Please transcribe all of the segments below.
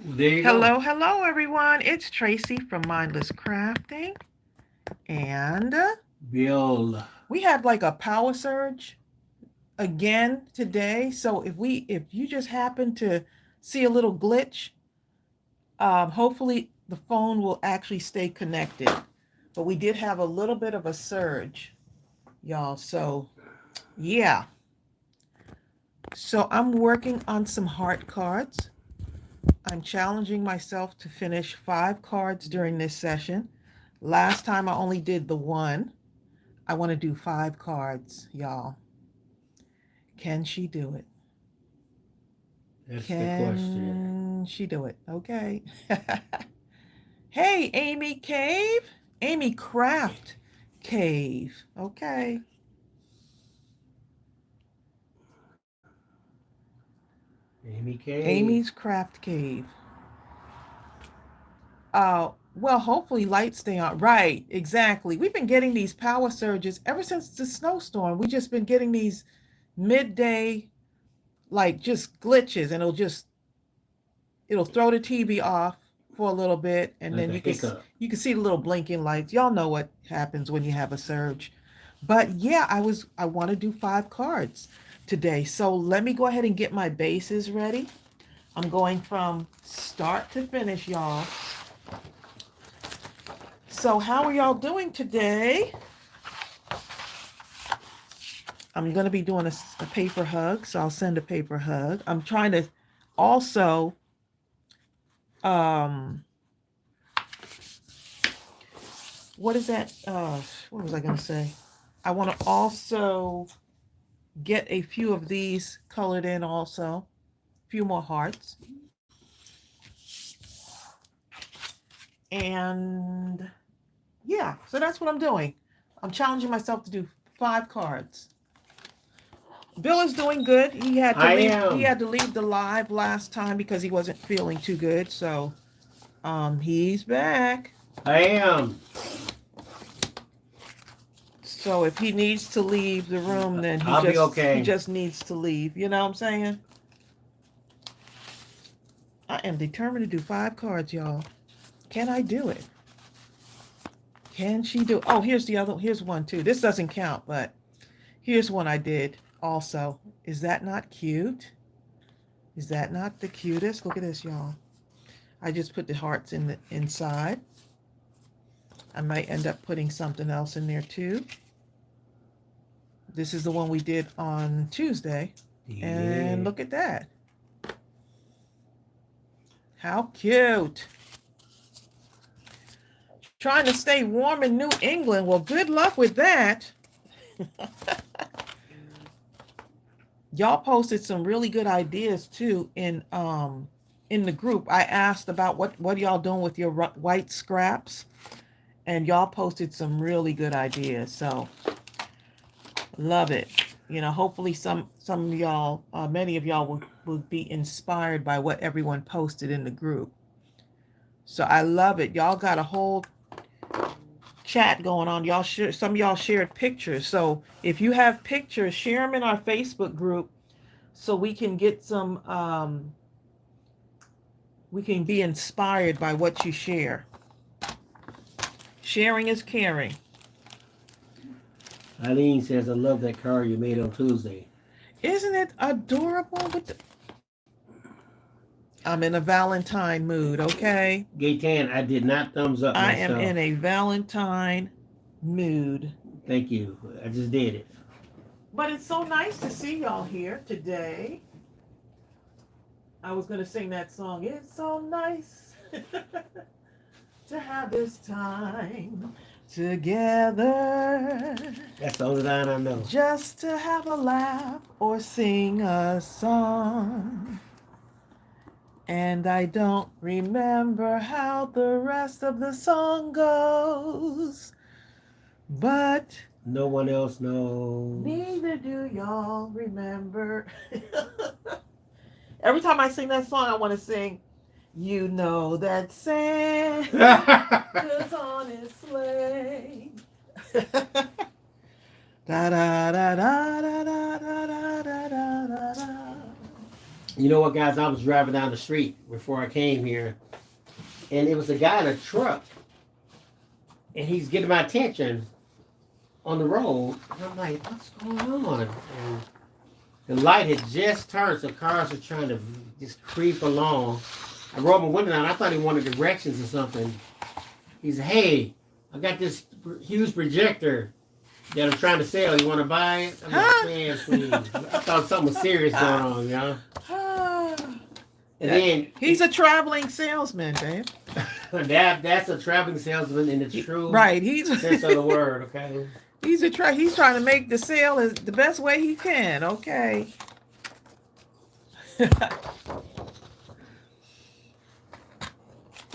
There you go. Hello, hello, everyone. It's Tracey from Mindless Crafting, and Bill. we had like a power surge again today. So if you just happen to see a little glitch, hopefully the phone will actually stay connected. But we did have a little bit of a surge, y'all. So yeah. So I'm working on some heart cards. I'm challenging myself to finish 5 cards during this session. Last time I only did the one. I want to do 5 cards, y'all. Can she do it? That's the question. Can she do it? Okay. Hey, Amy Cave. Amy Craft Cave. Okay. Amy K. Amy's Craft Cave. Well, hopefully lights stay on. Right, exactly. We've been getting these power surges ever since the snowstorm. We've just been getting these midday, like just glitches, and it'll throw the TV off for a little bit, and Like then a hiccup. you can see the little blinking lights. Y'all know what happens when you have a surge. But yeah, I want to do 5 cards today. So let me go ahead and get my bases ready. I'm going from start to finish, y'all. So how are y'all doing today? I'm going to be doing a paper hug, so I'll send a paper hug. I'm trying to also um what is that? What was I going to say? I want to also get a few of these colored in also. A few more hearts. And yeah, so that's what I'm doing. I'm challenging myself to do 5 cards. Bill is doing good. I He am. had to leave the live last time because he wasn't feeling too good. So he's back. I am. So if he needs to leave the room, then I'll be he okay. just needs to leave. You know what I'm saying? I am determined to do 5 cards, y'all. Can I do it? Can she do? Oh, here's the other. Here's one too. This doesn't count, but here's one I did also. Is that not cute? Is that not the cutest? Look at this, y'all. I just put the hearts in the inside. I might end up putting something else in there too. This is the one we did on Tuesday. And Yeah. look at that. How cute. Trying to stay warm in New England. Well, good luck with that. Y'all posted some really good ideas too in the group. I asked about what y'all doing with your white scraps, and y'all posted some really good ideas. So love it. You know, hopefully some of y'all, many of y'all will be inspired by what everyone posted in the group. So I love it. Y'all got a whole chat going on. Some of y'all shared pictures. So if you have pictures, share them in our Facebook group so we can get some we can be inspired by what you share. Sharing is caring. Eileen says, I love that card you made on Tuesday. Isn't it adorable? I'm in a Valentine mood, okay? Gaytan, I did not thumbs up I am myself. in a Valentine mood. Thank you. I just did it. But it's so nice to see y'all here today. I was going to sing that song. It's so nice to have this time together. That's the only line I know. Just to have a laugh or sing a song. And I don't remember how the rest of the song goes. But No one else knows. neither do y'all remember. Every time I sing that song, I want to sing, you know that Santa's on his sleigh. Da da da da da da da da da da da. You know what, guys? I was driving down the street before I came here, and it was a guy in a truck, and he's getting my attention on the road. And I'm like, what's going on? And the light had just turned, so cars are trying to just creep along. I rolled my window down. I thought he wanted directions or something. He said, hey, I got this huge projector that I'm trying to sell. You want to buy it? I'm like, man, please. I thought something was serious going on, you know? And then he's a traveling salesman, babe. that's a traveling salesman in the true sense of the word, okay? He's trying to make the sale is the best way he can, okay?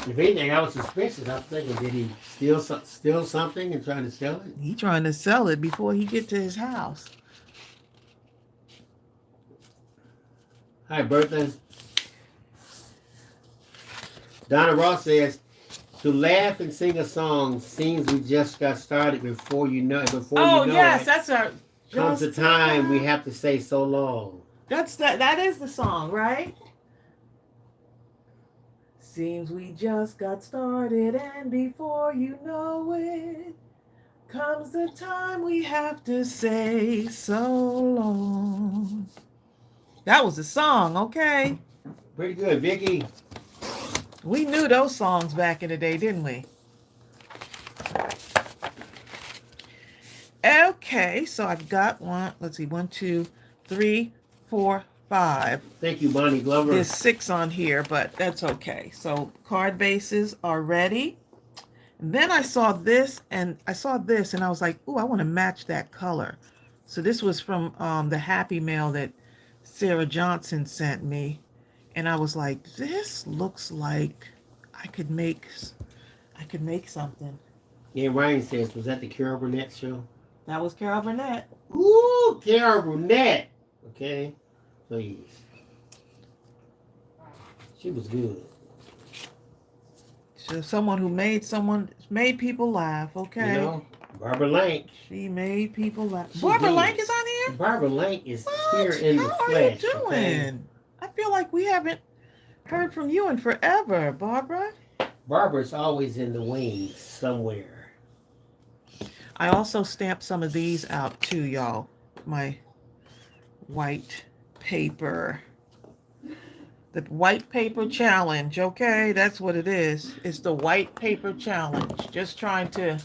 If anything, I was suspicious. I was thinking, did he steal something and trying to sell it? He trying to sell it before he get to his house. Hi, Bertha. Donna Ross says, to laugh and sing a song seems we just got started before you know it. That's our comes the time we have to say so long. That is the song, right? Seems we just got started, and before you know it, comes the time we have to say so long. That was the song, okay? Pretty good, Vicky. We knew those songs back in the day, didn't we? Okay, so I've got one. Let's see, 1, 2, 3, 4, 5. Thank you, Bonnie Glover. There's 6 on here, but that's okay. So card bases are ready. And then I saw this, and I was like, "Ooh, I want to match that color." So this was from the Happy Mail that Sarah Johnson sent me, and I was like, "This looks like I could make something." Yeah, Ryan says, was that the Carol Burnett show? That was Carol Burnett. Ooh, Carol Burnett. Okay. Please. She was good. She's someone who made people laugh, okay? You know, Barbara Lank. She made people laugh. Barbara Lank is on here? Barbara Lank is here in the flesh. How are you doing? Okay? I feel like we haven't heard from you in forever, Barbara. Barbara's always in the wings somewhere. I also stamped some of these out too, y'all. My white paper. The white paper challenge, okay? That's what it is. It's the white paper challenge. Just trying to...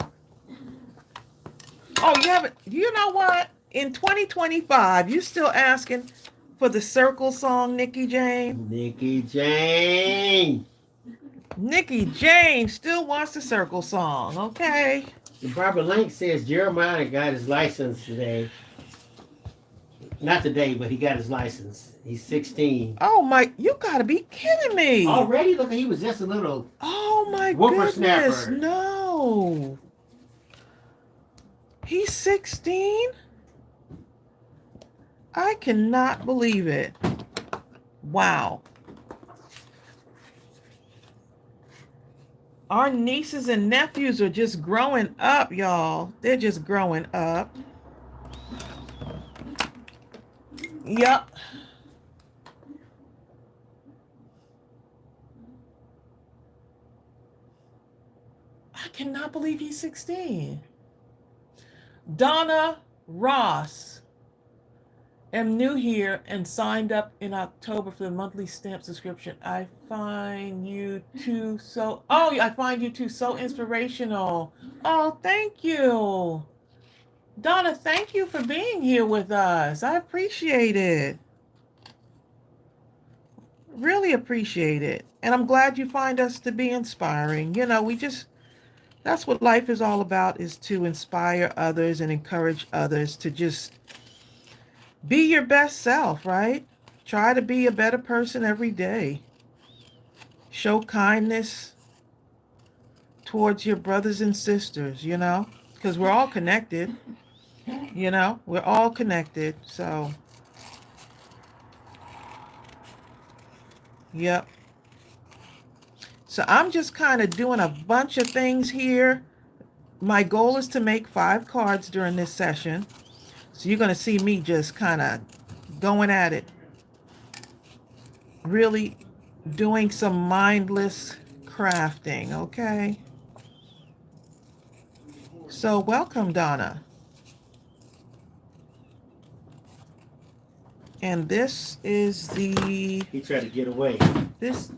Oh, you haven't... You know what? In 2025, you still asking for the circle song, Nikki Jane? Nikki Jane. Nikki Jane still wants the circle song, okay? Barbara Lank says Jeremiah got his license today. Not today, but he got his license. He's 16. Oh my, you gotta be kidding me. Already? Look, he was just a little my whippersnapper. goodness, no. He's 16? I cannot believe it. Wow. Our nieces and nephews are just growing up, y'all. They're just growing up. Yep. I cannot believe he's 16. Donna Ross. Am new here and signed up in October for the monthly stamp subscription. I find you two so... Oh, I find you two so inspirational. Oh, thank you. Donna, thank you for being here with us. I appreciate it. Really appreciate it. And I'm glad you find us to be inspiring. You know, that's what life is all about, is to inspire others and encourage others to just be your best self, right? Try to be a better person every day. Show kindness towards your brothers and sisters, you know, because we're all connected. You know, we're all connected. So, yep. So I'm just kind of doing a bunch of things here. My goal is to make 5 cards during this session. So you're going to see me just kind of going at it. really doing some mindless crafting, okay? So welcome, Donna. And this is the... He tried to get away. This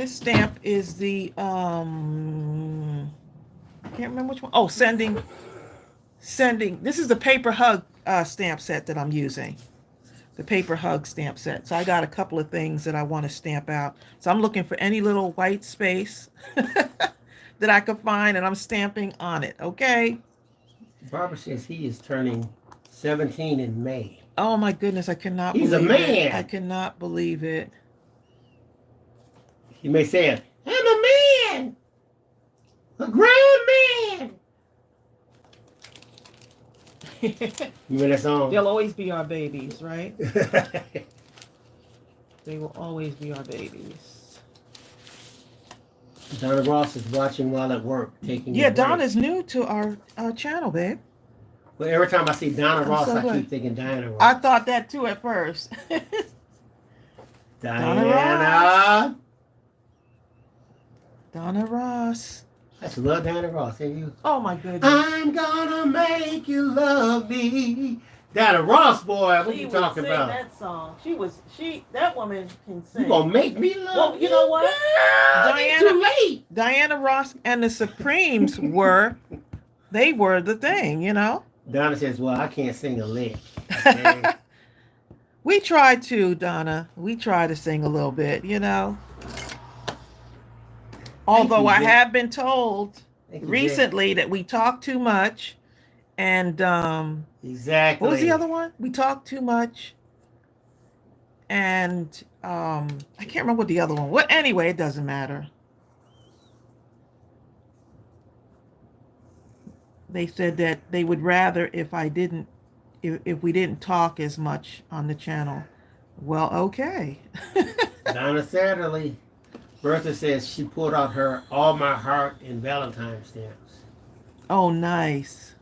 stamp is the I can't remember which one. Oh, sending. This is the paper hug stamp set that I'm using. The paper hug stamp set. So I got a couple of things that I want to stamp out. So I'm looking for any little white space that I could find, and I'm stamping on it. Okay. Barbara says he is turning 17 in May. Oh my goodness, I cannot He's believe a man. it. I cannot believe it. You may say it. I'm a man. A grown man. Remember that song? They'll always be our babies, right? They will always be our babies. Donna Ross is watching while at work, taking. Yeah, Donna's new to our channel, babe. Well, every time I see Donna Ross, so I glad. keep thinking Diana Ross. I thought that too at first. Diana. Donna Ross. I just love Diana Ross. Have you? Oh my goodness. I'm gonna make you love me. Diana Ross, boy, what you talking about? That song. That woman can sing. You gonna make me love Well, you know what? Girl, Diana- too late. Diana Ross and the Supremes were the thing, you know? Donna says, well, I can't sing a lick. Okay? We tried to, Donna. We tried to sing a little bit, you know? Although I have been told recently that we talk too much, and exactly. what was the other one? We talk too much, and I can't remember what the other one. What anyway? It doesn't matter. They said that they would rather if we didn't talk as much on the channel. Well, okay. Donna Satterley. Bertha says she pulled out her All My Heart and Valentine's stamps. Oh, nice.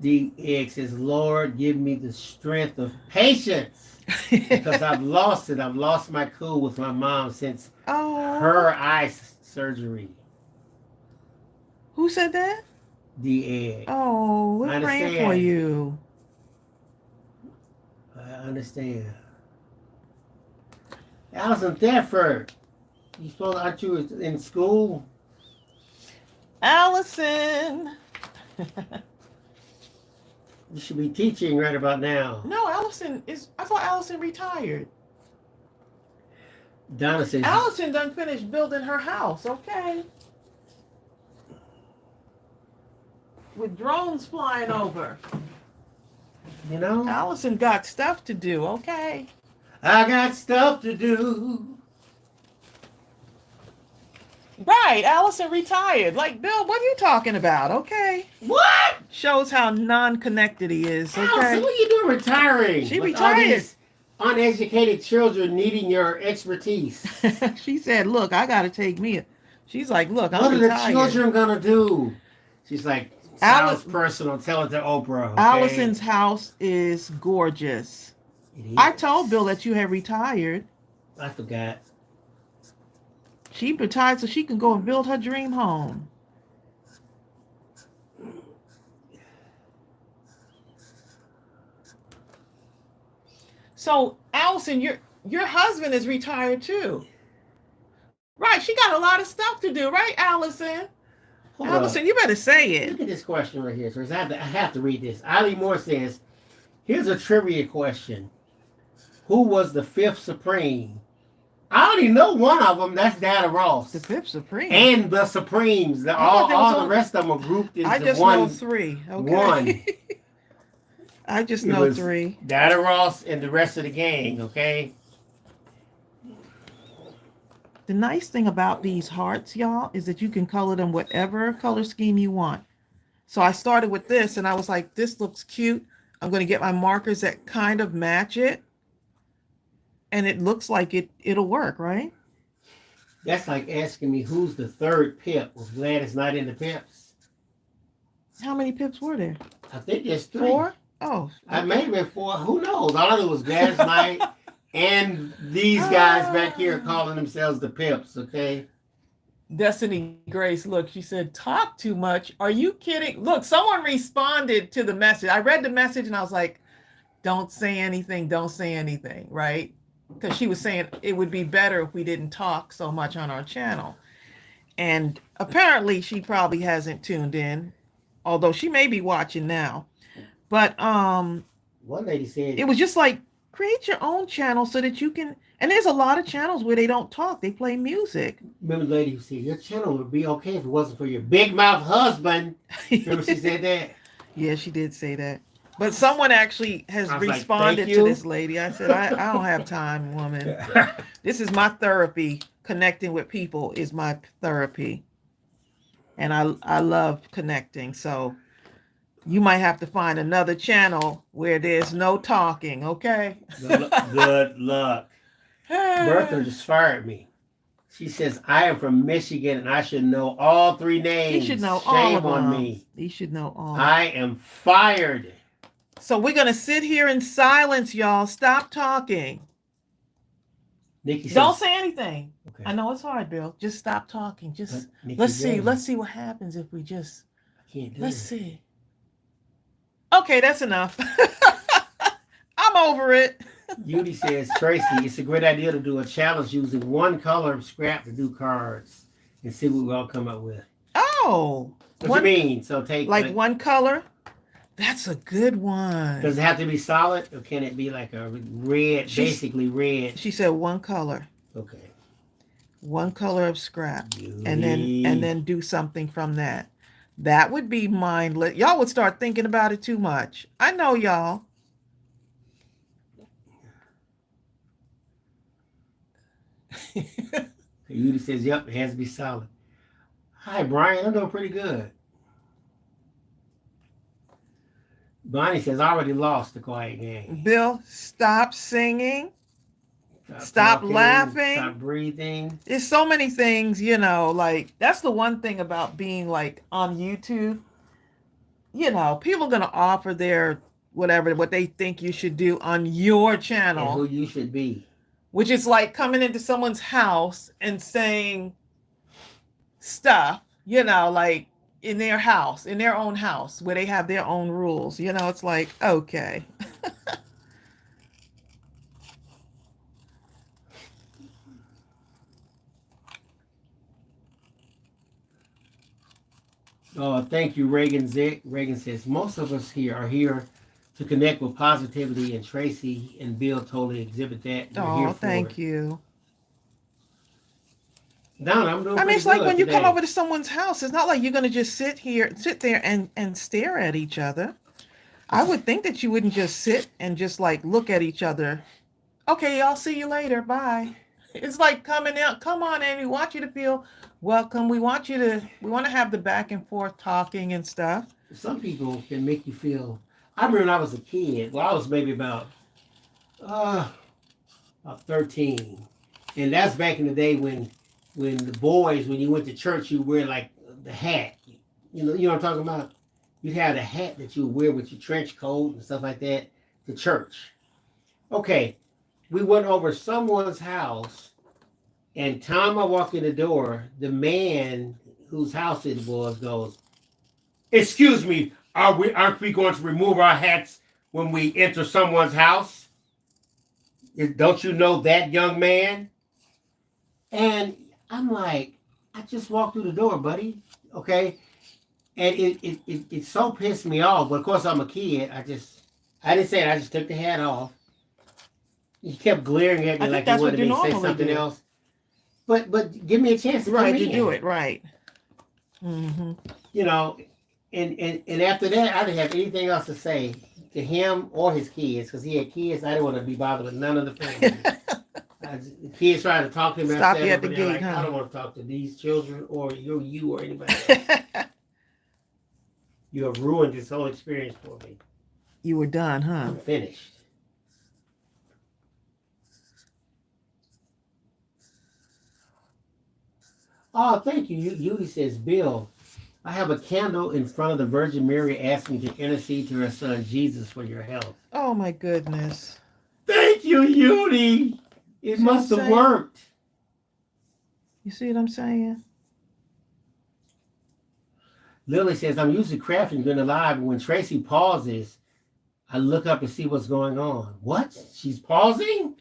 DX says, Lord, give me the strength of patience because I've lost it. I've lost my cool with my mom since her eye surgery. Who said that? DX. Oh, we're praying for you. I understand. Allison Thetford, aren't you in school? Allison. You should be teaching right about now. No, I thought Allison retired. Donna says, Allison done finished building her house, okay? With drones flying over. you know, Allison got stuff to do, okay? I got stuff to do. Right, Allison retired. Like, Bill, what are you talking about? Okay. What? Shows how non-connected he is, okay? Allison, what are you doing retiring? She with all retired. these uneducated children needing your expertise. She said, look, I got to take me. She's like, look, What I'm are retired. the children going to do? She's like, sounds personal. Tell it to Oprah. Okay? Allison's house is gorgeous. It is. I told Bill that you had retired. I forgot. She retired so she can go and build her dream home. So, Allison, your husband is retired too. Right, she got a lot of stuff to do, right, Allison? Hold Allison, up. you better say it. Look at this question right here. So I have to read this. Eileen Moore says, here's a trivia question. Who was the fifth Supreme? I only know one of them. That's Diana Ross. The fifth Supreme. And the Supremes. All the rest of them are grouped into one. I just know three. Okay. One. I just It know was three. Diana Ross and the rest of the gang, okay? The nice thing about these hearts, y'all, is that you can color them whatever color scheme you want. So I started with this and I was like, this looks cute. I'm going to get my markers that kind of match it. And it looks like it'll work, right? That's like asking me who's the third Pip. Was Gladys not in the Pips? How many pips were there? I think there's three. 4? Oh, I may have been 4. Who knows? All I knew was Gladys Knight and these guys back here calling themselves the Pips, okay? Destiny Grace, look, she said, talk too much. Are you kidding? Look, someone responded to the message. I read the message and I was like, don't say anything, right? Because she was saying it would be better if we didn't talk so much on our channel. And apparently she probably hasn't tuned in, although she may be watching now. But one lady said it was just like, create your own channel so that you can, and there's a lot of channels where they don't talk, they play music. Remember the lady who said your channel would be okay if it wasn't for your big mouth husband. Remember she said that? Yeah, she did say that. But someone actually has responded like, to this lady. I said, I don't have time, woman. This is my therapy. Connecting with people is my therapy. And I love connecting. So you might have to find another channel where there's no talking, okay? Good luck. Bertha just fired me. She says, I am from Michigan and I should know all 3 names. You should know Shame all of them. on me. You should know all. I am fired. So we're going to sit here in silence, y'all. Stop talking. Nikki says, don't say anything. Okay. I know it's hard, Bill. Just stop talking. Just let's see what happens if we just let's see. Okay, that's enough. I'm over it. Judy says, Tracy, it's a great idea to do a challenge using one color of scrap to do cards and see what we all come up with. Oh. What you mean? So take like one color? That's a good one. Does it have to be solid or can it be like a red, basically red? She said one color. Okay. One color of scrap. Judy. And then do something from that. That would be mindless. Y'all would start thinking about it too much. I know y'all. Judy says, yep, it has to be solid. Hi, Brian. I'm doing pretty good. Bonnie says, I already lost the quiet game. Bill, stop singing. Stop talking, laughing. Stop breathing. There's so many things, you know, like that's the one thing about being like on YouTube. You know, people are going to offer their whatever, what they think you should do on your channel. And who you should be. Which is like coming into someone's house and saying stuff, you know, like in their house, in their own house, where they have their own rules. You know, it's like, okay. Thank you, Reagan Zick. Reagan says, most of us here are here to connect with positivity, and Tracy and Bill totally exhibit that. Oh, thank you. Donna, I'm doing I mean, it's like when you today. come over to someone's house, it's not like you're going to just sit there and stare at each other. I would think that you wouldn't just sit and just like look at each other. Okay, I'll see you later. Bye. It's like coming out. Come on, Amy. We want you to feel welcome. We want to have the back and forth talking and stuff. Some people can make you feel. I remember when I was a kid. Well, I was maybe about 13, and that's back in the day when the boys, when you went to church, you wear like the hat. You know what I'm talking about? You'd have the hat that you would wear with your trench coat and stuff like that to church. Okay, we went over someone's house, and time I walk in the door, the man whose house it was goes, "Excuse me, aren't we going to remove our hats when we enter someone's house? Don't you know that, young man?" And I'm like, I just walked through the door, buddy. Okay. And it so pissed me off. But of course I'm a kid. I didn't say it. I just took the hat off. He kept glaring at me like he wanted me to say something else. But give me a chance to come in. Do it right. Mm-hmm. You know, and after that, I didn't have anything else to say to him or his kids, because he had kids. I didn't want to be bothered with none of the family. The kids trying to talk to him. Stop you at the gate, like, huh? I don't want to talk to these children or you or anybody else. You have ruined this whole experience for me. You were done, huh? I'm finished. Oh, thank you. Yudi says, Bill, I have a candle in front of the Virgin Mary asking to intercede to her son Jesus for your health. Oh my goodness. Thank you, Yudi. It See what I'm must have saying? worked. You see what I'm saying? Lily says, I'm usually crafting during the live, and when Tracey pauses, I look up to see what's going on. What? She's pausing?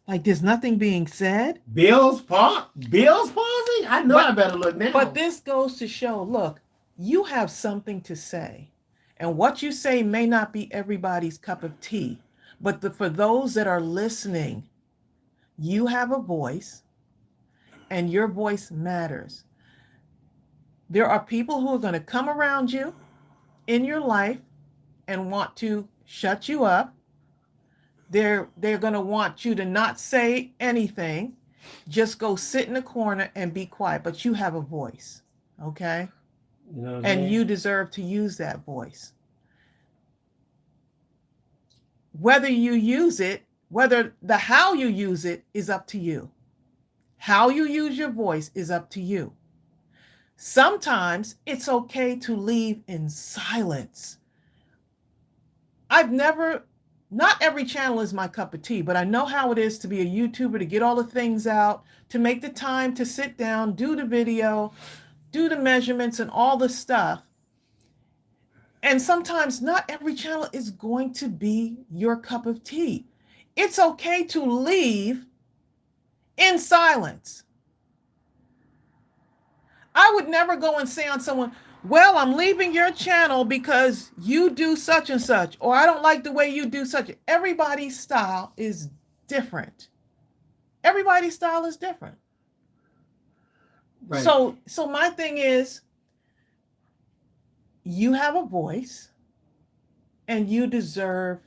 Like there's nothing being said? Bill's pausing? I know I better look now. But this goes to show, look, you have something to say. And what you say may not be everybody's cup of tea. But for those that are listening, you have a voice, and your voice matters. There are people who are going to come around you in your life and want to shut you up. They're going to want you to not say anything. Just go sit in the corner and be quiet. But you have a voice, okay? You know what I'm And saying? you deserve to use that voice. Whether you use it, how you use it is up to you. How you use your voice is up to you. Sometimes it's okay to leave in silence. Not every channel is my cup of tea, but I know how it is to be a YouTuber, to get all the things out, to make the time to sit down, do the video, do the measurements and all the stuff. And sometimes not every channel is going to be your cup of tea. It's okay to leave in silence. I would never go and say on someone, well, I'm leaving your channel because you do such and such, or I don't like the way you do such. Everybody's style is different. Everybody's style is different. Right. So my thing is, you have a voice and you deserve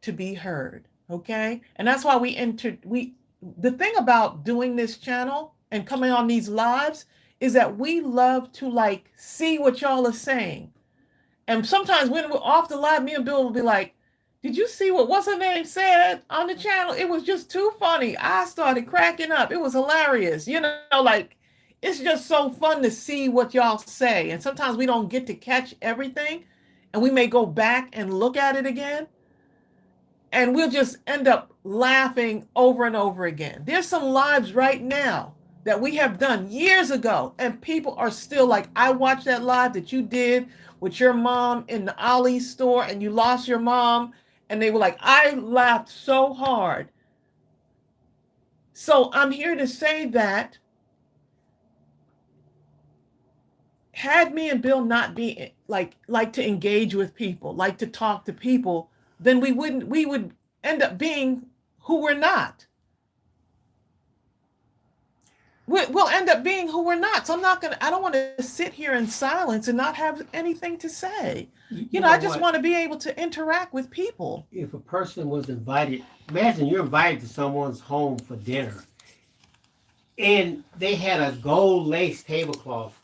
to be heard. Okay. And that's why the thing about doing this channel and coming on these lives is that we love to like see what y'all are saying. And sometimes when we're off the live, me and Bill will be like, did you see what what's her name said on the channel? It was just too funny. I started cracking up. It was hilarious. You know, like it's just so fun to see what y'all say. And sometimes we don't get to catch everything, and we may go back and look at it again, and we'll just end up laughing over and over again. There's some lives right now that we have done years ago, and people are still like, I watched that live that you did with your mom in the Ali store and you lost your mom, and they were like, I laughed so hard. So I'm here to say that had me and Bill not be like to engage with people, like to talk to people, then we would end up being who we're not. We'll end up being who we're not. So I don't want to sit here in silence and not have anything to say. You know I just want to be able to interact with people. If a person was invited, imagine you're invited to someone's home for dinner, and they had a gold lace tablecloth,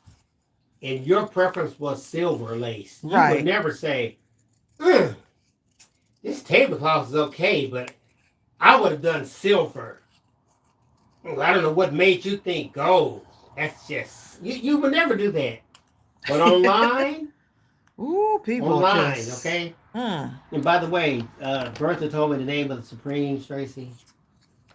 and your preference was silver lace. You would never say, this tablecloth is okay, but I would have done silver. I don't know what made you think gold. That's just, you would never do that. But online, ooh, people online, just, okay? And by the way, Bertha told me the name of the Supremes, Tracey.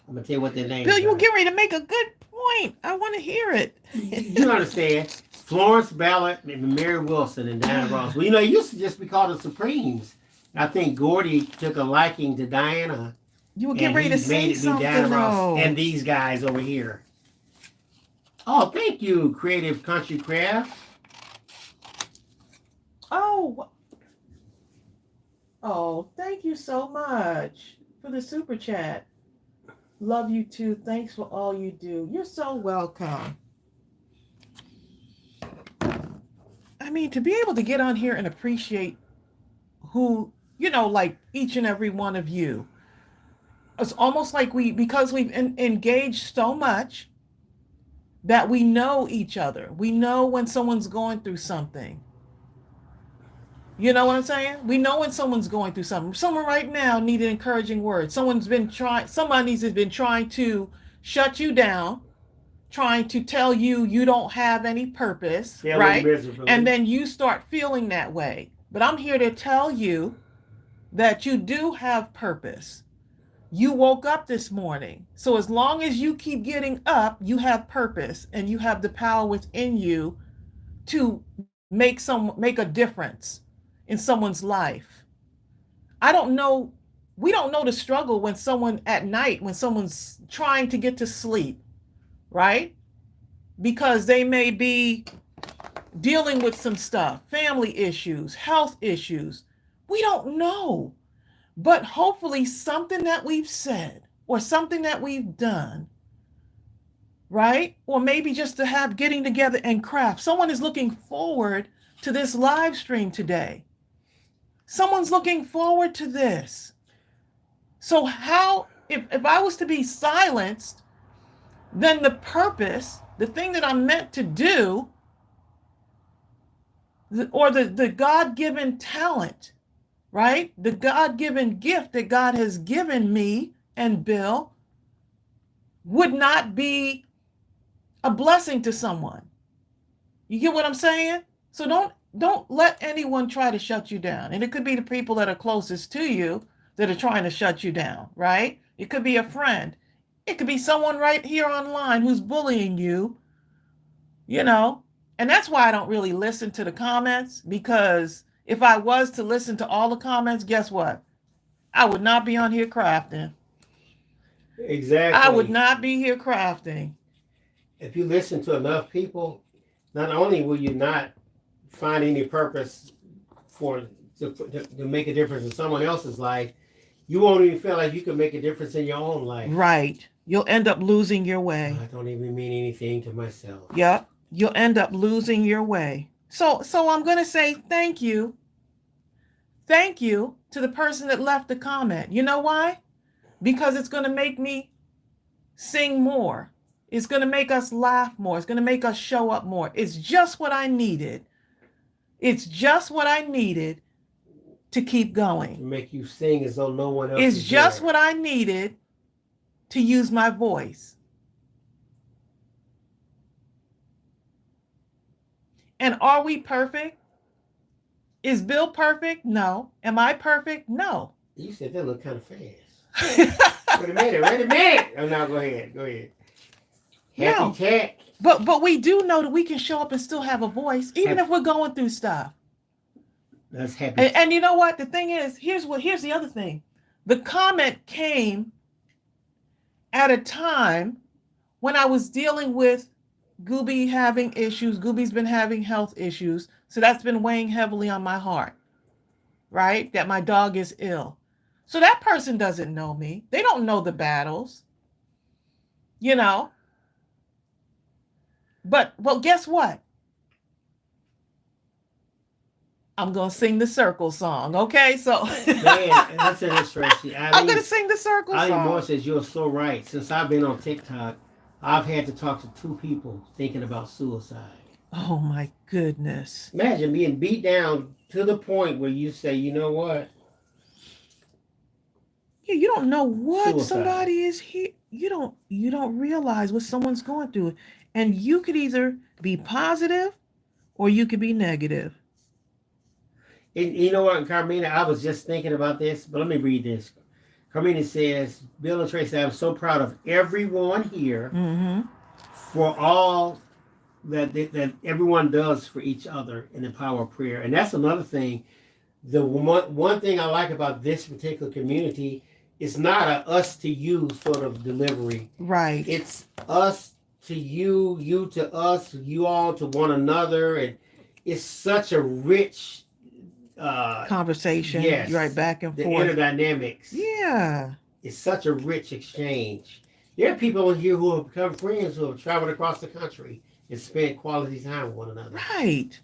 I'm going to tell you what their name is. Bill, you were getting ready to make a good point. I want to hear it. You understand. Florence Ballard and Mary Wilson and Diana Ross. Well, it used to just be called the Supremes. And I think Gordy took a liking to Diana. You were getting ready to say something, though. And these guys over here. Oh, thank you, Creative Country Craft. Oh, thank you so much for the super chat. Love you too. Thanks for all you do. You're so welcome. I mean, to be able to get on here and appreciate who, like each and every one of you. It's almost like because we've engaged so much that we know each other. We know when someone's going through something. You know what I'm saying? We know when someone's going through something. Someone right now needed encouraging words. Somebody's been trying to shut you down. trying to tell you you don't have any purpose, Failing right? miserably. And then you start feeling that way. But I'm here to tell you that you do have purpose. You woke up this morning. So as long as you keep getting up, you have purpose and you have the power within you to make a difference in someone's life. I don't know, we don't know the struggle when someone at night, when someone's trying to get to sleep, right? Because they may be dealing with some stuff, family issues, health issues. We don't know. But hopefully something that we've said or something that we've done, right? Or maybe just to have getting together and craft. Someone is looking forward to this live stream today. Someone's looking forward to this. So how, if I was to be silenced, then the purpose, the thing that I'm meant to do, or the God-given talent, right? The God-given gift that God has given me and Bill would not be a blessing to someone. You get what I'm saying? So don't let anyone try to shut you down. And it could be the people that are closest to you that are trying to shut you down, right? It could be a friend. It could be someone right here online who's bullying you, you know? And that's why I don't really listen to the comments, because if I was to listen to all the comments, guess what? I would not be on here crafting. Exactly. I would not be here crafting. If you listen to enough people, not only will you not find any purpose to make a difference in someone else's life, you won't even feel like you can make a difference in your own life. Right. You'll end up losing your way. I don't even mean anything to myself. Yep. You'll end up losing your way. So I'm going to say thank you. Thank you to the person that left the comment. You know why? Because it's going to make me sing more. It's going to make us laugh more. It's going to make us show up more. It's just what I needed. It's just what I needed to keep going. To make you sing as though no one else It's is just there. what I needed to use my voice. And are we perfect? Is Bill perfect? No. Am I perfect? No. You said that looked kind of fast. Wait a minute. Oh, no, go ahead. Happy No. tech. But we do know that we can show up and still have a voice, even if we're going through stuff. That's happy. And you know what? The thing is, here's the other thing. The comment came at a time when I was dealing with Gooby having issues. Gooby's been having health issues. So that's been weighing heavily on my heart, right? That my dog is ill. So that person doesn't know me. They don't know the battles, you know. But well, guess what? I'm going to sing the circle song, okay? So Man, listen to this, Tracey. I'm going to sing the circle Ali song. Moore says, you're so right. Since I've been on TikTok, I've had to talk to 2 people thinking about suicide. Oh, my goodness. Imagine being beat down to the point where you say, you know what? Yeah, you don't know what Suicide. Somebody is here. You don't realize what someone's going through. And you could either be positive or you could be negative. And you know what, Carmina, I was just thinking about this, but let me read this. Carmina says, Bill and Tracey, I'm so proud of everyone here for all that everyone does for each other in the power of prayer. And that's another thing. The one thing I like about this particular community is not a us to you sort of delivery. Right. It's us to you, you to us, you all to one another. And it's such a rich conversation. Yes. Right, back and the forth. inner dynamics. Yeah. It's such a rich exchange. There are people in here who have become friends who have traveled across the country and spent quality time with one another. Right.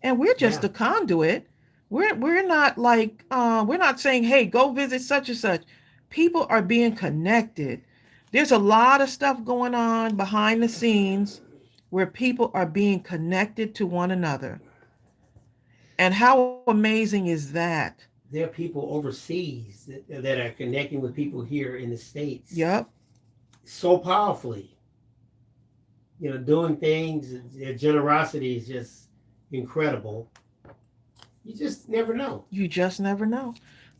And we're just a conduit. We're not like we're not saying, hey, go visit such and such. People are being connected. There's a lot of stuff going on behind the scenes where people are being connected to one another. And how amazing is that? There are people overseas that are connecting with people here in the States. Yep. So powerfully. doing things. Their generosity is just incredible. You just never know. You just never know.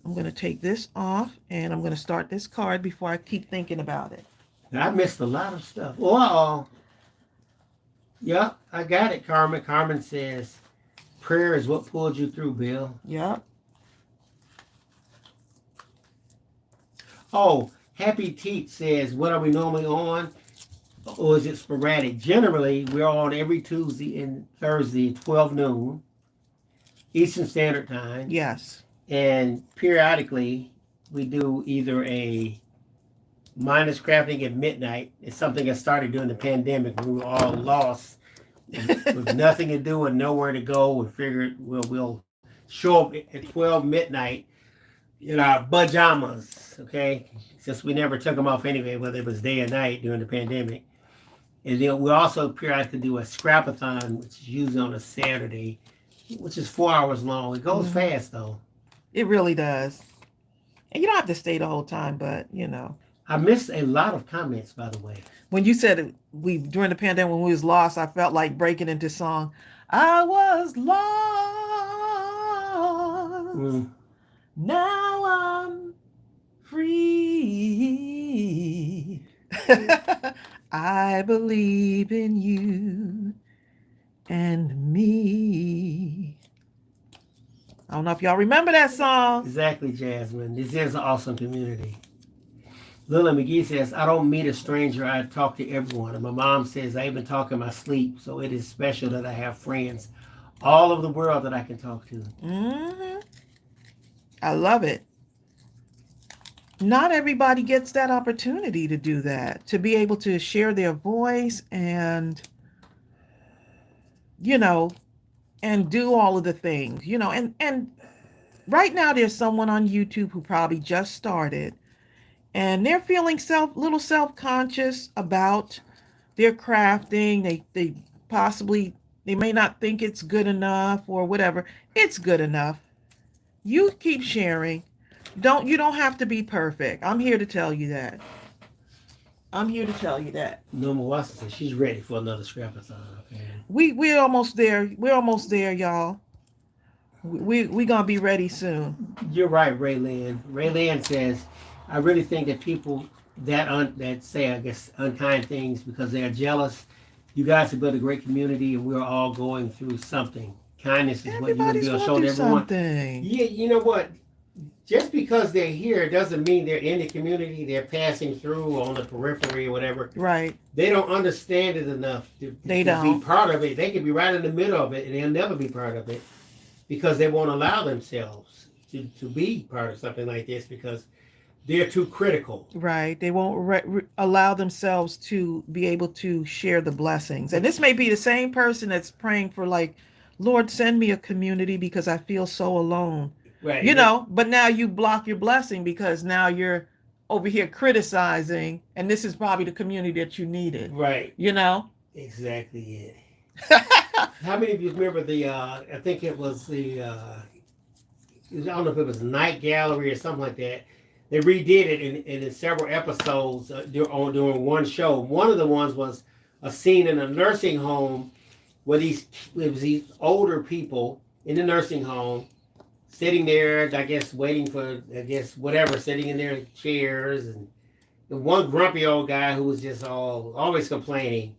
I'm going to take this off and I'm going to start this card before I keep thinking about it. I missed a lot of stuff. Oh, yeah, I got it, Carmen. Carmen says, prayer is what pulled you through, Bill. Yep. Oh, Happy Teat says, what are we normally on? Or is it sporadic? Generally, we're on every Tuesday and Thursday at 12 noon, Eastern Standard Time. Yes. And periodically, we do either a Mindless Crafting at midnight. It's something that started during the pandemic when we were all lost with nothing to do and nowhere to go. We figured we'll show up at 12 midnight in our pajamas, okay? Since we never took them off anyway, whether it was day or night during the pandemic. And then we also periodically do a scrapathon, which is usually on a Saturday, which is 4 hours long. It goes fast, though. It really does. And you don't have to stay the whole time, but I missed a lot of comments, by the way. When you said during the pandemic when we was lost, I felt like breaking into song. I was lost. Now I'm free. I believe in you and me. I don't know if y'all remember that song. Exactly, Jasmine. This is an awesome community. Lila McGee says, I don't meet a stranger. I talk to everyone. And my mom says, I even talk in my sleep. So it is special that I have friends all over the world that I can talk to. Mm-hmm. I love it. Not everybody gets that opportunity to do that, to be able to share their voice and, and do all of the things, and right now there's someone on YouTube who probably just started and they're feeling little self-conscious about their crafting. They possibly, they may not think it's good enough or whatever. It's good enough. You keep sharing. You don't have to be perfect. I'm here to tell you that. Norma Watson says she's ready for another scrapathon. Okay. We're almost there. We're almost there, y'all. We're gonna be ready soon. You're right, Raylynn. Raylynn says, I really think that people that say, I guess, unkind things because they are jealous. You guys have built a great community, and we're all going through something. Kindness is what you and Bill showed everyone. Something. Yeah, you know what? Just because they're here doesn't mean they're in the community. They're passing through on the periphery or whatever. Right. They don't understand it enough to be part of it. They can be right in the middle of it, and they'll never be part of it because they won't allow themselves to be part of something like this because they're too critical. Right. They won't allow themselves to be able to share the blessings. And this may be the same person that's praying for, like, Lord, send me a community because I feel so alone. Right. But now you block your blessing because now you're over here criticizing, and this is probably the community that you needed. Right. Exactly it. How many of you remember I think it was I don't know if it was Night Gallery or something like that. They redid it in several episodes during one show. One of the ones was a scene in a nursing home where these older people in the nursing home sitting there, I guess, waiting for, whatever, sitting in their chairs. And one grumpy old guy who was just always complaining.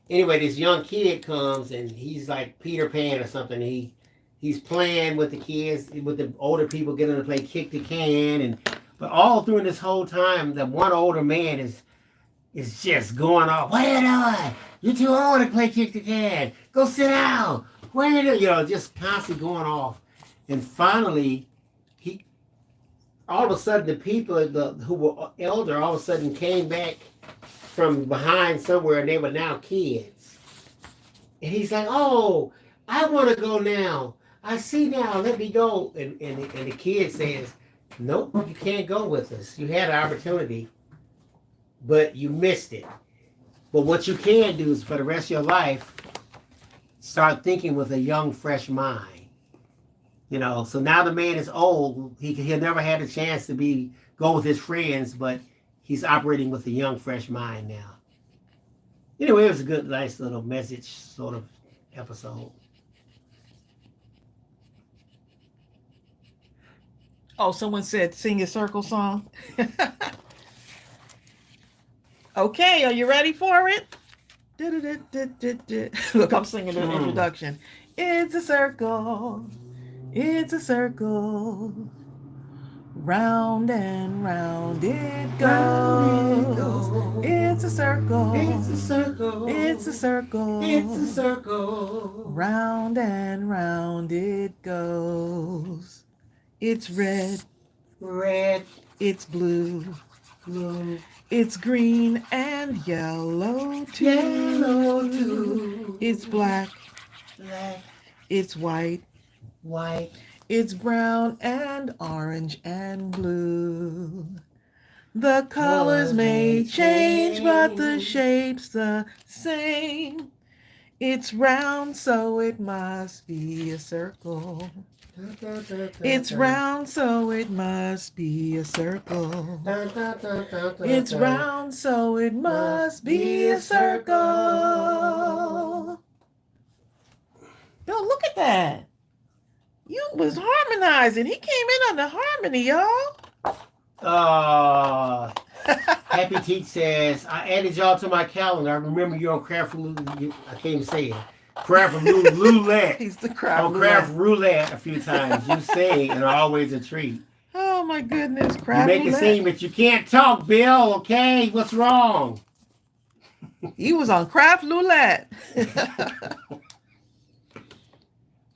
Anyway, this young kid comes, and he's like Peter Pan or something. He's playing with the kids, with the older people, getting to play kick the can. But all through this whole time, the one older man is just going off. What are you doing? You're too old to play kick the can. Go sit down. What are you doing? Just constantly going off. And finally, all of a sudden, the people who were elder all of a sudden came back from behind somewhere, and they were now kids. And he's like, "Oh, I want to go now. I see now. Let me go." And the kid says, "Nope, you can't go with us. You had an opportunity, but you missed it. But what you can do is for the rest of your life, start thinking with a young, fresh mind." So now the man is old. He'll never had a chance to go with his friends, but he's operating with a young, fresh mind now. Anyway, it was a good, nice little message sort of episode. Oh, someone said sing a circle song. Okay, are you ready for it? Look, I'm singing the introduction. It's a circle. It's a circle. Round and round it goes. It's a circle. It's a circle. It's a circle. It's a circle. Round and round it goes. It's red. Red. It's blue. Blue. It's green and yellow too. Yellow too. It's black. Black. It's white. White. It's brown and orange and blue. The colors may change, but the shape's the same. It's round, so it must be a circle. It's round, so it must be a circle. It's round, so it must be a circle. Yo, look at that. You was harmonizing. He came in on the harmony, y'all. Happy Teach says, I added y'all to my calendar. I remember you on Craft Roulette. I can't even say it. Craft Roulette. He's the craft on roulette. Craft Roulette a few times. You sing and are always a treat. Oh my goodness, You craft make it roulette. sing, but you can't talk, Bill. Okay, what's wrong? He was on craft roulette.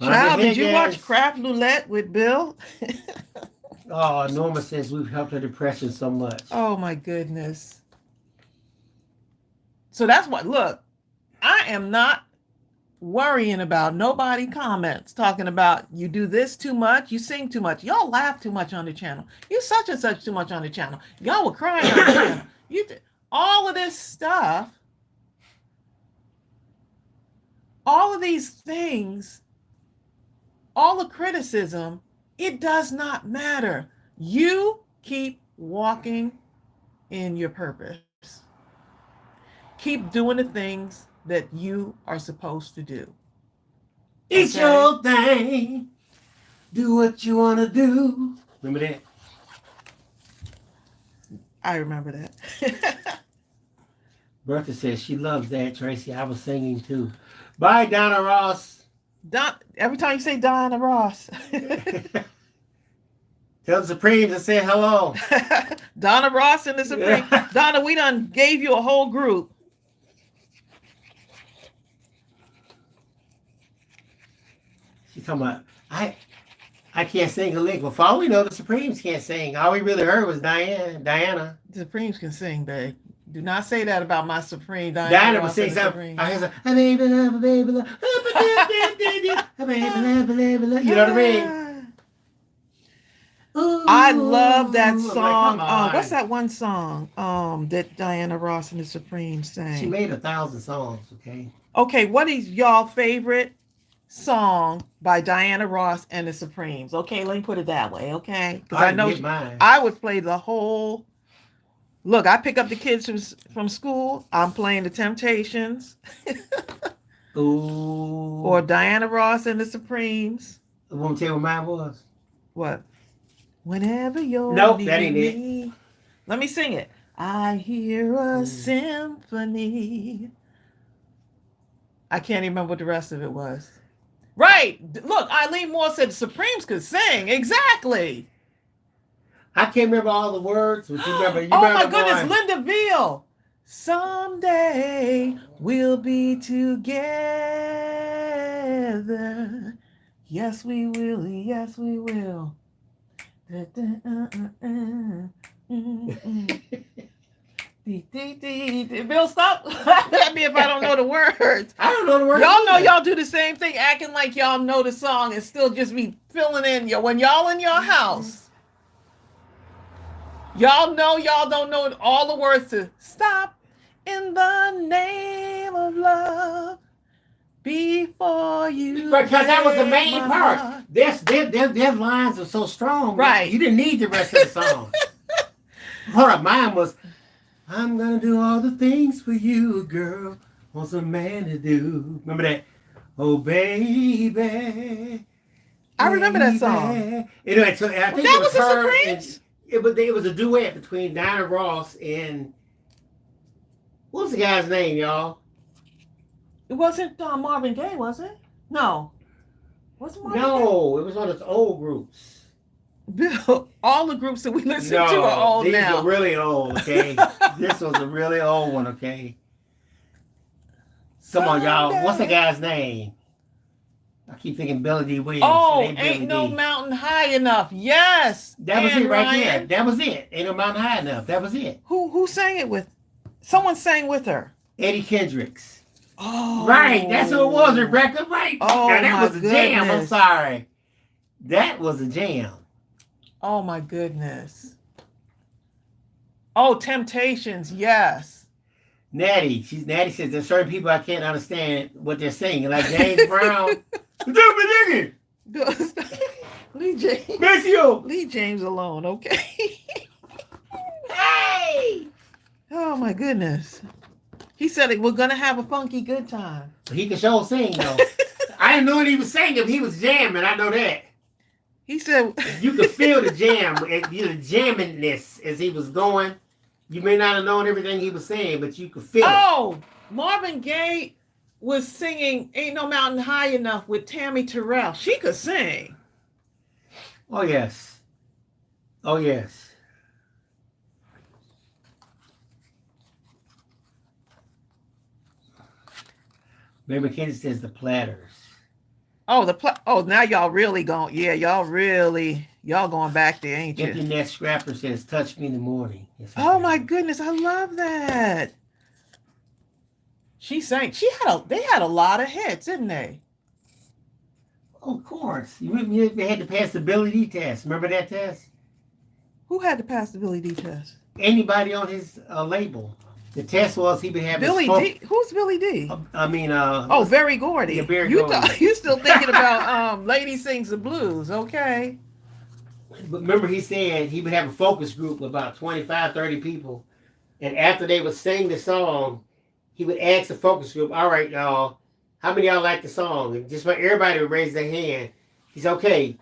Child, did you watch Craft Roulette with Bill? Oh, Norma says we've helped her depression so much. Oh my goodness. So that's what, look, I am not worrying about nobody comments talking about you do this too much, you sing too much, y'all laugh too much on the channel, you such and such too much on the channel, y'all were crying on the channel. All of this stuff, all of these things, all the criticism, it does not matter. You keep walking in your purpose. Keep doing the things that you are supposed to do. It's your thing. Do what you want to do. Remember that? I remember that. Bertha says she loves that, Tracy. I was singing too. Bye, Donna Ross. Every time you say Donna Ross. Tell the Supremes to say hello. Donna Ross and the Supreme. Yeah. Donna, we done gave you a whole group. She's talking about, I can't sing a lick. Well, for all we know, the Supremes can't sing. All we really heard was Diana. The Supremes can sing, babe. Do not say that about my Supreme. Diana would sing something. I hear some, a baby love, a baby love, a baby love, a baby love. You know what I mean? Ooh, I love that song. Like, What's that one song that Diana Ross and the Supremes sang? She made 1,000 songs, okay? Okay, what is y'all favorite song by Diana Ross and the Supremes? Okay, let me put it that way, okay? Because I know mine. I would play the whole. Look, I pick up the kids from school. I'm playing the Temptations. Ooh. Or Diana Ross and the Supremes. I won't tell you what mine was. What? Whenever you're Nope, near that ain't me. it. Let me sing it. I hear a symphony. I can't remember what the rest of it was. Right. Look, Eileen Moore said the Supremes could sing. Exactly. I can't remember all the words, but you remember. Oh my goodness, one. Linda Veal. Someday we'll be together. Yes, we will. Yes, we will. Bill, stop laughing at me if I don't know the words. I don't know the words. Y'all know either. y'all do the same thing, acting like y'all know the song and still just be filling in. When y'all in your house, y'all know y'all don't know all the words to Stop in the Name of Love Before You. Because that was the main Break my part. heart. Their lines are so strong. Right. You didn't need the rest of the song. Hold up, mine was, I'm gonna do all the things for you, girl. wants a man to do. Remember that? Oh, baby. I remember that song. Anyway, so I think that it was was the her. Supremes? And it was a duet between Diana Ross and what was the guy's name, y'all? It wasn't Marvin Gaye, was it? No. Was it Marvin No, it was one of those old groups. Gaye? All the groups that we listen to are old these now. are really old, okay? This was a really old one, okay? Come on, y'all. What's the guy's name? I keep thinking Billy D. Williams. Oh, Ain't Ain't No D. Mountain High Enough. Yes. That was it right Ryan. there. That was it. Ain't No Mountain High Enough. That was it. Who sang it with? Someone sang with her. Eddie Kendricks. Oh. Right. That's who it was, Rebecca. Right. Oh, now, that my was a jam. I'm goodness. sorry. That was a jam. Oh, my goodness. Oh, Temptations. Yes. Natty says there's certain people I can't understand what they're saying. Like James Brown. Leave Leave James alone, okay? Hey! Oh my goodness. He said we're gonna have a funky good time. He can sure sing though. I didn't know what he was singing. He was jamming. I know that. He said You could feel the jam, the jammingness as he was going. You may not have known everything he was saying, but you could feel it. Oh, Marvin Gaye was singing Ain't No Mountain High Enough with Tammy Terrell. She could sing. Oh, yes. Oh, yes. Mary McKenzie says the Platters. Oh, now y'all really going, y'all going back there, ain't you? Empty Nest Scrapper says, touch me in the morning. Yes, Oh my goodness, I love that. She sang, they had a lot of hits, didn't they? Oh, of course. They had to pass the Billy D test. Remember that test? Who had to pass the Billy D test? Anybody on his label. The test was he would have Billy D. Who's Billy D? Berry Gordy. Yeah, Berry Gordy. You still thinking about Lady Sings the Blues, okay? But remember he said he would have a focus group of about 25, 30 people. And after they would sing the song, he would ask the focus group, all right, y'all, how many of y'all like the song? And just about everybody would raise their hand. He said, okay,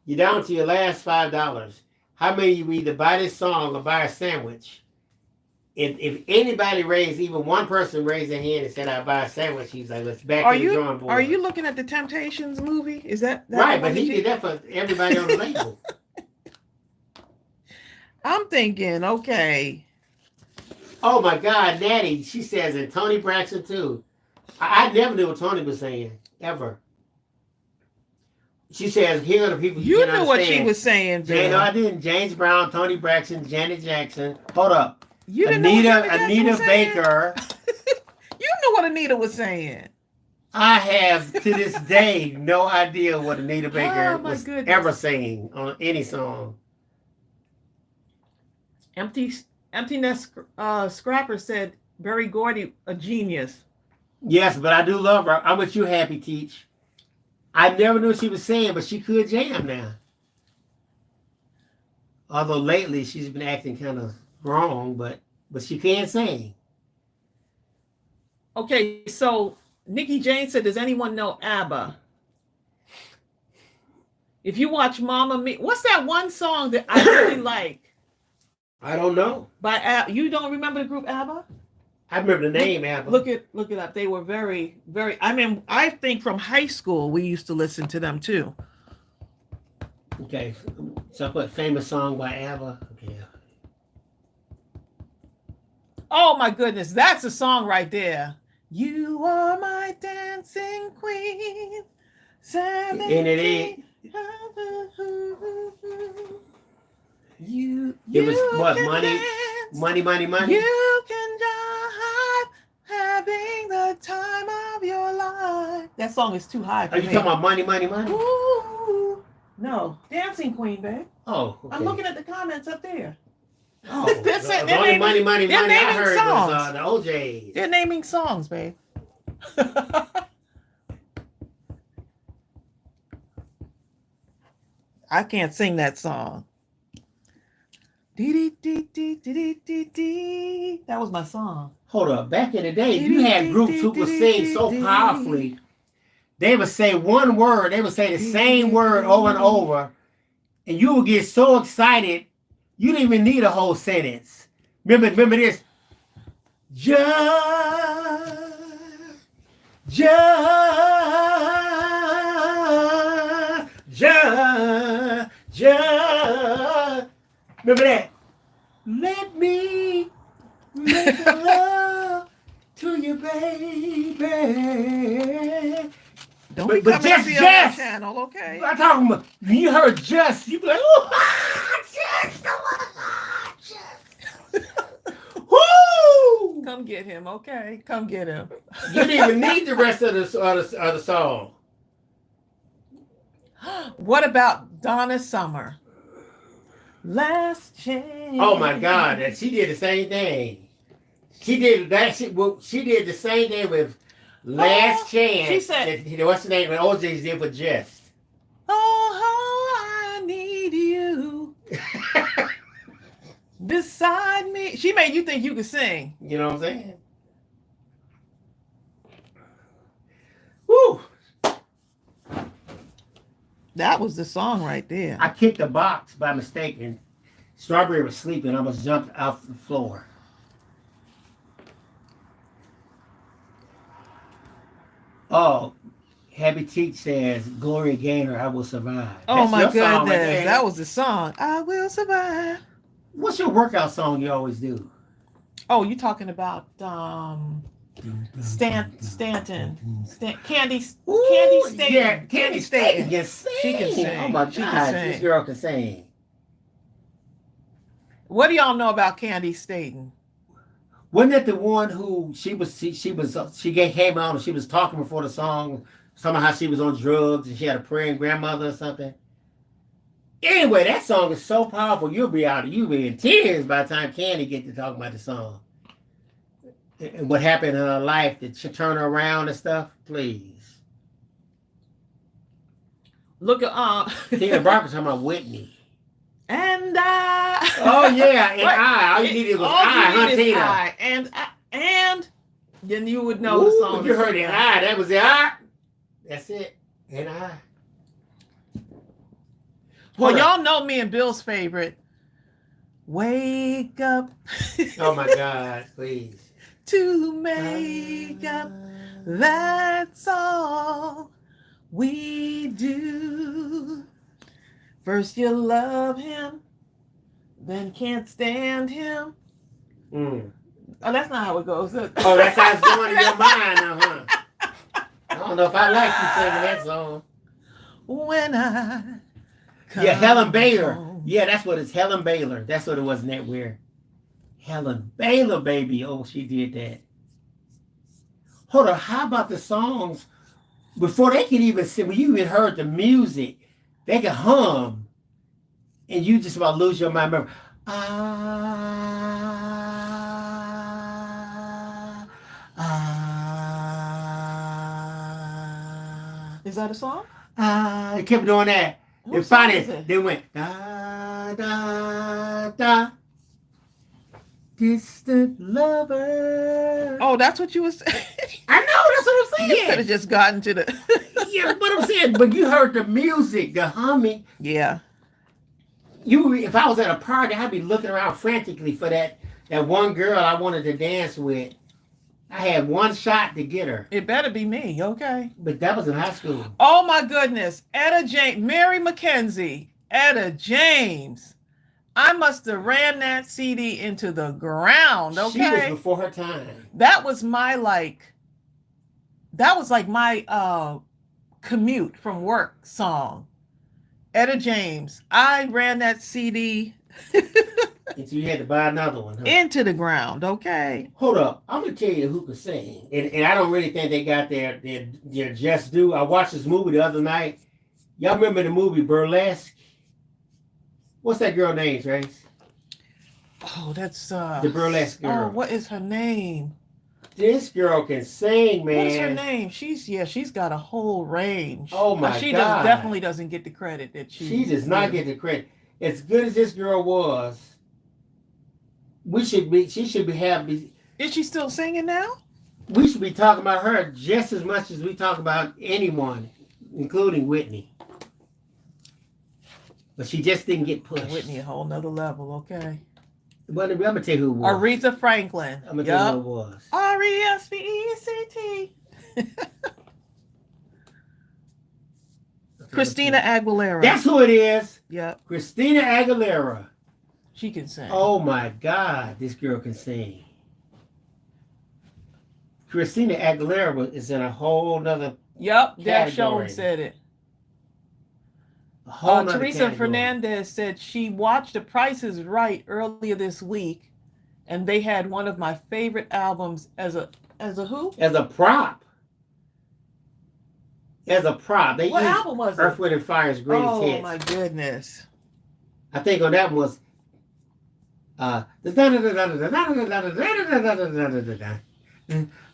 you're down to your last $5. How many of you either buy this song or buy a sandwich? If anybody even one person raised their hand and said, I'll buy a sandwich, he's like, let's back to the drawing board. Are you looking at the Temptations movie? Is that right, but he did that for everybody on the label. I'm thinking, okay. Oh my God, Natty, she says, and Tony Braxton too. I never knew what Tony was saying, ever. She says, here are the people you knew what she was saying, Bill. No, I didn't. James Brown, Tony Braxton, Janet Jackson. Hold up. You didn't know what Anita Baker. You knew what Anita was saying. I have, to this day, no idea what Anita Baker was ever singing on any song. Empty Nest Scrapper said, Berry Gordy, a genius. Yes, but I do love her. I'm with you, Happy Teach. I never knew what she was saying, but she could jam now. Although lately she's been acting kind of wrong, but she can sing. Okay, so Nikki Jane said, does anyone know ABBA? If you watch Mamma Mia, what's that one song that I really like? I don't know. You don't remember the group ABBA? I remember the name ABBA. Look it up. They were very, very, I think from high school we used to listen to them too. Okay, so I put famous song by ABBA. Okay. Oh my goodness, that's a song right there. You are my dancing queen. And it is. It was what, money. You can drive, having the time of your life. That song is too high for me. Are you talking about money? Ooh, no, Dancing Queen, babe. Oh, okay. I'm looking at the comments up there. Oh, the only money I heard was the OJs. They're naming songs, babe. I can't sing that song. That was my song. Hold up. Back in the day, you had groups who would sing so powerfully. They would say one word. They would say the same word over and over. And you would get so excited, you didn't even need a whole sentence. Remember this? Just. Remember that? Let me make love to you, baby. Don't be But coming to see on my channel, okay? I'm talking about, when you heard just, you be like, oh, just. Woo! Come get him, okay? Come get him. You didn't even need the rest of the song. What about Donna Summer? Last chance. Oh my God, and she did the same thing. She did that. She did the same thing with Last Chance. She said, "What's the name?" When OJ's did with Just. Oh, I need you beside me. She made you think you could sing. You know what I'm saying? Woo! That was the song right there. I kicked a box by mistake, and Strawberry was sleeping. I almost jumped off the floor. Oh, Happy Teach says, Gloria Gaynor, I Will Survive. Oh That's my your song goodness. right there. That was the song. I will survive. What's your workout song you always do? Oh, you talking about Stanton. Candy Staten. Yeah, Candy Staten can sing. She can sing. Oh my She can God, sing. this girl can sing. What do y'all know about Candy Staten? Wasn't that the one who she came out and she was talking before the song, somehow how she was on drugs and she had a praying grandmother or something? Anyway, that song is so powerful, you'll be in tears by the time Candy get to talk about the song. And what happened in her life to turn her around and stuff, please. Look at Tina Barker's talking about Whitney. And I. Oh yeah, and I. All you needed was Tina. I. And then you would know the song. If you heard it, that was it. That's it. And I. Well, y'all know me and Bill's favorite. Wake up. Oh my God, please. To make up. That's all we do. First you love him, then can't stand him. Mm. Oh, that's not how it goes. Oh, that's how it's going in your mind now, huh? I don't know if I like you singing that song. When I Yeah, Helen Baylor. home. Yeah, that's what it's. Helen Baylor. That's what it was in that weird. Helen Baylor, baby. Oh, she did that. Hold on. How about the songs before they could even sing? When you even heard the music, they could hum, and you just about lose your mind. Remember, Is that a song? They kept doing that. What And song finally, is it? they went da da da. Distant lover. Oh, that's what you was saying. I know, that's what I'm You could have saying. just gotten to the. Yeah, but I'm saying, but you heard the music, the humming. Yeah. If I was at a party, I'd be looking around frantically for that one girl I wanted to dance with. I had one shot to get her, It better be me, okay? but that was in high school. Oh my goodness. Etta James, Mary McKenzie, Etta James. I must have ran that CD into the ground, She was okay? before her time. That was my my commute from work song. Etta James. I ran that CD Until you had to buy another one. Huh? into the ground, okay? Hold up. I'm going to tell you who can sing. And I don't really think they got their just due. I watched this movie the other night. Y'all remember the movie Burlesque? What's that girl name, Trace? Oh, that's The Burlesque girl. Oh, what is her name? This girl can sing, man. What is her name? She's got a whole range. Oh my She God. definitely doesn't get the credit that She does not get the credit. As good as this girl was, She should be happy. Is she still singing now? We should be talking about her just as much as we talk about anyone, including Whitney. But she just didn't get pushed. Whitney, a whole nother level, okay. But I'm gonna tell you who it was. Aretha Franklin. I'm gonna tell you who it was. R-E-S-P-E-C-T. Christina Aguilera. That's who it is. Yep. Christina Aguilera. She can sing. Oh my God, this girl can sing. Christina Aguilera is in a whole nother. Yep, Deb category. Schoen said it. A whole nother Teresa category. Fernandez said she watched The Price is Right earlier this week, and they had one of my favorite albums as a who? As a prop. As a prop. They What used album was it? Earth, Wind and Fire's greatest hits. Oh my goodness. I think on that one was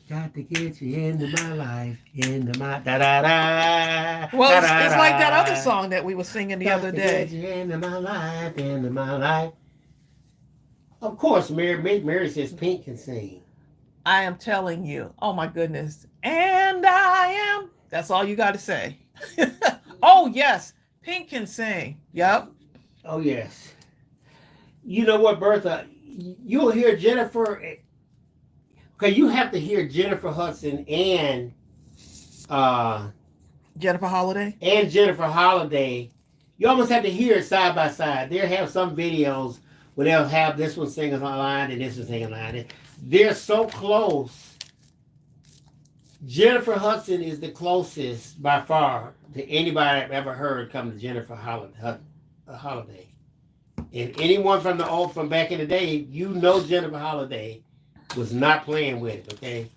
got to get you into my life, into my da da da. Well, it's like that other song that we were singing the other day. Get you into my life, into my life. Of course, Mary says Pink can sing. I am telling you. Oh my goodness. And I am. That's all you got to say. Oh yes, Pink can sing. Yep. Oh yes. You know what, Bertha? You'll hear Jennifer. Okay, you have to hear Jennifer Hudson and Jennifer Holiday. And Jennifer Holiday. You almost have to hear it side by side. They'll have some videos where they'll have this one singing a line and this one singing a line. They're so close. Jennifer Hudson is the closest by far to anybody I've ever heard come to Jennifer Holiday. And anyone from back in the day, you know Jennifer Holiday was not playing with it, okay?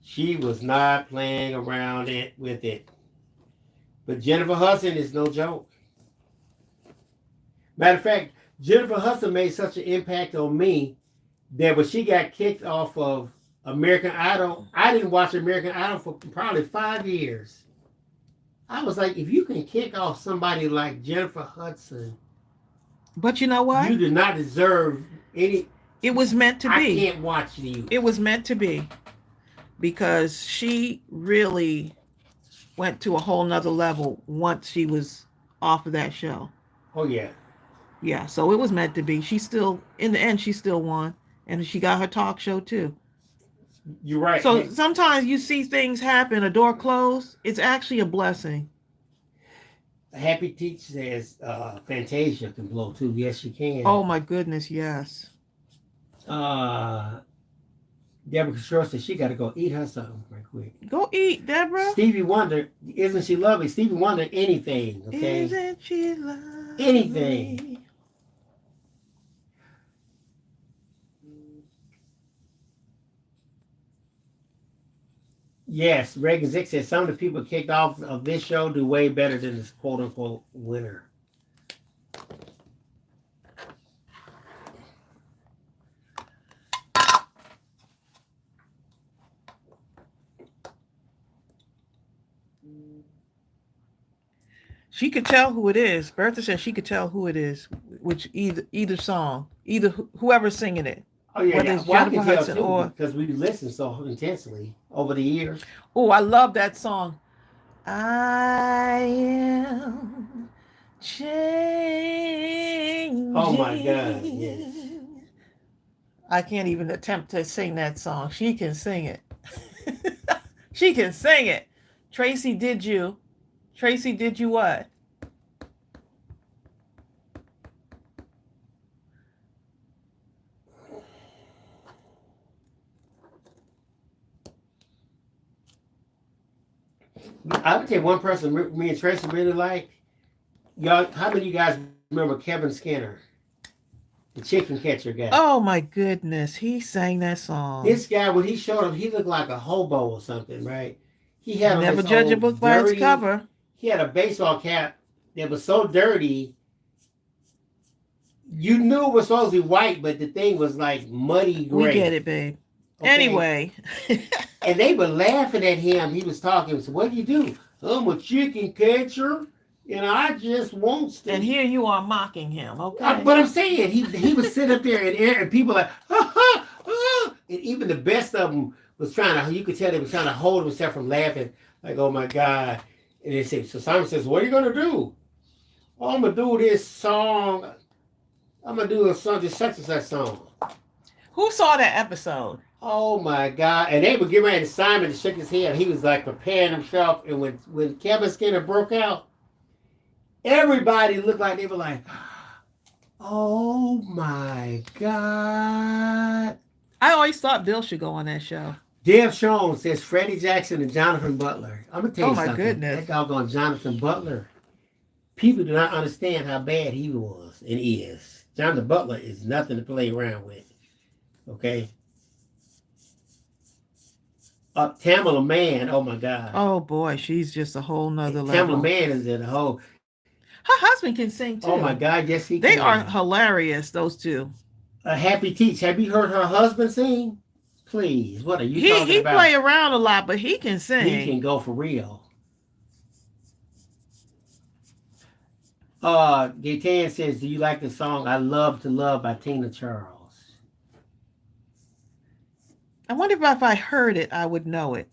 She was not playing around with it. But Jennifer Hudson is no joke. Matter of fact, Jennifer Hudson made such an impact on me that when she got kicked off of American Idol, I didn't watch American Idol for probably 5 years. I was like, if you can kick off somebody like Jennifer Hudson, but you know what? You do not deserve any. It was meant to be. I can't watch you. It was meant to be, because she really went to a whole nother level once she was off of that show. Oh yeah. Yeah, so it was meant to be. She still, in the end, she still won, and she got her talk show too. You're right. So sometimes you see things happen, a door closed. It's actually a blessing. Happy Teach says Fantasia can blow too. Yes, she can. Oh my goodness, yes. Deborah Shore says she got to go eat her something right quick. Go eat, Deborah. Stevie Wonder, isn't she lovely? Stevie Wonder, anything, okay? Isn't she lovely? Anything. Yes, Reagan Zick says some of the people kicked off of this show do way better than this quote-unquote winner. She could tell who it is. Bertha said she could tell who it is, which either song, either whoever's singing it. Oh yeah, whether yeah. it's Well, I Jennifer can tell Hudson too, or because we listened so intensely over the years. Oh, I love that song. I am changing. Oh my God, yes. I can't even attempt to sing that song. She can sing it. She can sing it. Tracy, did you? Tracy, did you what? I would tell you one person me and Tracy really like. Y'all, how many of you guys remember Kevin Skinner? The chicken catcher guy. Oh my goodness, he sang that song. This guy, when he showed up, he looked like a hobo or something, right? He had Never judge a book by its cover. He had a baseball cap that was so dirty. You knew it was supposed to be white, but the thing was like muddy gray. We get it, babe. Okay? Anyway. And they were laughing at him. He was talking. So what do you do? I'm a chicken catcher. You know, I just won't stay. And here you are mocking him, okay? But I'm saying he was sitting up there and people like, and even the best of them was trying to. You could tell they were trying to hold themselves from laughing, like, oh my God. And they say, so Simon says, what are you gonna do? Oh, I'm gonna do this song. I'm gonna do a song, this such and such song. Who saw that episode? Oh my God! And they were getting ready to Simon to shake his head. He was like preparing himself. And when Kevin Skinner broke out, everybody looked like they were like, oh my God. I always thought Bill should go on that show. Dave Sean says Freddie Jackson and Jonathan Butler. I'm going to tell you something. Goodness. That doggone Jonathan Butler, people do not understand how bad he was and is. Jonathan Butler is nothing to play around with. Okay? Tamala Mann, oh my God. Oh boy, she's just a whole nother level. Tamala Mann is in a whole. Her husband can sing too. Oh my God, yes he can. They are hilarious, those two. Happy Teach. Have you heard her husband sing? Please, what are you talking about? He play around a lot, but he can sing. He can go for real. Gaytan says, do you like the song I Love to Love by Tina Charles? I wonder if I heard it, I would know it.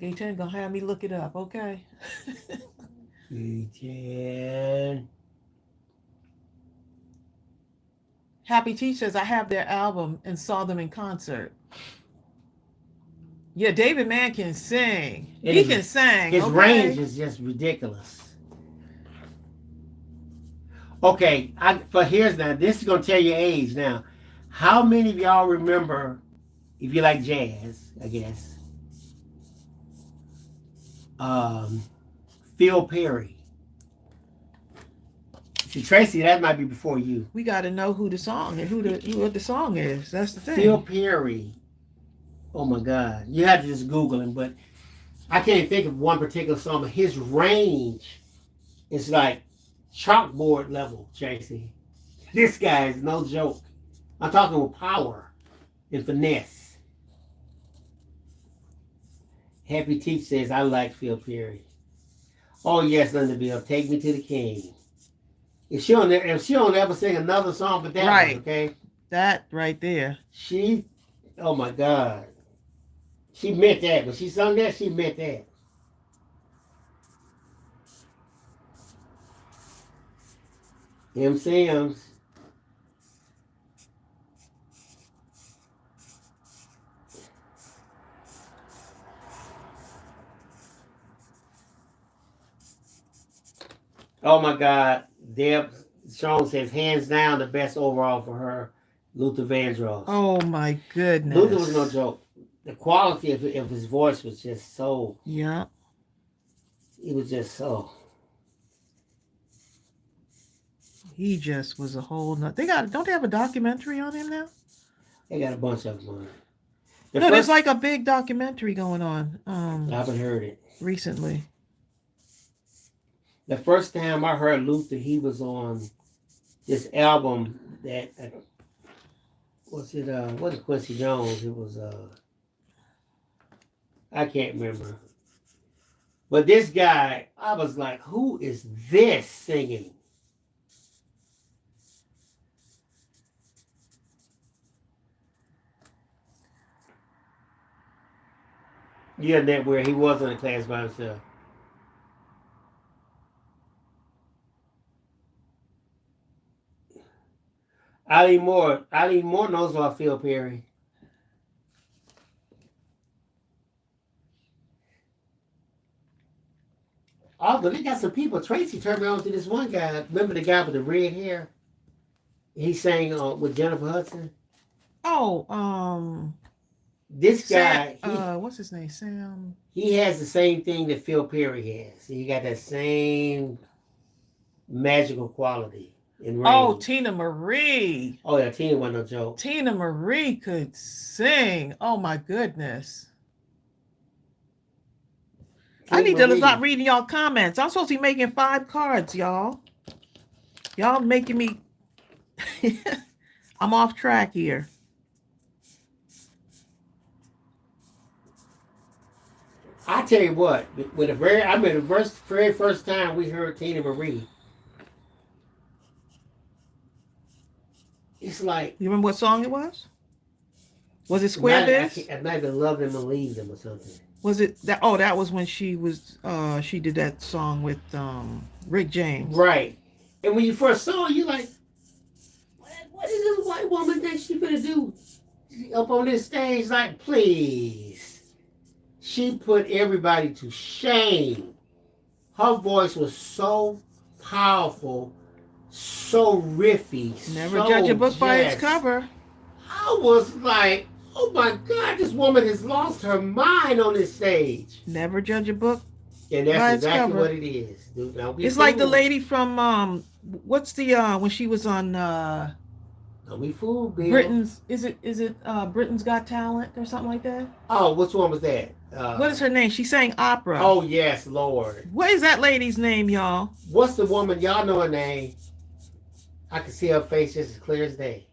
Gaytan gonna have me look it up, okay? Gaytan. Happy Teach says, I have their album and saw them in concert. Yeah, David Mann can sing. He can sing. His range is just ridiculous. Okay, here's now. This is gonna tell your age now. How many of y'all remember, if you like jazz, I guess, Phil Perry? See, Tracy, that might be before you. We got to know who the song is, what the song is. That's the thing. Phil Perry. Oh my God. You have to just Google him, but I can't think of one particular song, but his range is like chalkboard level, Tracy. This guy is no joke. I'm talking with power and finesse. Happy Teach says, I like Phil Perry. Oh yes, Linda Bill, take me to the king. If she don't ever sing another song but that right. one, okay? That right there. Oh my God. She meant that. When she sung that, she meant that. M. Sims. Oh my God. Deb Sean says, hands down, the best overall for her, Luther Vandross. Oh my goodness. Luther was no joke. The quality of his voice was just so. Yeah. It was just so. He just was a whole nother. Don't they have a documentary on him now? They got a bunch of them on it. There's like a big documentary going on. I haven't heard it. Recently. The first time I heard Luther, he was on this album that wasn't Quincy Jones. It was I can't remember. But this guy, I was like, who is this singing? Yeah, that where he was in a class by himself. Ali Moore knows about Phil Perry. Oh, but they got some people. Tracy turned me on to this one guy. Remember the guy with the red hair? He sang with Jennifer Hudson. Oh, this guy. what's his name? Sam. He has the same thing that Phil Perry has. He got that same magical quality. Oh, Tina Marie. Oh yeah, Tina wasn't no joke. Tina Marie could sing. Oh my goodness. I need to stop reading y'all comments. I'm supposed to be making 5 cards, y'all. Y'all making me. I'm off track here. I tell you what, when the very first time we heard Tina Marie, it's like, You remember what song it was? Was it Square Biz? It might have been Love Them and Leave Them or something. Was it that? Oh, that was when she was. She did that song with Rick James. Right. And when you first saw it, you're like, what is this white woman think she gonna do up on this stage? Like, please. She put everybody to shame. Her voice was so powerful, so riffy. Never so judge a book by its jazz. cover. I was like, oh my God, this woman has lost her mind on this stage. Never judge a book. And that's exactly what it is. Dude, it's like the lady from what's the when she was on don't be fooled, Bill. Britain's is it Britain's Got Talent or something like that? Oh, which one was that? What is her name? She sang opera. Oh yes, Lord. What is that lady's name, y'all? What's the woman? Y'all know her name. I can see her face just as clear as day.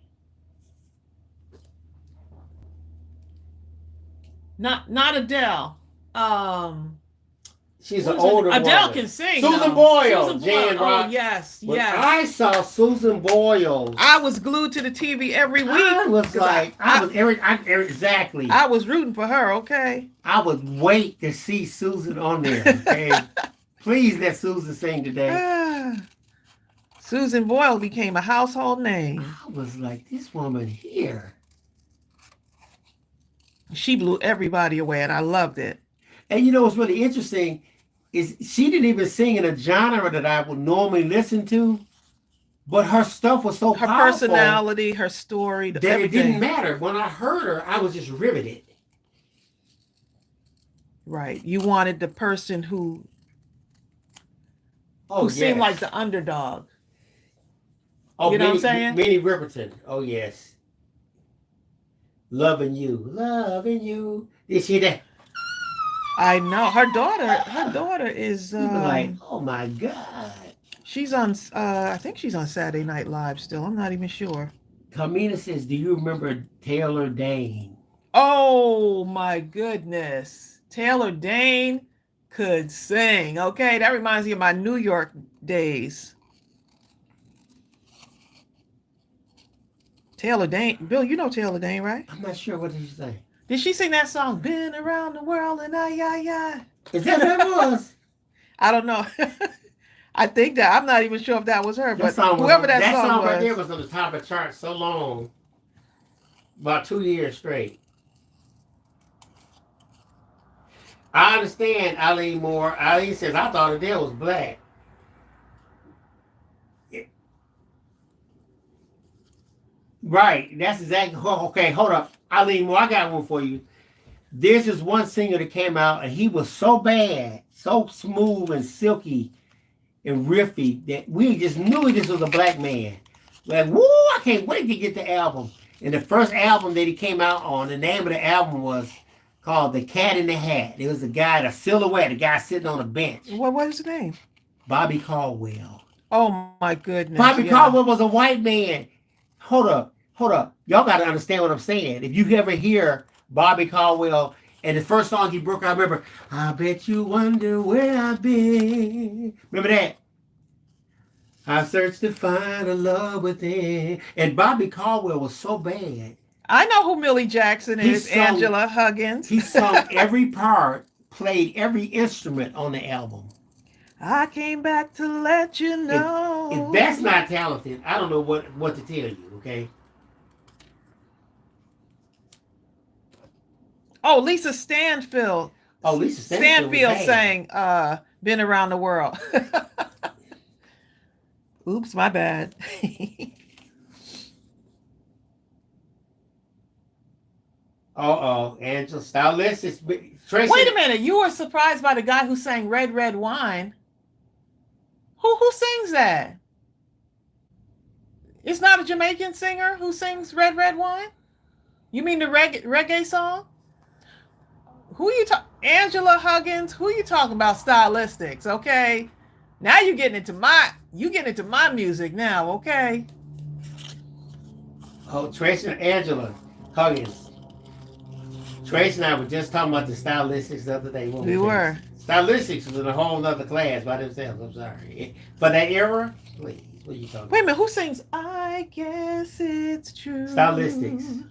Not Adele. She's an older woman. Adele can sing. Susan Boyle. Oh, yes, when yes. I saw Susan Boyle, I was glued to the TV every week. I was like, exactly. I was rooting for her, okay? I would wait to see Susan on there, okay? Please let Susan sing today. Susan Boyle became a household name. I was like, this woman here. She blew everybody away, and I loved it. And you know what's really interesting is she didn't even sing in a genre that I would normally listen to, but her stuff was so powerful. Her personality, her story, that everything. It didn't matter. When I heard her, I was just riveted. Right. You wanted the person who yes. seemed like the underdog. Oh, you know what I'm saying? Minnie Riperton. Oh, yes. Loving you. Did she that? I know. Her daughter is like, oh my God. She's on I think she's on Saturday Night Live still. I'm not even sure. Carmina says, do you remember Taylor Dane? Oh my goodness. Taylor Dane could sing. Okay, that reminds me of my New York days. Taylor Dane. Bill, you know Taylor Dane, right? I'm not sure. What did she say? Did she sing that song, Been Around the World and I? Is that what it was? I don't know. I think that. I'm not even sure if that was her, but whoever that song was. Right there was on the top of the chart so long. About 2 years straight. I understand Eileen Moore. Eileen says, I thought Adele was black. Right. That's exactly. Okay, hold up. Eileen Moore, I got one for you. There's this one singer that came out, and he was so bad, so smooth and silky and riffy that we just knew this was a black man. Like, woo, I can't wait to get the album. And the first album that he came out on, the name of the album was called The Cat in the Hat. It was a guy, the silhouette, a guy sitting on a bench. What is his name? Bobby Caldwell. Oh, my goodness. Bobby Caldwell was a white man. Hold up. Y'all got to understand what I'm saying. If you ever hear Bobby Caldwell, and the first song he broke, I remember, I bet you wonder where I've been. Remember that? I searched to find a love within. And Bobby Caldwell was so bad. I know who Millie Jackson is, Angela Huggins. He sung every part, played every instrument on the album. I came back to let you know. If that's not talented, I don't know what to tell you, okay? Oh, Lisa Stanfield. Oh, Lisa Stanfield sang Been Around the World. Oops, my bad. Angela Stylist. Tracey. Wait a minute, you were surprised by the guy who sang Red, Red Wine. Who sings that? It's not a Jamaican singer who sings Red, Red Wine? You mean the reggae song? Who you talking? Angela Huggins? Who you talking about stylistics? Okay, now you're getting into my music now. Okay. Oh, Tracy and Angela Huggins. Tracy and I were just talking about the stylistics the other day. We were. Stylistics was in a whole other class by themselves. I'm sorry. For that era, please, what are you talking Wait a about? minute, who sings I Guess It's True? Stylistics.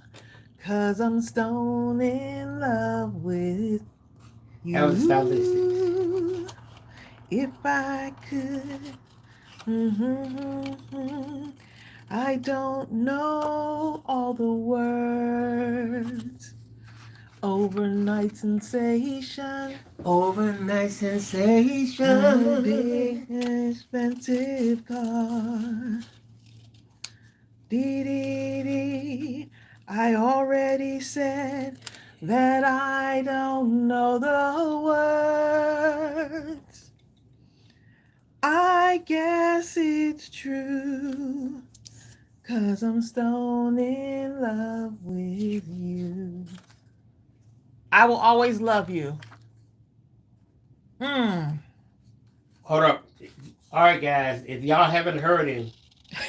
'Cause I'm stone in love with you. That was Stylistics. If I could. I don't know all the words. Overnight sensation. Overnight sensation. Big expensive car. Dee dee dee. I already said that I don't know the words. I guess it's true, 'cause I'm stone in love with you. I will always love you. Hold up. All right, guys. If y'all haven't heard him,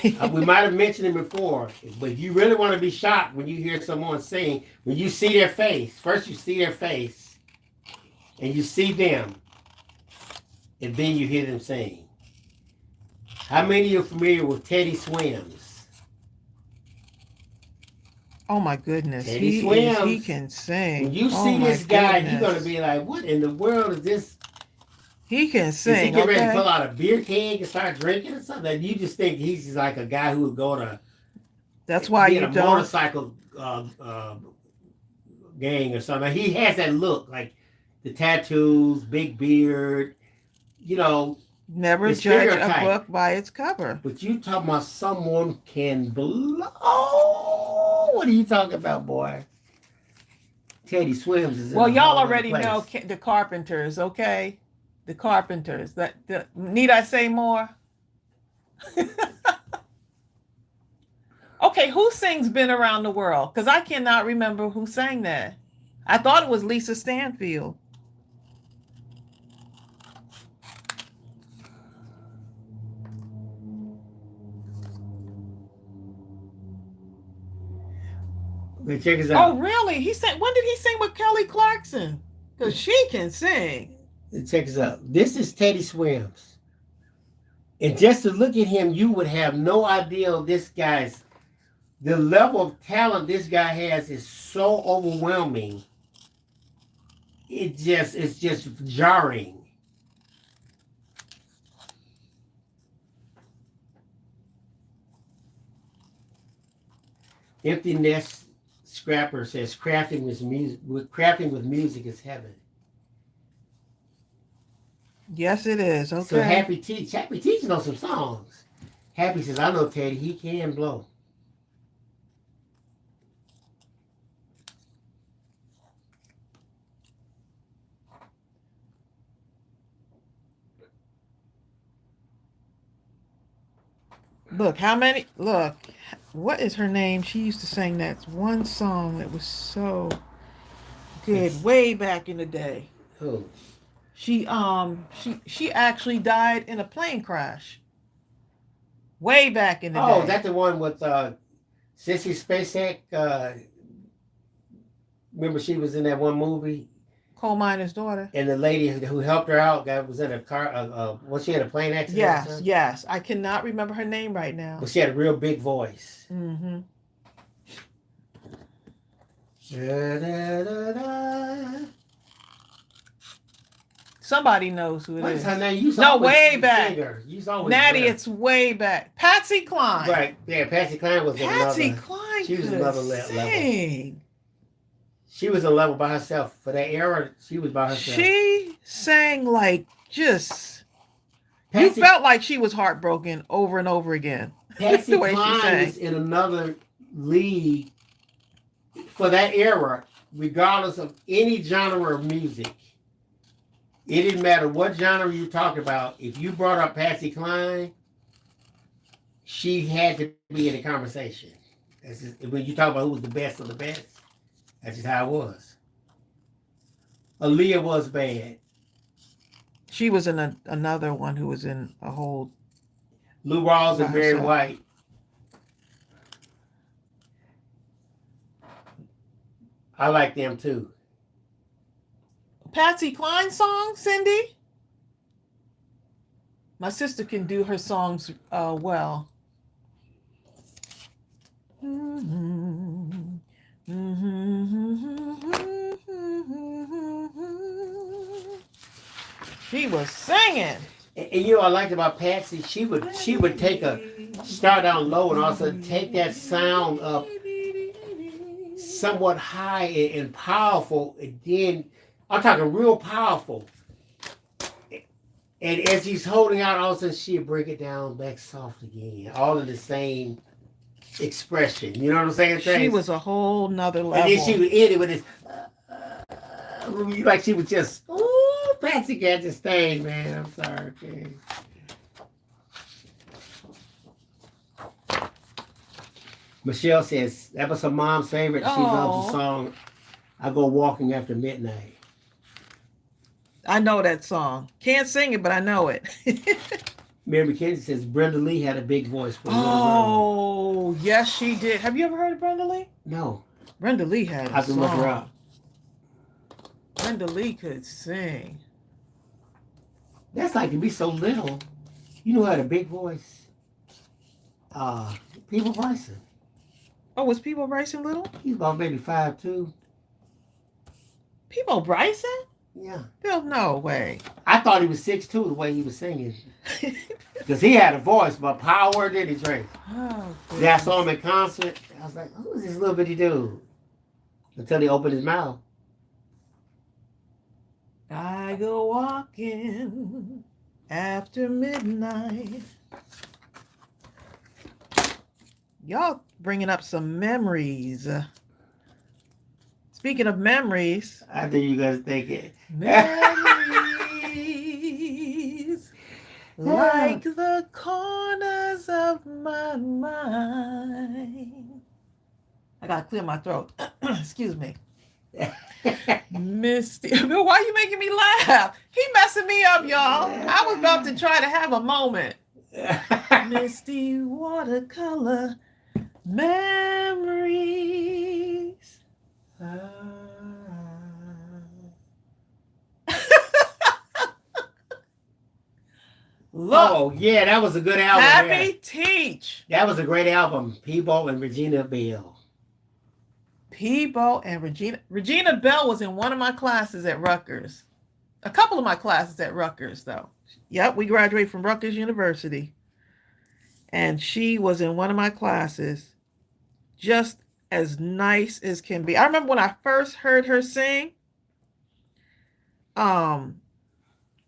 we might have mentioned him before, but you really want to be shocked when you hear someone sing. When you see their face, first you see their face, and you see them, and then you hear them sing. How many of you are familiar with Teddy Swims? Oh my goodness. Teddy Swims. He can sing. When you see this guy, goodness. you're going to be like, what in the world is this? He can sing. Is he getting ready to pull out a beer keg and start drinking or something? You just think he's just like a guy who would go to That's why you don't. Motorcycle gang or something. He has that look, like the tattoos, big beard, you know. Never judge a book by its cover. But you talking about someone can blow. What are you talking about, boy? Teddy Swims is well, y'all already know the Carpenters, okay? The Carpenters. Need I say more? Okay, who sings Been Around the World? Because I cannot remember who sang that. I thought it was Lisa Stanfield. Check us out. Oh, really? He sang. When did he sing with Kelly Clarkson? Because she can sing. Check us out. This is Teddy Swims. And just to look at him, you would have no idea the level of talent this guy has is so overwhelming. It's just jarring. Empty Nest Scrapper says crafting with music is heaven. Yes, it is. Okay. So Happy Teach knows some songs. Happy says, I know Teddy, he can blow. Look, what is her name? She used to sing that one song that was so good way back in the day. Who? She actually died in a plane crash. Way back in the day. Oh, is that the one with Sissy Spacek? Remember she was in that one movie? Coal miner's daughter. And the lady who helped her out was in a car. She had a plane accident. Yes. I cannot remember her name right now. But she had a real big voice. Mm-hmm. Da, da, da, da. Somebody knows who it is. What's her name? Way back. Natty, it's way back. Patsy Cline. Right. Yeah, Patsy Cline was Patsy Cline. She was another level. She was a level by herself. For that era, she was by herself. She sang like just... you felt like she was heartbroken over and over again. Patsy Cline is in another league for that era, regardless of any genre of music. It didn't matter what genre you talked about. If you brought up Patsy Cline, she had to be in the conversation. That's just, when you talk about who was the best of the best, that's just how it was. Aaliyah was bad. She was in another one who was in a whole... Lou Rawls and Barry White. I like them too. Patsy Cline song, Cindy? My sister can do her songs well. She was singing. And you know what I liked about Patsy? She would start down low and also take that sound up somewhat high and powerful, and then I'm talking real powerful. And as he's holding out, all of a sudden she'd break it down back soft again, all in the same expression. You know what I'm saying, Trace? She was a whole nother level. And then she would end it with this, like she was just, ooh, Patsy got this thing, man. I'm sorry, man. Michelle says that was her mom's favorite. She loves the song "I Go Walking After Midnight." I know that song. Can't sing it, but I know it. Mary McKenzie says Brenda Lee had a big voice for Oh, yes, she did. Have you ever heard of Brenda Lee? No. Brenda Lee had a I can look her up. Brenda Lee could sing. That's like to be so little. You know who had a big voice? People Bryson. Oh, was People Bryson little? He's about maybe 5'2". People Bryson? Yeah. No way. I thought he was 6'2" the way he was singing. Because he had a voice, but power did he, Trace? Oh, I saw him in concert. I was like, who is this little bitty dude? Until he opened his mouth. I go walking after midnight. Y'all bringing up some memories. Speaking of memories. I think you guys think it. Memories like the corners of my mind. I gotta clear my throat. Excuse me. Misty. Why are you making me laugh? He messing me up, y'all. I was about to try to have a moment. Misty watercolor memories. Look. Oh, yeah, that was a good album. Happy Teach. That was a great album. Peebo and Regina Bell. Peebo and Regina. Regina Bell was in one of my classes at Rutgers. A couple of my classes at Rutgers, though. Yep, we graduated from Rutgers University. And she was in one of my classes. Just as nice as can be. I remember when I first heard her sing. It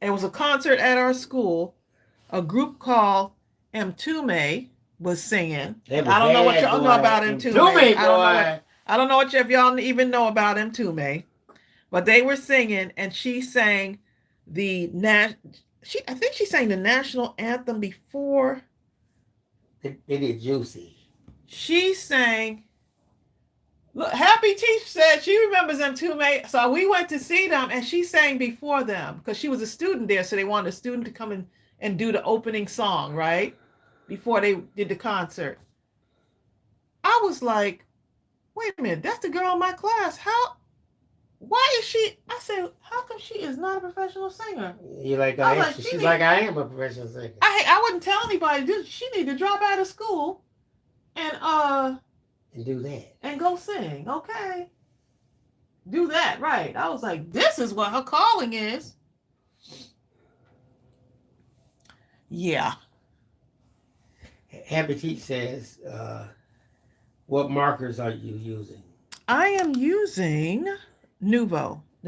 was a concert at our school. A group called Mtume was singing. I don't know what y'all know about Mtume. I don't know what if y'all even know about Mtume, but they were singing, and she sang I think she sang the national anthem before. They did Juicy. She sang. Look, Happy Teach said she remembers Mtume, so we went to see them, and she sang before them because she was a student there, so they wanted a student to come in and do the opening song, right? Before they did the concert. I was like, wait a minute, that's the girl in my class. Why is she? I said, how come she is not a professional singer? She's like, I am a professional singer. I wouldn't tell anybody, she need to drop out of school and do that. And go sing, okay? Do that, right. I was like, this is what her calling is. Yeah. Happy Teach says, what markers are you using? I am using the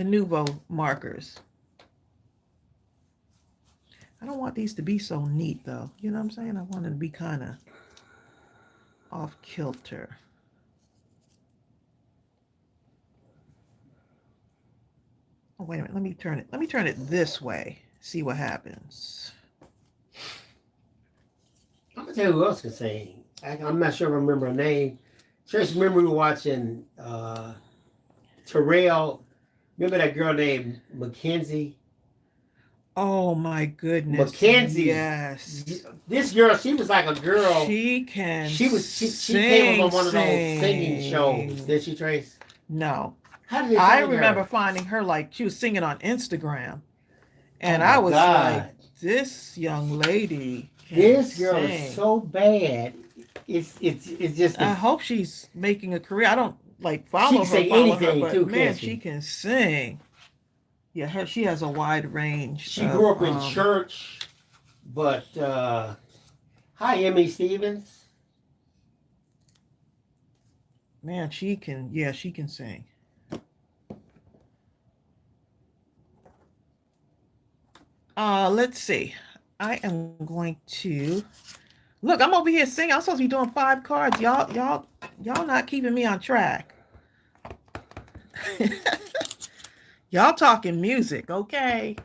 Nuvo markers. I don't want these to be so neat, though. You know what I'm saying? I want it to be kind of off kilter. Oh, wait a minute. Let me turn it this way. See what happens. I'm gonna tell you who else can sing. I'm not sure if I remember her name. Just remember we were watching Terrell. Remember that girl named Mackenzie? Oh my goodness. Mackenzie. Yes. This girl, she was like a girl. She can She came up on one of those singing shows. Did she, Trace? No. How did they I find remember her? finding her like she was singing on Instagram, and Oh I my was like, God. this young lady can This girl is sing. so bad. It's just I the hope she's making a career. I don't like she can say follow her, anything but too, man, can't she she? can sing. Yeah, she has a wide range She of grew up in church, but hi Emmy Stevens. man, she can sing. Let's see. I am going to look, I'm over here singing. I'm supposed to be doing 5 cards. Y'all not keeping me on track. Y'all talking music, okay?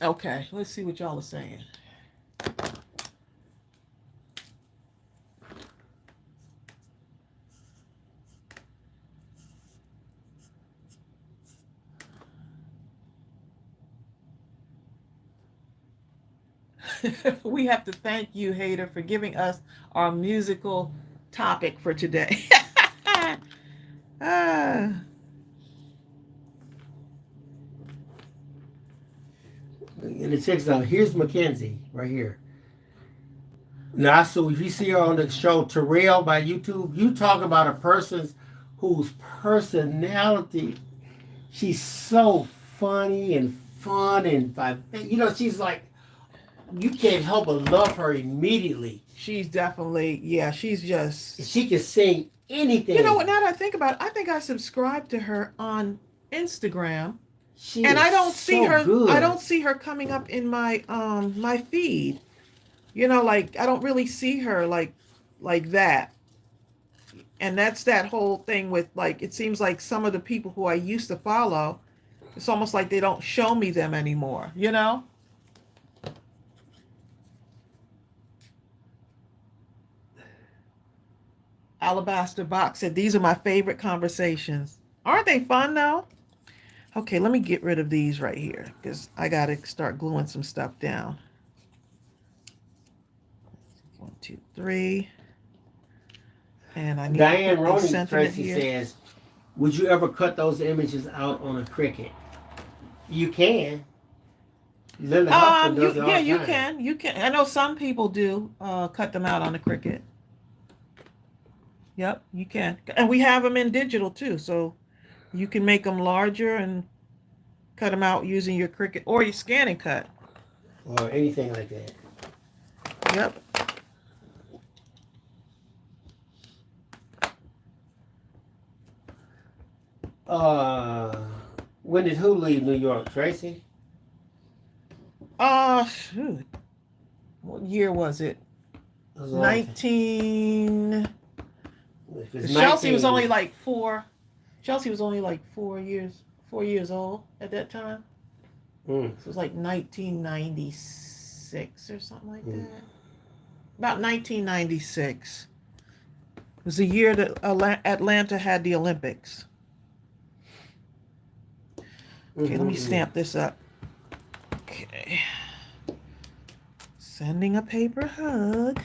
Okay, let's see what y'all are saying. We have to thank you, Hater, for giving us our musical topic for today. ah, And it checks out. Here's Mackenzie right here. Now, so if you see her on the show Terrell by YouTube, you talk about a person's whose personality, she's so funny and fun and she's like you can't help but love her immediately. she's definitely, yeah, she's just, She can sing you know anything. what, now that I think about it, I think I subscribed to her on Instagram. She And is so I good. don't see her coming up in my feed. You know, like I don't really see her like that. And that's that whole thing with like it seems like some of the people who I used to follow, it's almost like they don't show me them anymore, you know? Alabaster Box said these are my favorite conversations. Aren't they fun though? Okay, let me get rid of these right here because I gotta start gluing some stuff down. 1, 2, 3. And I need to Diane put the Roney, sentiment Tracy here. says, would you ever cut those images out on a Cricut? You can. Lily Hoffman You does it yeah, all the time. you can. I know some people do cut them out on the Cricut. Yep, you can. And we have them in digital too, so you can make them larger and cut them out using your Cricut or your scan and cut. Or anything like that. Yep. Uh, when did who leave New York? Tracy? Shoot. What year was it? It was a long time. 19. If it's Chelsea was 19, only like 4. Chelsea was only like 4 years old at that time. mm, So it was like 1996 or something like that. About 1996. It was the year that Atlanta had the Olympics. Okay, let me stamp this up. Okay. Sending a paper hug.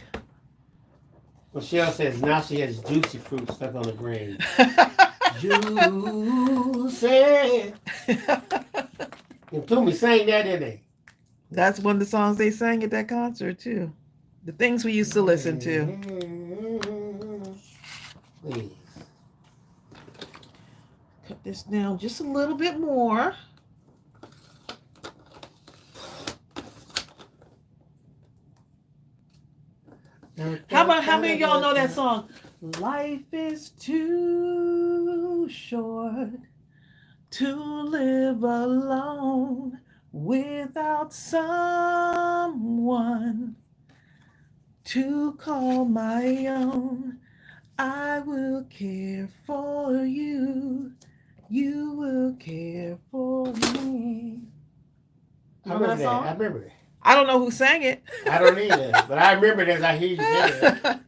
Michelle says now she has juicy fruit stuck on the brain. Juicy. And Toomey sang that, didn't they? That's one of the songs they sang at that concert too. The things we used to listen to. Please. Cut this down just a little bit more. How many of y'all know that song? Life is too short to live alone without someone to call my own. I will care for you. You will care for me. I Remember remember that that. song? I remember it. I don't know who sang it. I don't either, but I remember it as I hear you say it.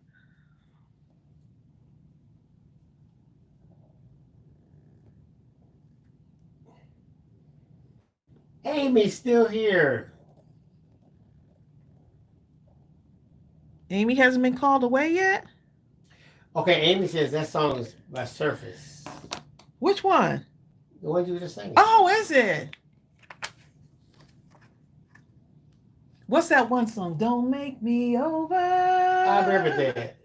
Amy's still here. Amy hasn't been called away yet? Okay, Amy says that song is by Surface. Which one? The one you were just singing. Oh, is it? What's that one song? Don't make me over. I remember that.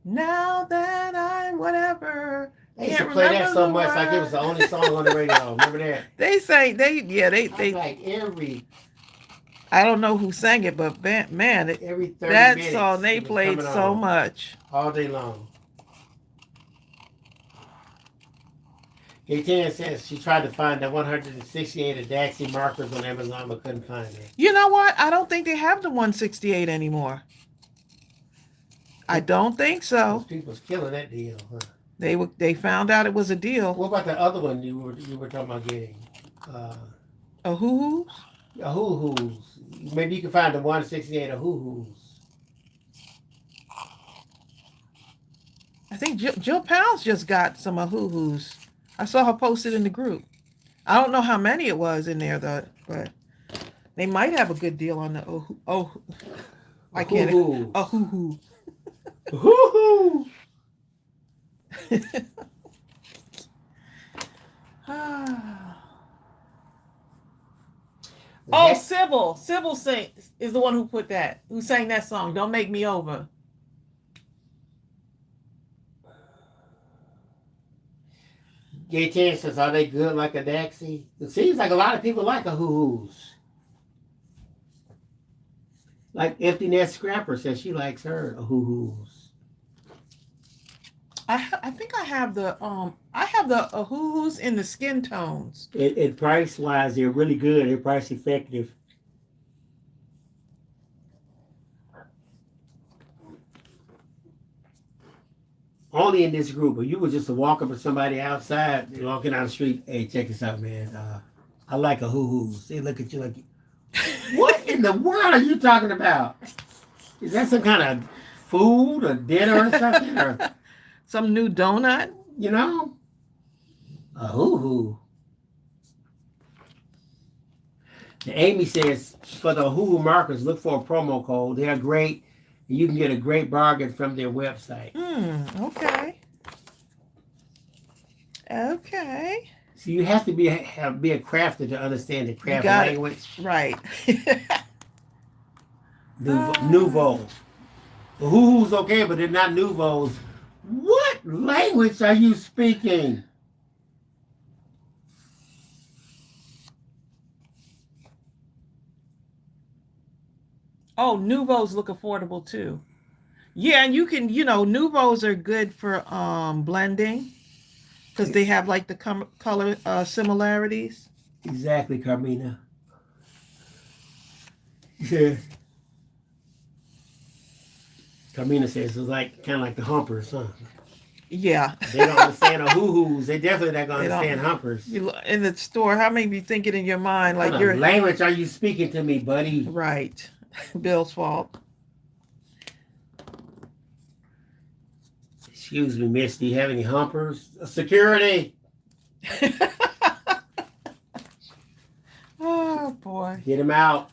Now that I whatever. They used to play that so much like it was the only song on the radio. Remember that? They sang they Like every I don't know who sang it, but man, every 30 that minutes, song they it was played coming so on much. all day long. Gaten says she tried to find the 168 Adaxi markers on Amazon but couldn't find it. You know what? I don't think they have the 168 anymore. I don't think so. Those people's killing that deal. Huh? They found out it was a deal. What about the other one you were talking about getting? A hoo-hoos? A hoo-hoos. Maybe you can find the 168 of hoo-hoos. I think Jill Pounds just got some hoo-hoos. I saw her posted in the group. I don't know how many it was in there though, but they might have a good deal on the I can't. A hoo-hoo. Hoo-hoo. Oh, Sybil. Sybil is the one who put that, who sang that song, Don't Make Me Over. Gaten says, are they good like a Daxi? It seems like a lot of people like a hoo-hoos. Like Empty Nest Scrapper says she likes her a hoo-hoos. I think I have the hoo-hoos in the skin tones. It price wise, they're really good. They're price effective. Only in this group, but you were just to walk up to somebody outside, walking down the street. Hey, check this out, man. I like a hoo-hoos. They look at you like, what in the world are you talking about? Is that some kind of food or dinner or something? Or some new donut? You know? A hoo-hoo. Amy says, for the hoo-hoo markers, look for a promo code. They are great. You can get a great bargain from their website. Okay. Okay. So you have to be a crafter to understand the craft language. Right. Nouveau. The hoo-hoo's okay, but they're not nouveaux. What language are you speaking? Oh, Nouveaux look affordable too. Yeah, and you can, Nouveaux are good for blending because they have like the color similarities. Exactly, Carmina. Yeah. Carmina says it's like kind of like the humpers, huh? Yeah. They don't understand the hoo-hoos. They definitely not going to understand humpers. In the store, how many be thinking in your mind like what kind of language are you speaking to me, buddy? Right. Bill's fault. Excuse me, miss. Do you have any humpers? Security. Oh boy. Get him out.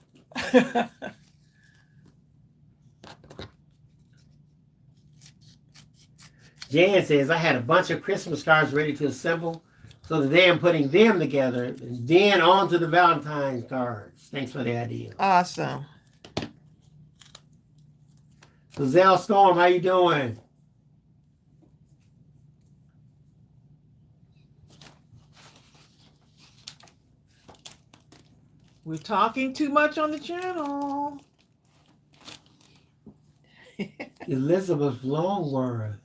Jan says, I had a bunch of Christmas cards ready to assemble, so today I'm putting them together and then on to the Valentine's cards. Thanks for the idea. Awesome. Gazelle Storm, how you doing? We're talking too much on the channel. Elizabeth Longworth.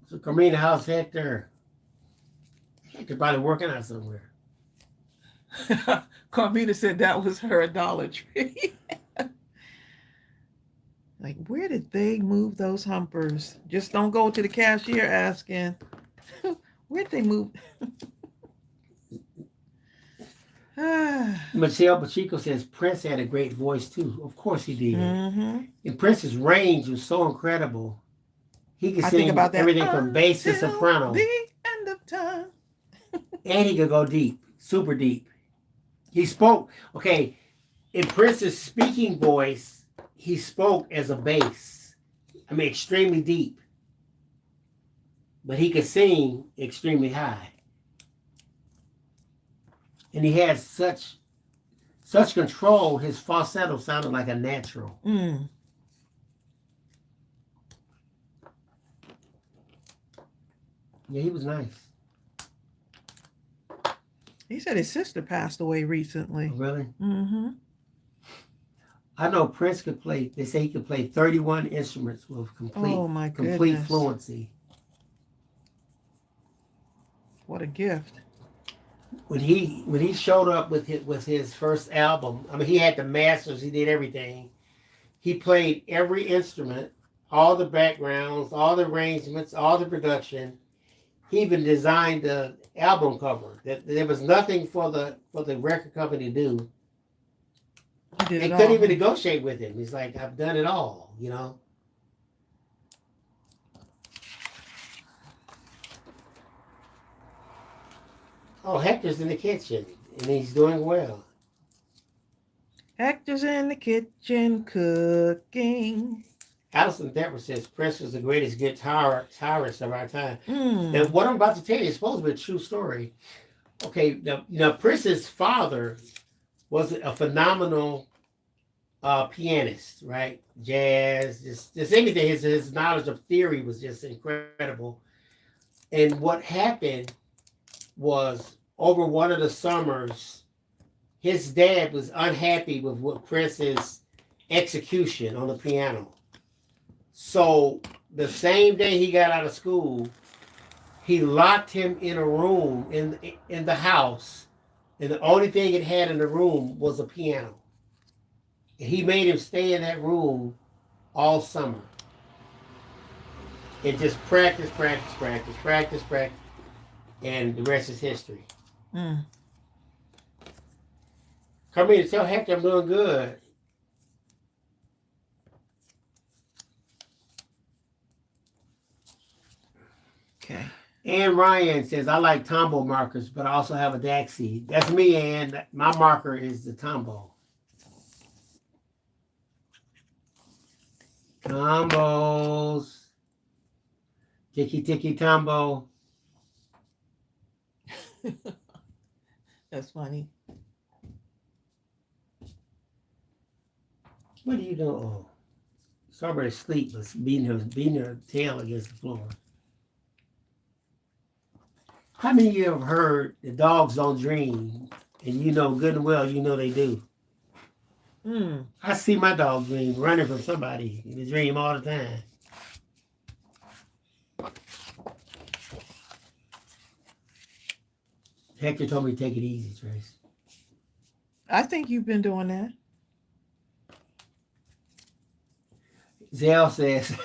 So Carmina, how's Hector? Hector probably working out somewhere. Carmina said that was her idolatry. Like, where did they move those humpers? Just don't go to the cashier asking, where did they move? Michelle Pacheco says Prince had a great voice too. Of course he did. Mm-hmm. And Prince's range was so incredible. He could I think sing about that. everything from bass to Until soprano. the end of time. And he could go deep, super deep. He spoke, okay, in Prince's speaking voice, he spoke as a bass. I mean, extremely deep. But he could sing extremely high. And he had such control, his falsetto sounded like a natural. Mm. Yeah, he was nice. He said his sister passed away recently. Oh, really? Mm-hmm. I know Prince could play, they say he could play 31 instruments with complete fluency. What a gift. When he showed up with his first album, I mean, he had the masters, he did everything. He played every instrument, all the backgrounds, all the arrangements, all the production. He even designed the album cover. There was nothing for the record company to do. They couldn't even negotiate with him. He's like, I've done it all, you know. Oh, Hector's in the kitchen, and he's doing well. Hector's in the kitchen cooking. Allison Deborah says Prince was the greatest guitarist of our time. Mm. And what I'm about to tell you is supposed to be a true story. Okay, now Prince's father was a phenomenal pianist, right? Jazz, just anything. His knowledge of theory was just incredible. And what happened was over one of the summers, his dad was unhappy with what Prince's execution on the piano. So the same day he got out of school, he locked him in a room in the house, and the only thing it had in the room was a piano. And he made him stay in that room all summer and just practice, and the rest is history. Mm. Come here to tell Hector I'm doing good. Okay. Ann Ryan says, I like Tombow markers, but I also have a Daxi. That's me, Ann. My marker is the Tombow. Tombows. Ticky Tombow. That's funny. What are you doing? Oh, Strawberry asleep, but beating her tail against the floor. How many of you have heard the dogs don't dream? And you know good and well, you know they do. Mm. I see my dog dream running from somebody in the dream all the time. Hector told me to take it easy, Trace. I think you've been doing that. Zell says,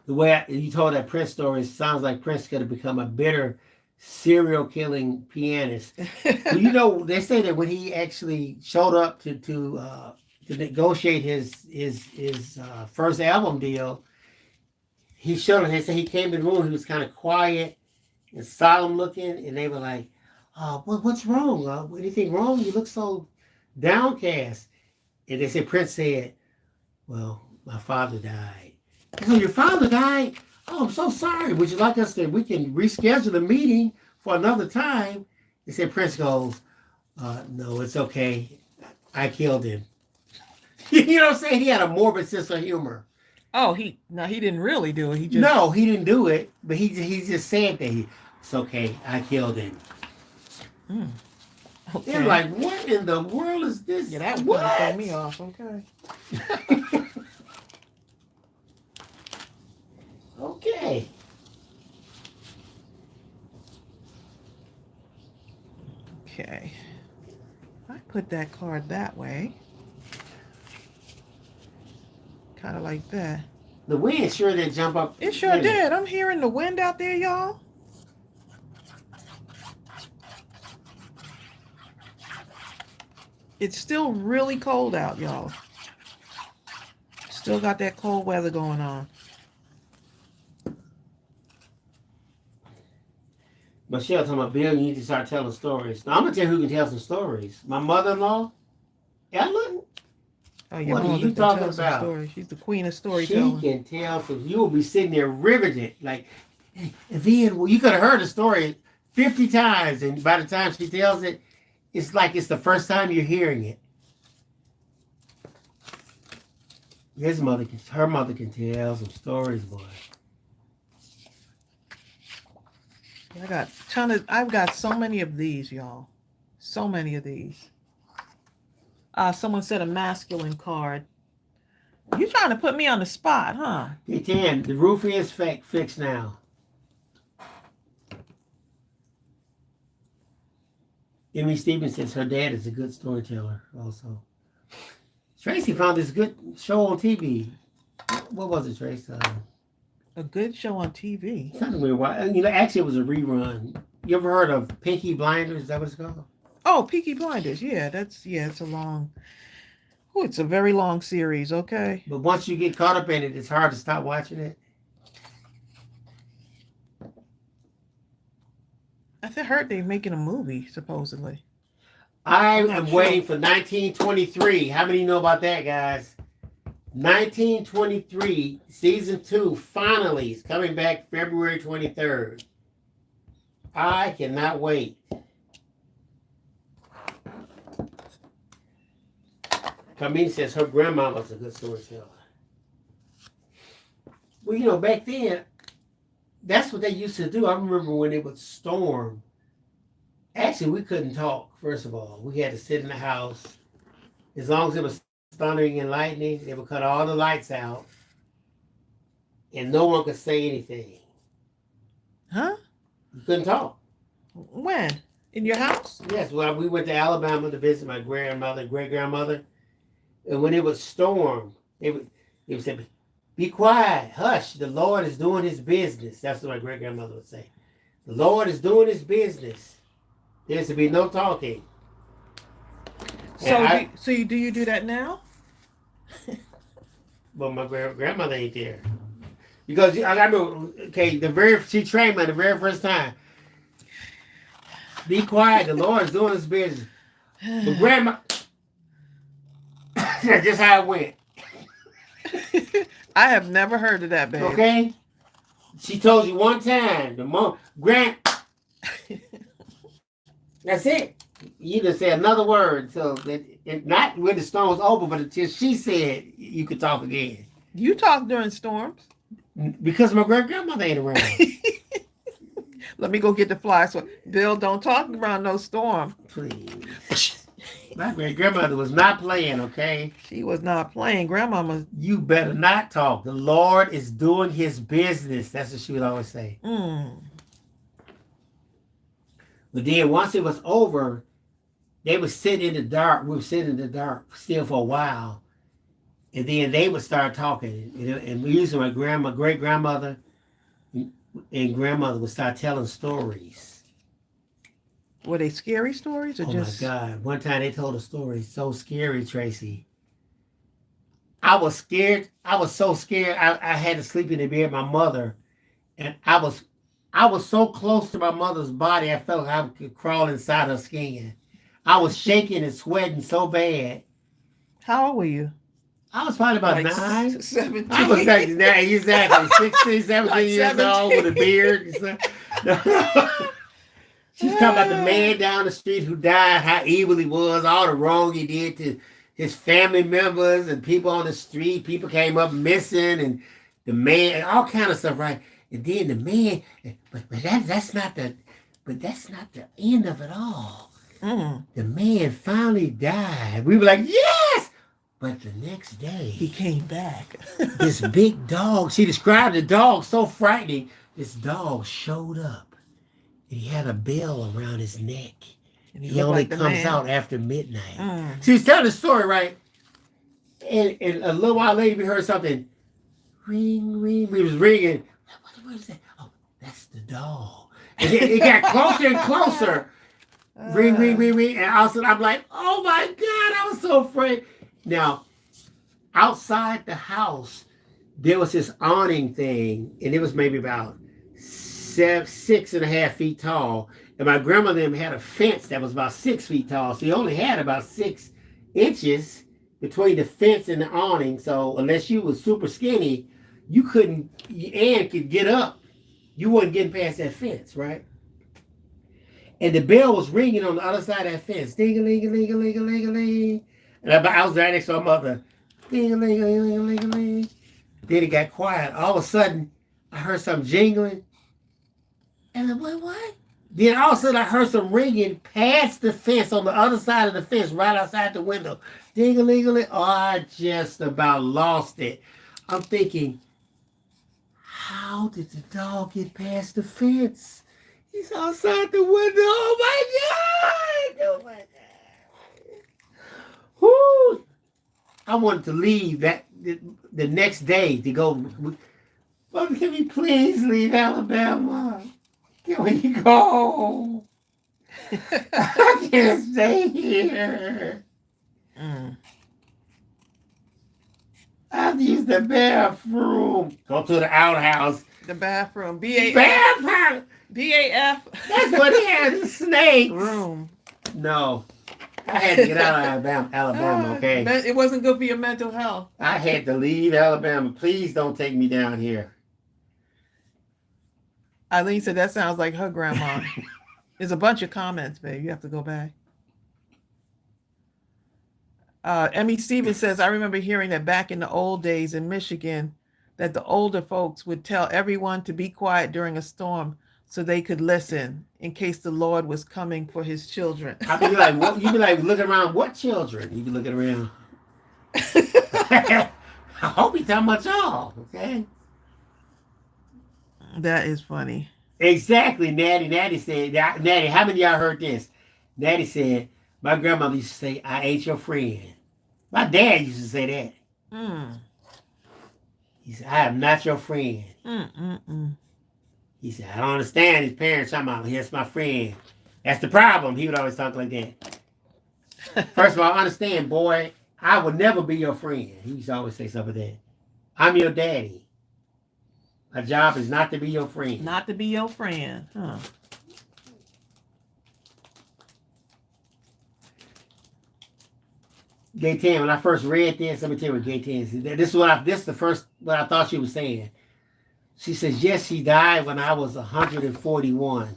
the way you told that Prince story sounds like Prince could have become a bitter serial killing pianist. Well, you know, they say that when he actually showed up to negotiate his first album deal, he showed them. They said he came in the room. He was kind of quiet and solemn looking, and they were like, "What's wrong? Anything wrong? You look so downcast." And they said Prince said, "Well, my father died." So your father died? Oh, I'm so sorry. Would you like us to? We can reschedule the meeting for another time. They said Prince goes, "No, it's okay. I killed him." You know what I'm saying? He had a morbid sense of humor. Oh, he didn't really do it. He didn't do it, but he just said that it's okay. I killed him. Mm. Okay. They're like, what in the world is this? Yeah, that would throw me off. Okay. Okay. Okay. I put that card that way. kind of like that. The wind sure did jump up. It sure did. I'm hearing the wind out there, y'all. It's still really cold out, y'all. Still got that cold weather going on. Michelle talking about, Bill, you need to start telling stories. Now, I'm going to tell you who can tell some stories. My mother-in-law, Ellen. Oh, your What are mother you can talking tell some about? stories. She's the queen of She storytelling. can tell some. You will be sitting there riveted. Like, and then, well, you could have heard the story 50 times, and by the time she tells it, it's like it's the first time you're hearing it. Her mother can tell some stories, boy. I've got so many of these, y'all. So many of these. Someone said a masculine card. You trying to put me on the spot, huh? Hey, Tan, the roof is fixed now. Emmy Stevens says her dad is a good storyteller also. Tracy found this good show on TV. What was it, Tracy? A good show on TV. Something weird. Actually, it was a rerun. You ever heard of Pinky Blinders? Is that what it's called? Oh, Peaky Blinders. Yeah, it's a long. Oh, it's a very long series. Okay. But once you get caught up in it, it's hard to stop watching it. I heard they're making a movie supposedly. I am waiting for 1923. How many know about that, guys? 1923, season 2, finally, is coming back February 23rd. I cannot wait. Carmine says her grandma was a good storyteller. Well, back then, that's what they used to do. I remember when it would storm. Actually, we couldn't talk, first of all. We had to sit in the house. As long as it was thundering and lightning, they would cut all the lights out. And no one could say anything. Huh? You couldn't talk. When? In your house? Yes, well, we went to Alabama to visit my great-grandmother. And when it would storm, they would say, be quiet, hush, the Lord is doing his business. That's what my great-grandmother would say. The Lord is doing his business. There's to be no talking. So do you do that now? Well, my grandmother ain't there. Because I remember, she trained me the very first time. Be quiet, the Lord is doing his business. But grandma, that's just how it went. I have never heard of that, babe. Okay? She told you one time, that's it. You didn't say another word until not when the storm was over, but until she said you could talk again. You talk during storms. Because my great-grandmother ain't around. Let me go get the fly. So, Bill, don't talk around no storm. Please. My great-grandmother was not playing, okay? She was not playing. Grandmama. You better not talk. The Lord is doing his business. That's what she would always say. But then once it was over, they would sit in the dark. We would sit in the dark still for a while. And then they would start talking. And usually my great-grandmother and grandmother would start telling stories. Were they scary stories or just... Oh, my God. One time they told a story so scary, Tracy. I was scared. I was so scared. I had to sleep in the bed with my mother. And I was so close to my mother's body, I felt like I could crawl inside her skin. I was shaking and sweating so bad. How old were you? I was probably about like 9. 17. I was like, exactly 16, 17 Like years 17. old with a beard. She's talking about the man down the street who died, how evil he was, all the wrong he did to his family members and people on the street. People came up missing, and the man, all kind of stuff, right? And then the man, but that's not the end of it all. The man finally died. We were like, yes! But the next day, He came back. this big dog, she described the dog so frightening. This dog showed up, and he had a bell around his neck. And He only like comes out after midnight. Mm. She was telling the story, right? And a little while later, we heard something. Ring, ring. We was ringing. What is that? Oh, that's the dog. And then it got closer and closer. Ring, ring, ring, ring. And all of a sudden, I'm like, oh my God, I was so afraid. Now, outside the house, there was this awning thing, and it was maybe about 6.5 feet tall. And my grandmother had a fence that was about 6 feet tall. So you only had about 6 inches between the fence and the awning. So unless you was super skinny, you couldn't, and could get up. You wasn't getting past that fence, right? And the bell was ringing on the other side of that fence. Ding-a-ling-a-ling-a-ling-a-ling-a-ling. And I was right next to my mother. Ding-a-ling-a-ling-a-ling-a-ling. Then it got quiet. All of a sudden, I heard something jingling. And I went, what? Then all of a sudden, I heard some ringing past the fence on the other side of the fence, right outside the window. Ding-a-ling-a-ling. Oh, I just about lost it. I'm thinking, how did the dog get past the fence? He's outside the window. Oh my God! Oh my God! Whoo! I wanted to leave that the next day to go. Mother, can we please leave Alabama? Can we go? I can't stay here. I have to use the bathroom. Go to the outhouse. The bathroom. BAF. Bathroom. BAF. That's what he had, the snakes. Room. No. I had to get out of Alabama, okay? It wasn't good for your mental health. I had to leave Alabama. Please don't take me down here. Eileen said that sounds like her grandma. There's a bunch of comments, babe. You have to go back. Emmy Stevens says, I remember hearing that back in the old days in Michigan, that the older folks would tell everyone to be quiet during a storm so they could listen in case the Lord was coming for his children. I'd be like, what? You'd be like, looking around, what children? You'd be looking around. I hope he's talking about y'all, okay? That is funny. Exactly, Natty. Natty said, Natty, how many of y'all heard this? Natty said, my grandmother used to say, I ain't your friend. My dad used to say that. He said, I am not your friend. He said, I don't understand his parents talking about, here's my friend. That's the problem. He would always talk like that. First of all, understand, boy, I would never be your friend. He used to always say something like that. I'm your daddy. My job is not to be your friend. Not to be your friend. Huh. Gaytan, when I first read this, let me tell you what Gaytan said. This is the first what I thought she was saying. She says, yes, she died when I was 141.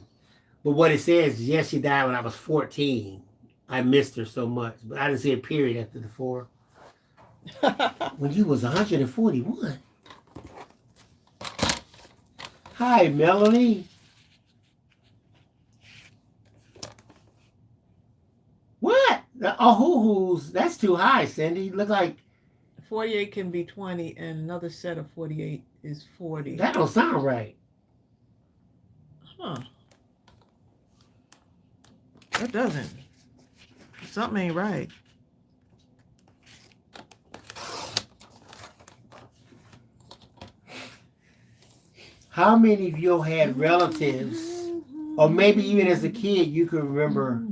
But what it says is, yes, she died when I was 14. I missed her so much. But I didn't see a period after the 4. When you was 141. Hi, Melanie. What? The ahoo-hoos, that's too high, Cindy. Look like 48 can be 20, and another set of 48 is 40. that don't sound right. Huh. That doesn't. Something ain't right. How many of you had relatives, or maybe even as a kid, you could remember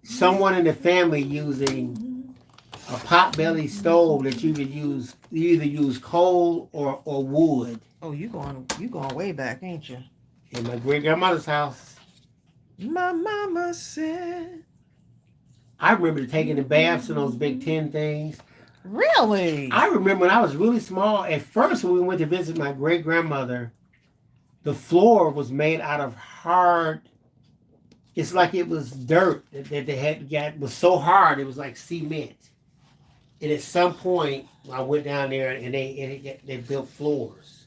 someone in the family using a potbelly stove that you could use, you either use coal or wood? Oh, you going way back, ain't you? In my great grandmother's house. My mama said. I remember taking the baths in those big tin things. Really? I remember when I was really small, at first when we went to visit my great grandmother, the floor was made out of hard, it's like it was dirt that they had got, was so hard, it was like cement. And at some point, I went down there and they built floors.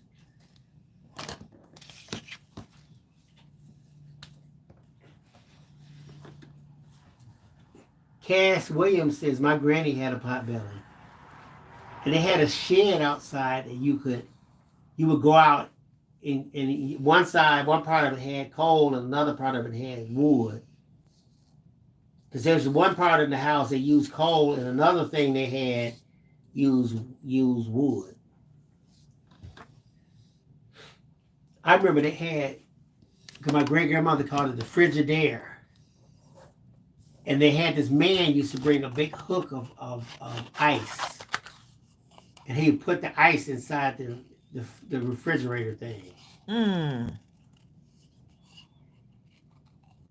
Cass Williams says, my granny had a potbelly. And they had a shed outside that you would go out and one part of it had coal and another part of it had wood. Because there's one part of the house they used coal, and another thing they had used wood. I remember they had, because my great grandmother called it the Frigidaire. And they had this man used to bring a big hook of ice. And he would put the ice inside the refrigerator thing. Mm.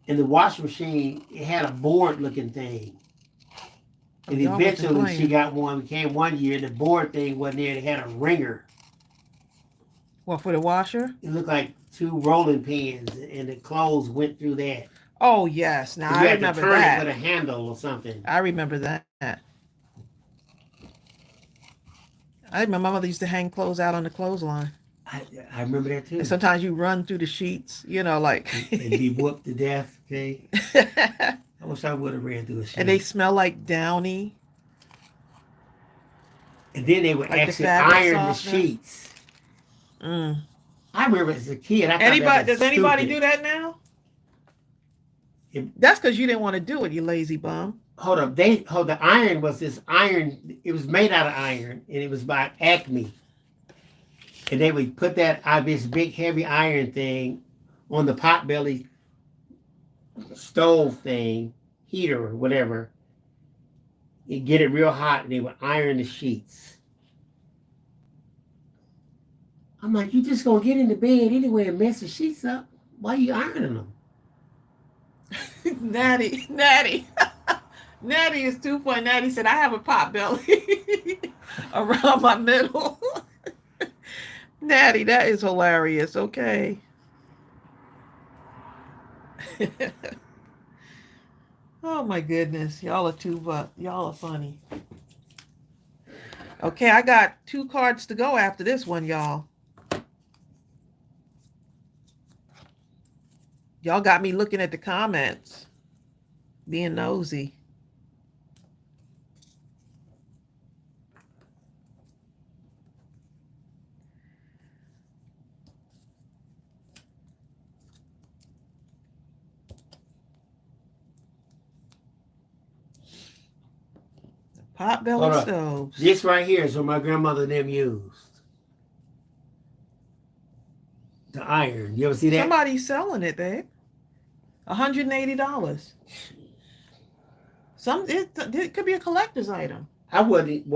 And the washing machine, it had a board looking thing. And Y'all eventually wasn't she playing. got one, came one year, and the board thing wasn't there. It had a ringer. What, for the washer? It looked like two rolling pins, and the clothes went through that. Oh, yes. Now, You I had remember to turn that. it with a handle or something. I remember that. I remember my mother used to hang clothes out on the clothesline. I remember that too. And sometimes you run through the sheets, you know, like. And be whooped to death, okay? I wish I would have ran through a sheet. And they smell like Downy. And then they would like actually the fabric iron the softener. sheets. Mm. I remember as a kid, I thought Anybody, that was does anybody stupid. do that now? It- That's because you didn't want to do it, you lazy bum. Hold up, the iron was this iron, it was made out of iron, and it was by Acme. And they would put this big heavy iron thing on the potbelly stove thing, heater or whatever. You get it real hot, and they would iron the sheets. I'm like, you just gonna get in the bed anyway and mess the sheets up? Why are you ironing them? Natty. Natty is too funny. Natty said, I have a pot belly around my middle. Natty, that is hilarious. Okay. Oh my goodness. Y'all are funny. Okay, I got 2 cards to go after this one, y'all. Y'all got me looking at the comments, being nosy. Potbelly stoves. This right here is what my grandmother and them used. The iron. You ever see that? Somebody's selling it, babe. $180. It could be a collector's item. I wouldn't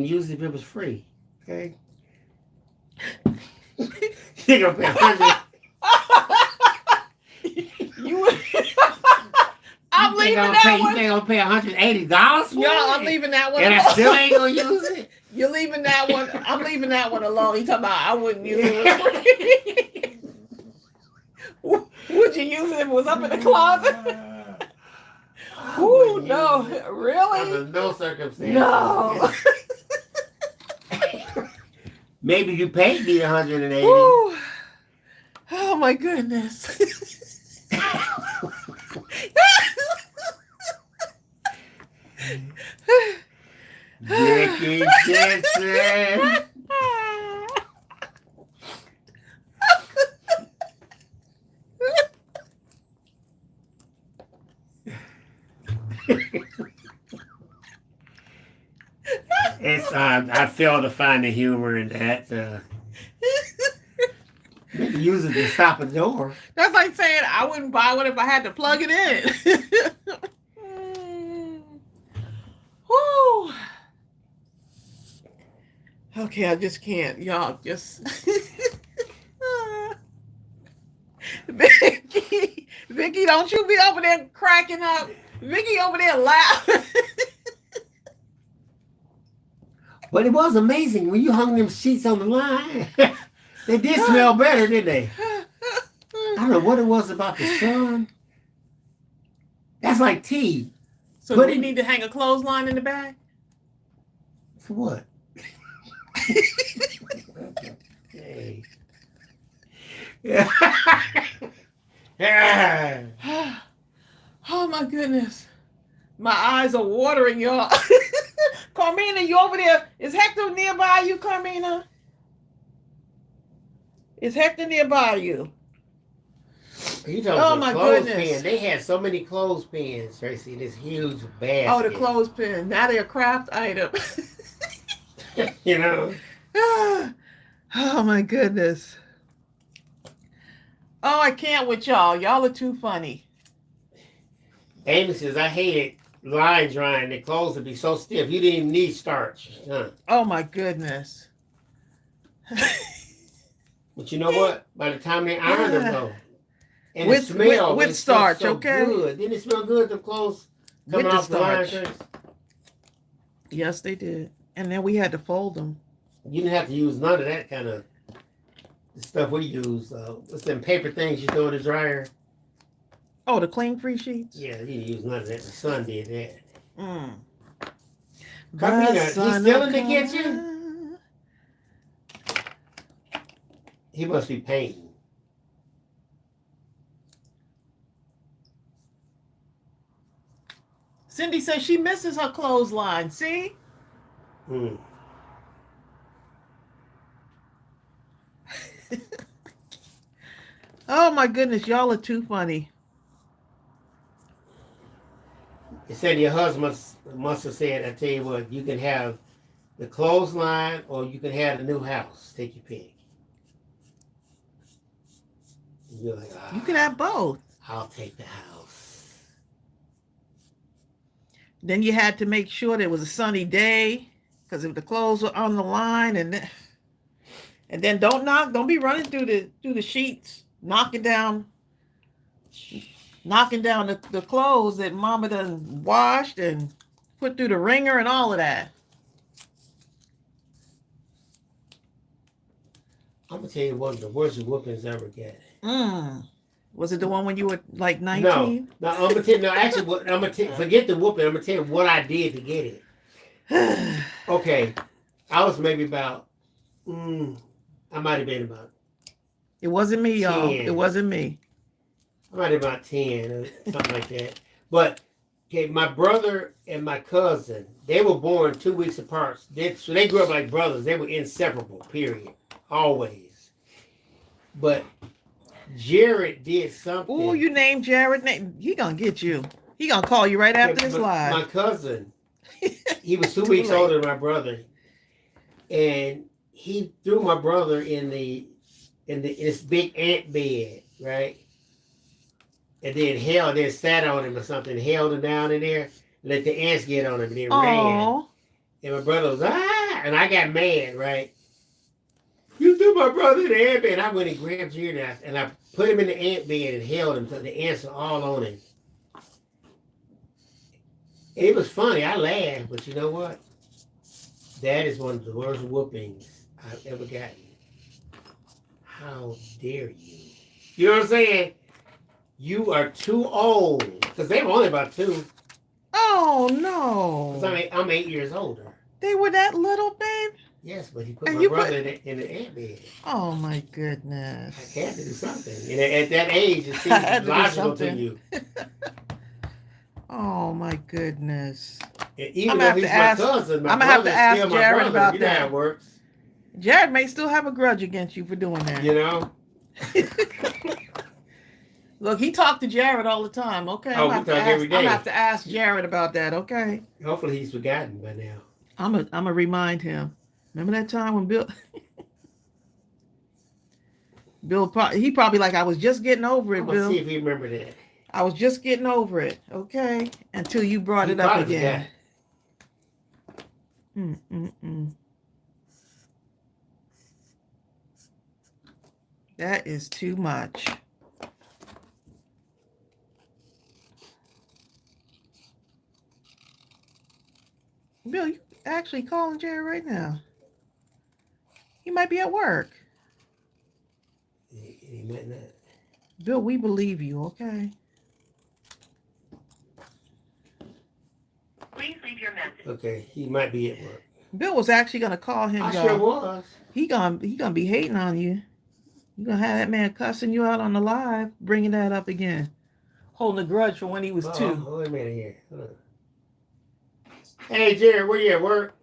use it if it was free. Okay. You're gonna pay 100. You would. I'm leaving that one. You think I'm gonna pay $180 for it? Y'all, I'm leaving that one. And I still ain't gonna use it. You're leaving that one. I'm leaving that one alone. He talking about I wouldn't use it. Would you use it if it was up in the closet? Ooh, no, really? Under no circumstances. No. Maybe you paid me 180. Ooh. Oh my goodness. Dickie Jensen. I fail to find the humor in that. Use it to stop a door. That's like saying I wouldn't buy one if I had to plug it in. Woo. Okay, I just can't. Y'all just. Vicky, don't you be over there cracking up. Vicky over there laughing. But it was amazing when you hung them sheets on the line. They did smell better, didn't they? I don't know what it was about the sun. That's like tea. So do we need to hang a clothesline in the bag? For what? Hey. Oh my goodness. My eyes are watering, y'all. Carmina, you over there? Is Hector nearby you, Carmina? Is Hector nearby you? You talking Oh about my clothespin? goodness. They had so many clothespins, Tracy. This huge basket. Oh, the clothespin. Now they're a craft item. You know. Oh my goodness. Oh, I can't with y'all. Y'all are too funny. Amy says, I hated line drying. The clothes would be so stiff. You didn't even need starch. Huh? Oh my goodness. But you know what? By the time they iron them, though, and with, the smell, with starch, so okay? good. Didn't it smell good? The clothes coming With the off the line. starch. Yes, they did. And then we had to fold them. You didn't have to use none of that kind of stuff we use. What's them paper things you throw in the dryer? Oh, the clean free sheets? Yeah, you didn't use none of that. The son did that. The he's still in the kitchen? He must be painting. Cindy says she misses her clothesline. See? Oh my goodness, y'all are too funny. It said your husband must have said, I tell you what, you can have the clothesline or you can have the new house. Take your pick. And you're like, You can have both. I'll take the house. Then you had to make sure there was a sunny day, because if the clothes were on the line, and then don't be running through the sheets, knocking down the clothes that Mama done washed and put through the wringer and all of that. I'm gonna tell you one of the worst whoopings I ever got. Was it the one when you were like 19? No. I'm gonna tell you. No, actually, forget the whooping. I'm gonna tell you what I did to get it. Okay, I was maybe about. I might have been about. It wasn't me, 10. y'all. It wasn't me. I might have been about 10 or something like that. But okay, my brother and my cousin, they were born 2 weeks apart. So they grew up like brothers. They were inseparable. Period. Always. But Jared did something. Oh, you named Jared. He gonna get you. He gonna call you right after this live. My cousin, he was 2 weeks older than my brother, and he threw my brother in this big ant bed, right? And then sat on him or something, held him down in there, let the ants get on him, and then ran. And my brother was and I got mad, right? You threw my brother in the ant bed. I went and grabbed Jared and I put him in the ant bed and held him so the ants were all on him. And it was funny. I laughed, but you know what? That is one of the worst whoopings I've ever gotten. How dare you? You know what I'm saying? You are too old. Because they were only about 2. Oh, no. Because I'm 8 years older. They were that little, babe? Yes, but he put my brother in the ant bed. Oh, my goodness. I had to do something. And at that age, it seems logical to you. Oh, my goodness. And even though he's my cousin, my brother's still my Jared brother. about You know that. how it works. Jared may still have a grudge against you for doing that. You know? Look, he talked to Jared all the time, okay? Oh, we talk every day. I'm going to have to ask Jared about that, okay? Hopefully he's forgotten by now. I'm gonna remind him. Remember that time when Bill he probably like, I was just getting over it, Bill. See if he remembered that. I was just getting over it, okay? Until you brought it up again. That is too much. Bill, you actually calling Jerry right now. He might be at work. He might not. Bill, we believe you, okay? Please leave your message. Okay, he might be at work. Bill was actually gonna call him. I sure was. He gonna be hating on you. You gonna have that man cussing you out on the live, bringing that up again, holding a grudge from when he was 2. Wait a minute here. Hey, Jared, where you at work?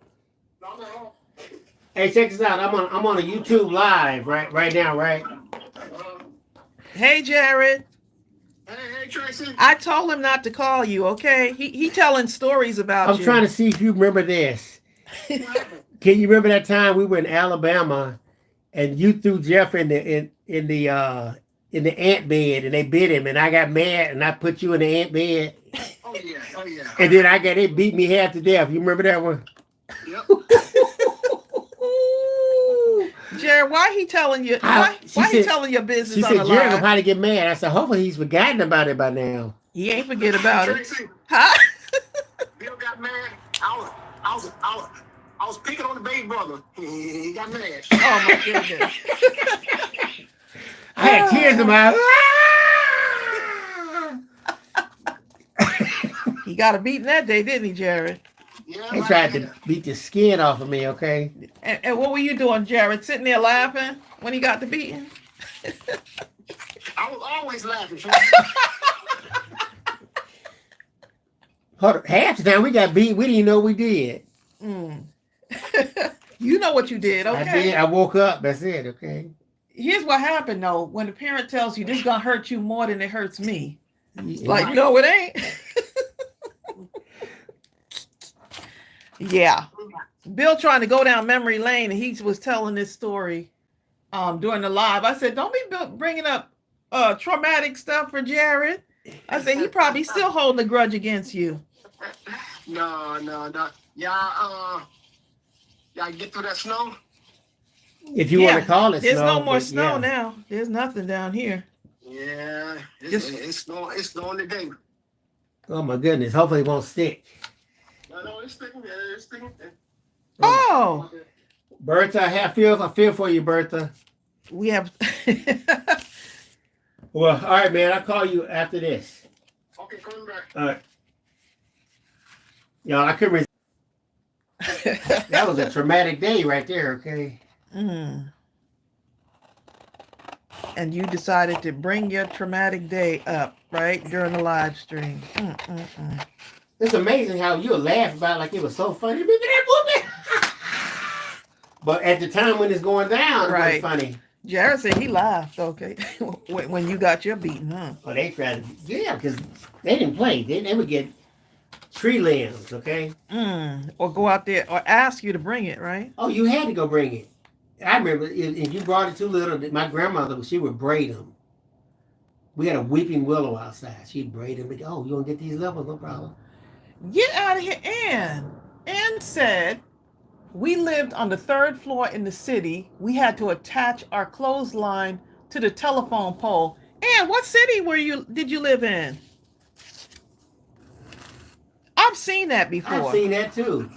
Hey, check this out. I'm on a YouTube live right now, right? Hey, Jared. okay, Tracey? I told him not to call you, okay? He telling stories about I'm you. trying to see if you remember this. What happened? Can you remember that time we were in Alabama and you threw Jeff in the ant bed and they bit him and I got mad and I put you in the ant bed Oh yeah, oh yeah. and then they beat me half to death. You remember that one? Yep. Jared, why he telling you? Why he telling your business She on said, the Jared will live? probably get mad. I said, hopefully he's forgotten about it by now. He ain't forget about it. Tracey, Huh? Bill got mad. I was picking on the baby brother. He got mad. Oh my goodness. I had tears in my eyes. He got a beating that day, didn't he, Jared? Yeah, They right tried there. to beat the skin off of me, okay? And what were you doing, Jared? Sitting there laughing when he got the beating? I was always laughing. Hold on. Half the time we got beat, we didn't even know we did. Mm. You know what you did, okay? I did. I woke up. That's it, okay? Here's what happened, though. When the parent tells you this is going to hurt you more than it hurts me. Yeah. Like, no, it ain't. Yeah. Bill trying to go down memory lane, and he was telling this story during the live. I said, don't be bringing up traumatic stuff for Jared. I said, he probably still holding a grudge against you. No. Y'all get through that snow? If you want to call it There's snow. no more but snow yeah. now. There's nothing down here. Yeah, Just- it's snowing today. Oh my goodness. Hopefully it won't stick. No, it's sticking. It's sticking. Oh, Bertha, I feel for you, Bertha. we have. Well, all right, man. I'll call you after this. Okay, coming back. All right. Y'all, I couldn't that was a traumatic day right there, okay? Mm. And you decided to bring your traumatic day up, right, during the live stream. It's amazing how you'll laugh about it like it was so funny. Remember that movie? But at the time when it's going down, it Right. wasn't funny. Jared said he laughed, okay, when you got your beating, huh? Oh, they tried to, yeah, because they didn't play. They would get tree limbs, okay? Or go out there, or ask you to bring it, right? Oh, you had to go bring it. I remember if you brought it too little, my grandmother, she would braid them. We had a weeping willow outside. She'd braid them. Oh, you want to get these levels? No problem. Get out of here, Ann. Ann said, we lived on the 3rd floor in the city. We had to attach our clothesline to the telephone pole. Ann, what city did you live in? I've seen that before. I've seen that too.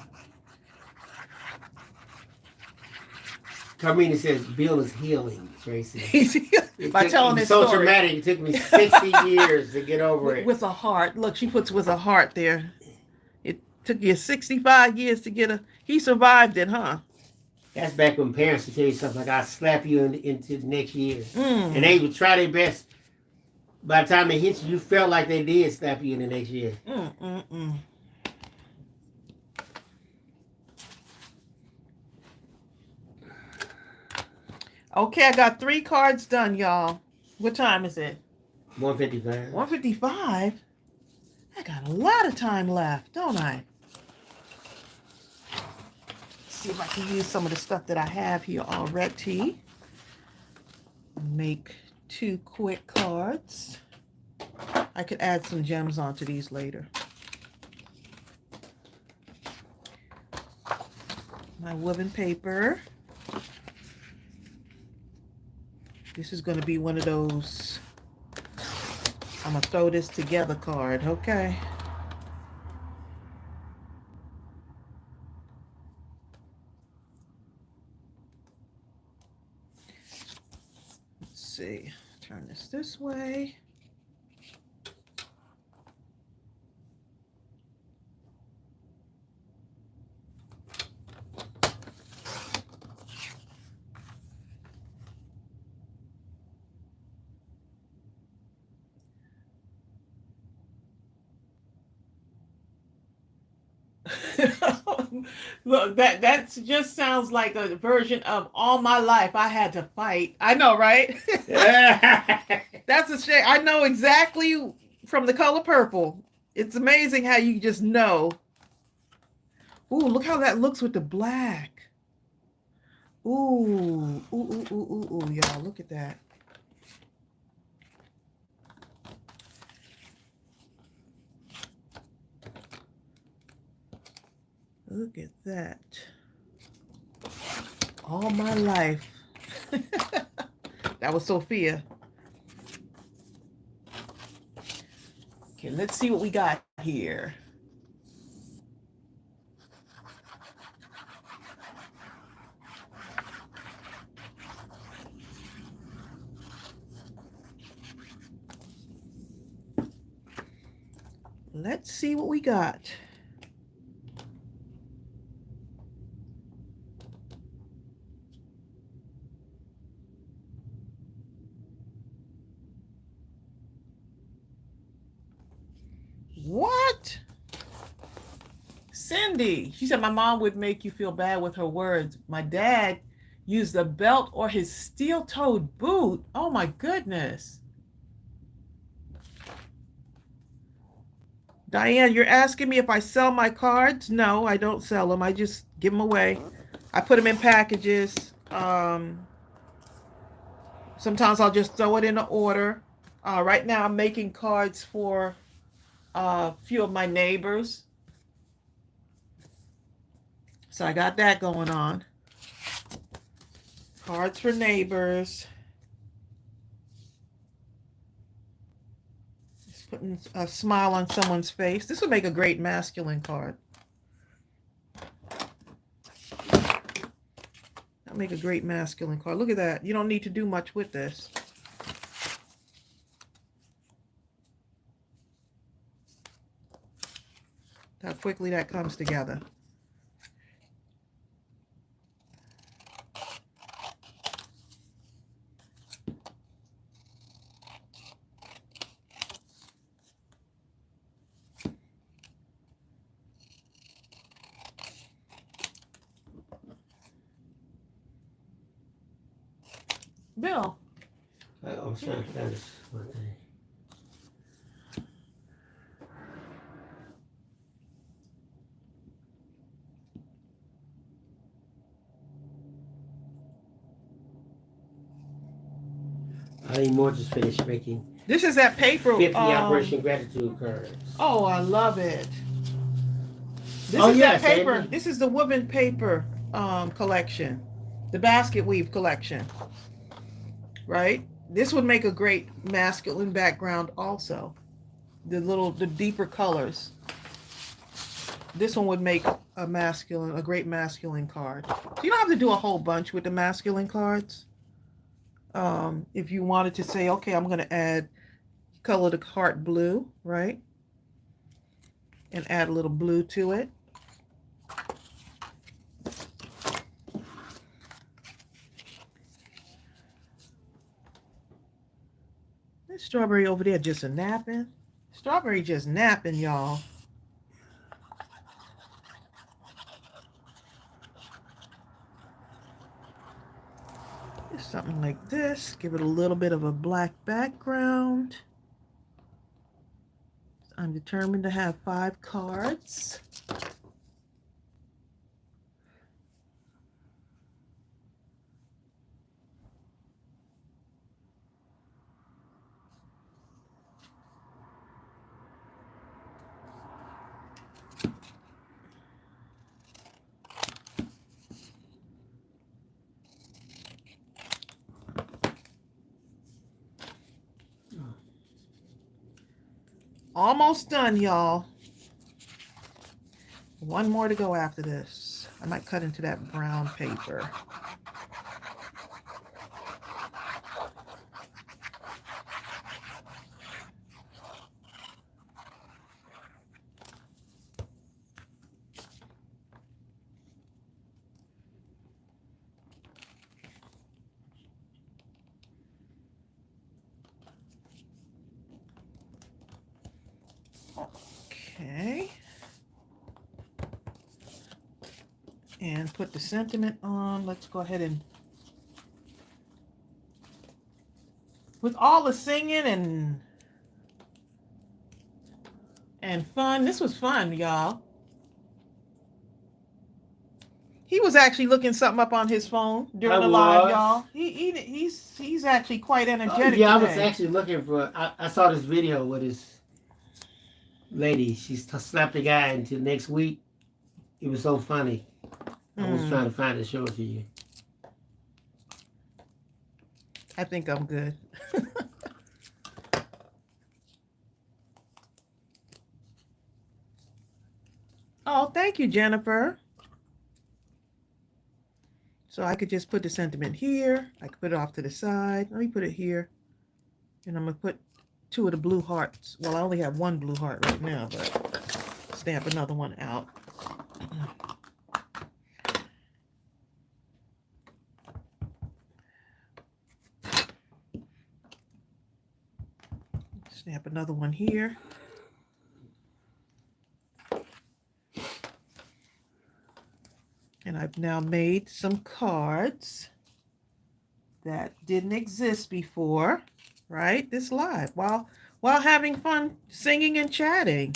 Carmina says Bill is healing, Tracy. By telling this so story. traumatic. It took me 60 years to get over it. With a heart. Look, she puts with a heart there. It took you 65 years to get he survived it, huh? That's back when parents would tell you something like, I'll slap you into the next year. Mm. And they would try their best. By the time they hit you, you felt like they did slap you in the next year. Okay, I got 3 cards done, y'all. What time is it? 155. 155? I got a lot of time left, don't I? Let's see if I can use some of the stuff that I have here already. Make 2 quick cards. I could add some gems onto these later. My woven paper. This is going to be one of those, I'm going to throw this together card, okay? Let's see, turn this way. Look, that just sounds like a version of all my life I had to fight. I know, right? That's a shame. I know exactly from the color purple. It's amazing how you just know. Ooh, look how that looks with the black. Ooh, ooh, ooh, ooh, ooh, ooh, y'all, look at that. Look at that. All my life. That was Sophia. Okay, let's see what we got here. Let's see what we got. What? Cindy, she said my mom would make you feel bad with her words. My dad used a belt or his steel-toed boot. Oh my goodness. Diane, you're asking me if I sell my cards? No, I don't sell them. I just give them away. I put them in packages. Sometimes I'll just throw it in an order. Right now I'm making cards for a few of my neighbors. So I got that going on. Cards for neighbors. Just putting a smile on someone's face. This would make a great masculine card. That'll make a great masculine card. Look at that. You don't need to do much with this. How quickly that comes together. Bill. I was trying to finish one thing. I need more just finished making This is that paper. 50 Operation Gratitude cards. Oh, I love it. This Oh, is yes, that paper. Andy. This is the woven paper collection. The basket weave collection. Right? This would make a great masculine background also. The deeper colors. This one would make a great masculine card. So you don't have to do a whole bunch with the masculine cards. If you wanted to say, okay, I'm going to add color the heart blue, right? And add a little blue to it. This strawberry over there just a napping. Strawberry just napping, y'all. Something like this. Give it a little bit of a black background. I'm determined to have 5 cards. Almost done, y'all. One more to go after this. I might cut into that brown paper. Okay. And put the sentiment on. Let's go ahead and, with all the singing and and fun. This was fun, y'all. He was actually looking something up on his phone during the live, y'all. He's actually quite energetic. Yeah, today. I was actually looking for. I saw this video with this lady. She slapped the guy until next week. It was so funny. I was trying to find it to show it to you. I think I'm good. Oh, thank you, Jennifer. So I could just put the sentiment here. I could put it off to the side. Let me put it here. And I'm going to put 2 of the blue hearts. Well, I only have 1 blue heart right now, but stamp another one out. Stamp another one here. And I've now made some cards that didn't exist before, right? This live while having fun singing and chatting.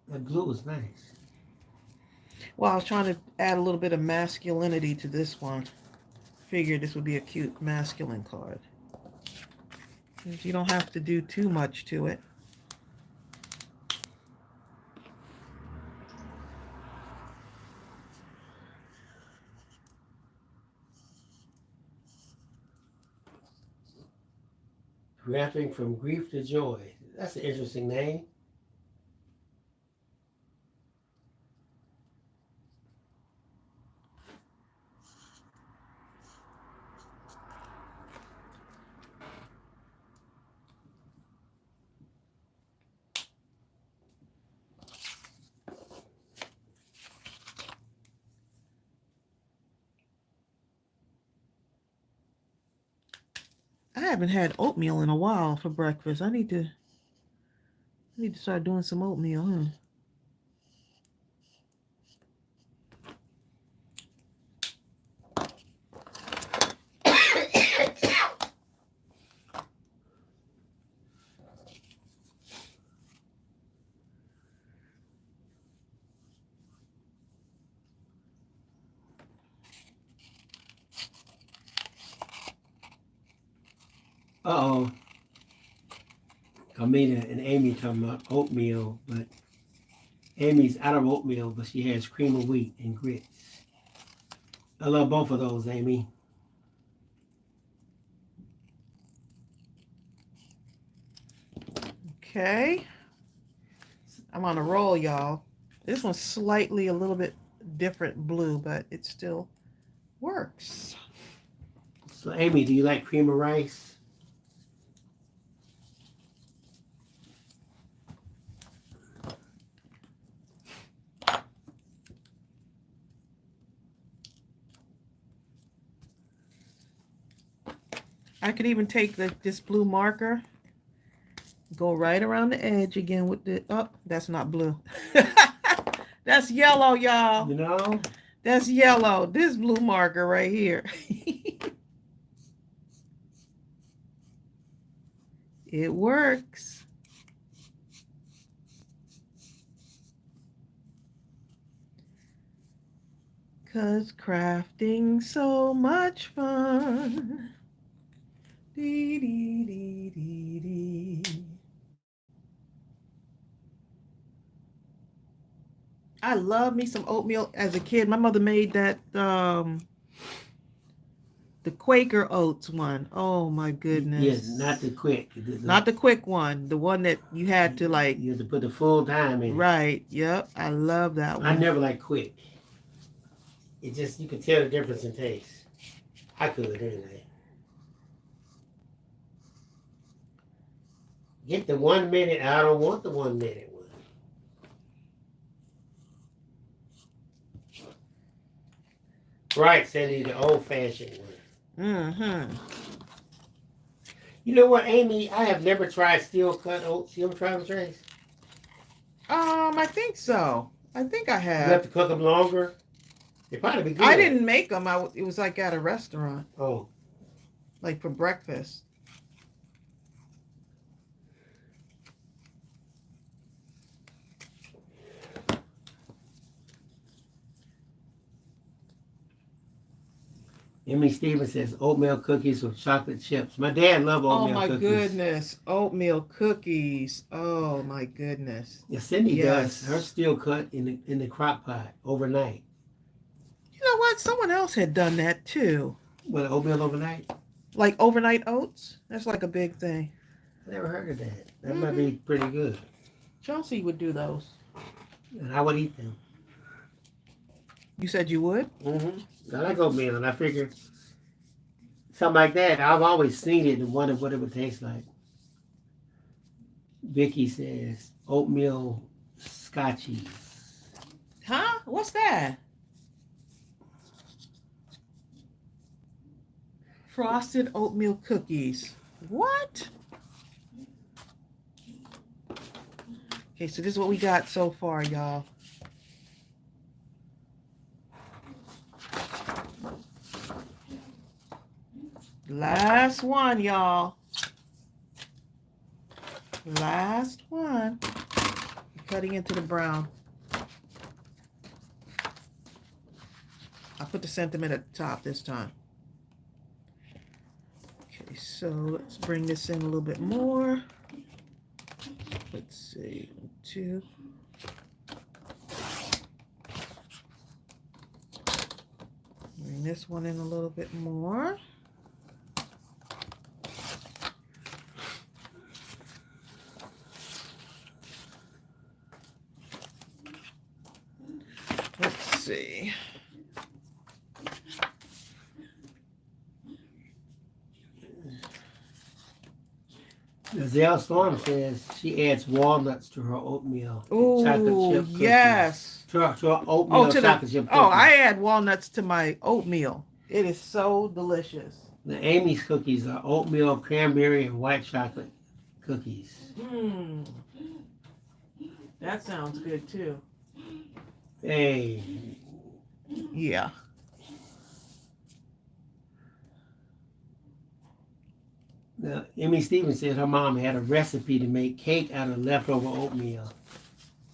The blue is nice. Well, I was trying to add a little bit of masculinity to this one. Figured this would be a cute masculine card. You don't have to do too much to it. Crafting from grief to joy. That's an interesting name. I haven't had oatmeal in a while for breakfast. I need to start doing some oatmeal, huh? Uh-oh. Amina and Amy talking about oatmeal, but Amy's out of oatmeal, but she has cream of wheat and grits. I love both of those, Amy. Okay. I'm on a roll, y'all. This one's slightly a little bit different blue, but it still works. So, Amy, do you like cream of rice? I could even take this blue marker, go right around the edge again with the, oh, that's not blue. That's yellow, y'all. You know? That's yellow. This blue marker right here. It works. Cause crafting's so much fun. Dee, dee, dee, dee, dee. I love me some oatmeal as a kid. My mother made that the Quaker Oats one. Oh my goodness. Yes, not the quick. Not the quick one. The one that you had to like. You have to put the full time in. Right. Yep. I love that one. I never liked quick. It just, you could tell the difference in taste. I could anyway. Get the 1 minute. I don't want the 1 minute one. Right, Sandy, the old fashioned one. Mm-hmm. You know what, Amy? I have never tried steel cut oats. You ever tried them, Trace? I think so. I think I You have to cook them longer. They probably be good. I didn't make them. It was like at a restaurant. Oh. Like for breakfast. Emmy Stevens says oatmeal cookies with chocolate chips. My dad loved Oh oatmeal my cookies. goodness. Oatmeal cookies. Oh my goodness. Yeah, Cindy Yes. does. Her steel cut in the crock pot overnight. You know what? Someone else had done that too. What, oatmeal overnight? Like overnight oats. That's like a big thing. I never heard of that. That might be pretty good. Chelsea would do those. And I would eat them. You said you would? I like oatmeal, and I figured something like that. I've always seen it and wondered what it would taste like. Vicky says oatmeal scotchies. Huh? What's that? Frosted oatmeal cookies. What? Okay, so this is what we got so far, y'all. Last one, y'all. Last one. Cutting into the brown. I'll put the sentiment at the top this time. Okay, so let's bring this in a little bit more. Let's see, 2. Bring this one in a little bit more. Let's see. Zell Storm says she adds walnuts to her oatmeal. Oh, chocolate chip yes. To her oatmeal chocolate chip cookies. I add walnuts to my oatmeal. It is so delicious. The Amy's cookies are oatmeal, cranberry, and white chocolate cookies. That sounds good too. Hey. Yeah. Now, Emmy Stevens said her mom had a recipe to make cake out of leftover oatmeal.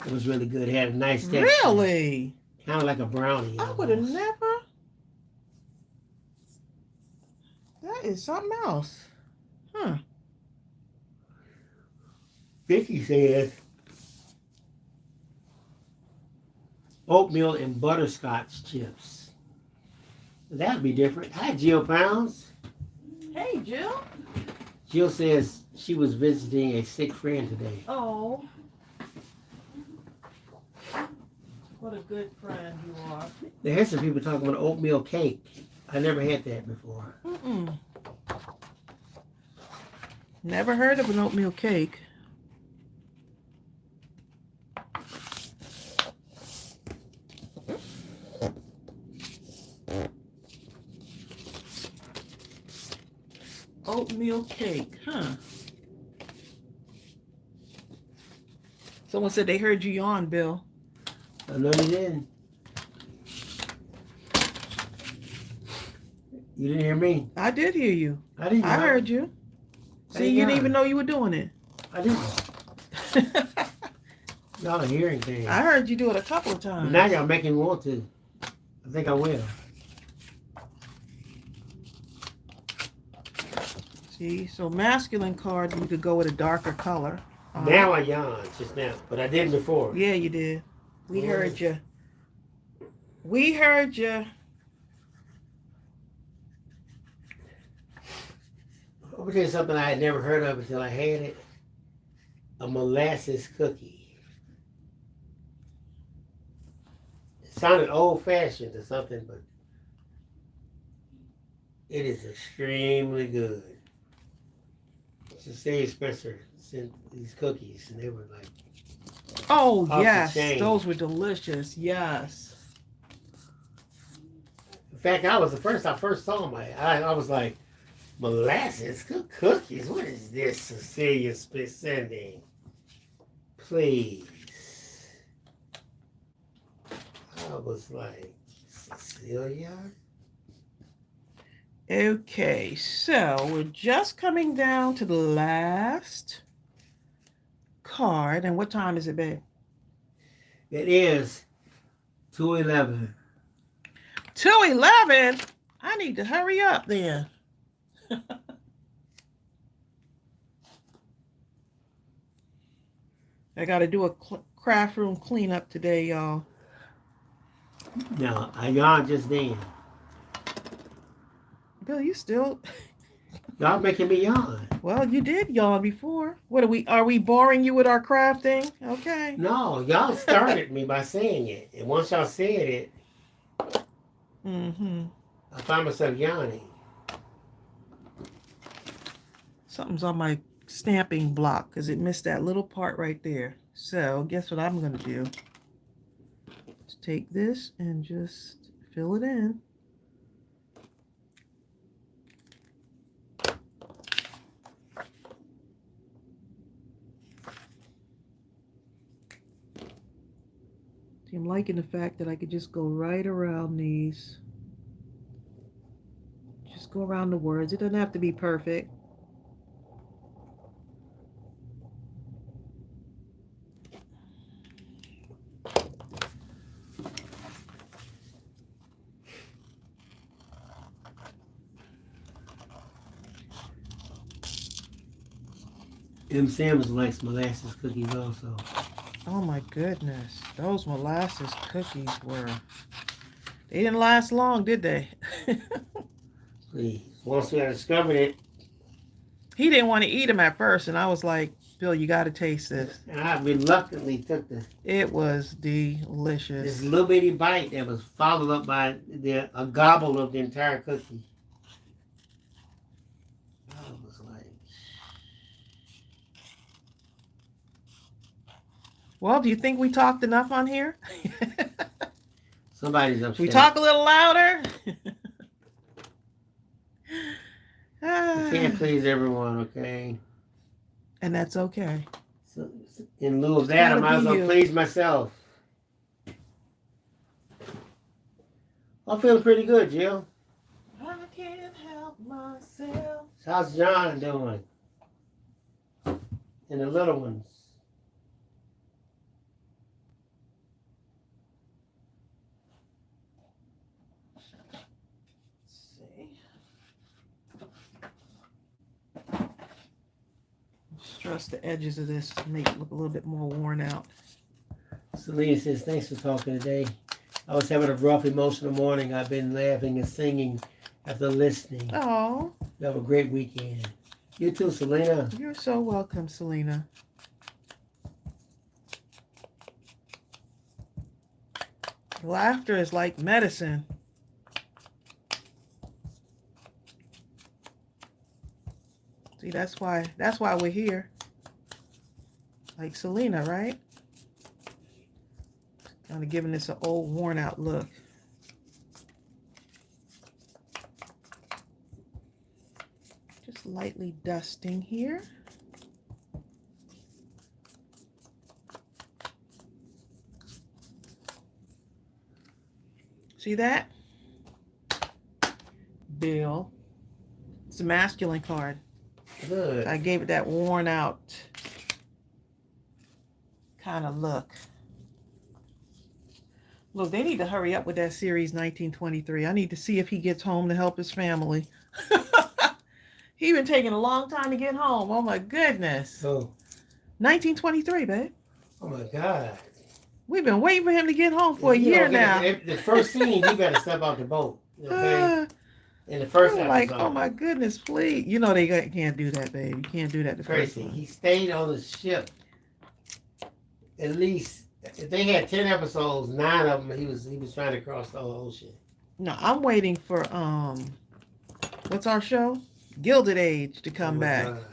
It was really good. It had a nice texture. Really? Kind of like a brownie. I would have almost. never. That is something else. Huh. Vicky says oatmeal and butterscotch chips. That would be different. Hi, Jill Pounds. Hey, Jill. Jill says she was visiting a sick friend today. Oh. What a good friend you are. There had some people talking about oatmeal cake. I never had that before. Never heard of an oatmeal cake. Oatmeal cake, huh? Someone said they heard you yawn, Bill. I know you didn't. You didn't hear me. I did hear you. I didn't. I heard you. See, you didn't even know you were doing it. I didn't. Y'all are hearing things. I heard you do it a couple of times. Now y'all making me want to. I think I will. See, so masculine card, you could go with a darker color. Now I yawned just now, but I didn't before. Yeah, you did. We heard you. We heard you. Let me tell you something I had never heard of until I had it. A molasses cookie. It sounded old-fashioned or something, but it is extremely good. So Sage Spencer sent these cookies, and they were like, Oh, off the yes. chain. Those were delicious. Yes. In fact, I first saw them, I was like, molasses cookies? What is this Cecilia sending? Please. I was like, Cecilia? Okay, so we're just coming down to the last card. And what time is it, babe? It is 2:11. 2:11? I need to hurry up then. I got to do a craft room cleanup today, y'all. No, I yawned just then. Bill, you still... Y'all making me yawn. Well, you did yawn before. What are we boring you with our crafting? Okay. No, y'all started me by saying it. And once y'all said it, I found myself yawning. Something's on my stamping block because it missed that little part right there. So guess what I'm going to do? Just take this and just fill it in. See, I'm liking the fact that I could just go right around these. Just go around the words. It doesn't have to be perfect. M. Simmons likes molasses cookies also. Oh my goodness. Those molasses cookies they didn't last long, did they? Please. Once we discovered it. He didn't want to eat them at first, and I was like, Bill, you got to taste this. And I reluctantly took It was delicious. this little bitty bite that was followed up by a gobble of the entire cookie. I was like... Well, do you think we talked enough on here? Somebody's upset. We talk a little louder? I can't please everyone, okay? And that's okay. So, in lieu of that, I might as well please myself. I'm feeling pretty good, Jill. I can't help myself. How's John doing? And the little ones? Stress the edges of this to make it look a little bit more worn out. Selena says, thanks for talking today. I was having a rough, emotional morning. I've been laughing and singing after listening. Oh. You have a great weekend. You too, Selena. You're so welcome, Selena. Laughter is like medicine. See, that's why we're here. Like Selena, right? Kind of giving this an old, worn out look. Just lightly dusting here. See that? Bill. It's a masculine card. Good. I gave it that worn out kind of look. Look, they need to hurry up with that series 1923. I need to see if he gets home to help his family. He been taking a long time to get home. Oh my goodness. Oh. 1923, babe. Oh my God. We've been waiting for him to get home for a year now. The first scene, you got to step out the boat. Okay? In the first episode. Like, oh my goodness, please. You know they can't do that, babe. You can't do that the first Tracey, one. he stayed on the ship. At least, if they had 10 episodes, 9 of them, he was trying to cross the whole ocean. No, I'm waiting for, what's our show? Gilded Age to come back. God.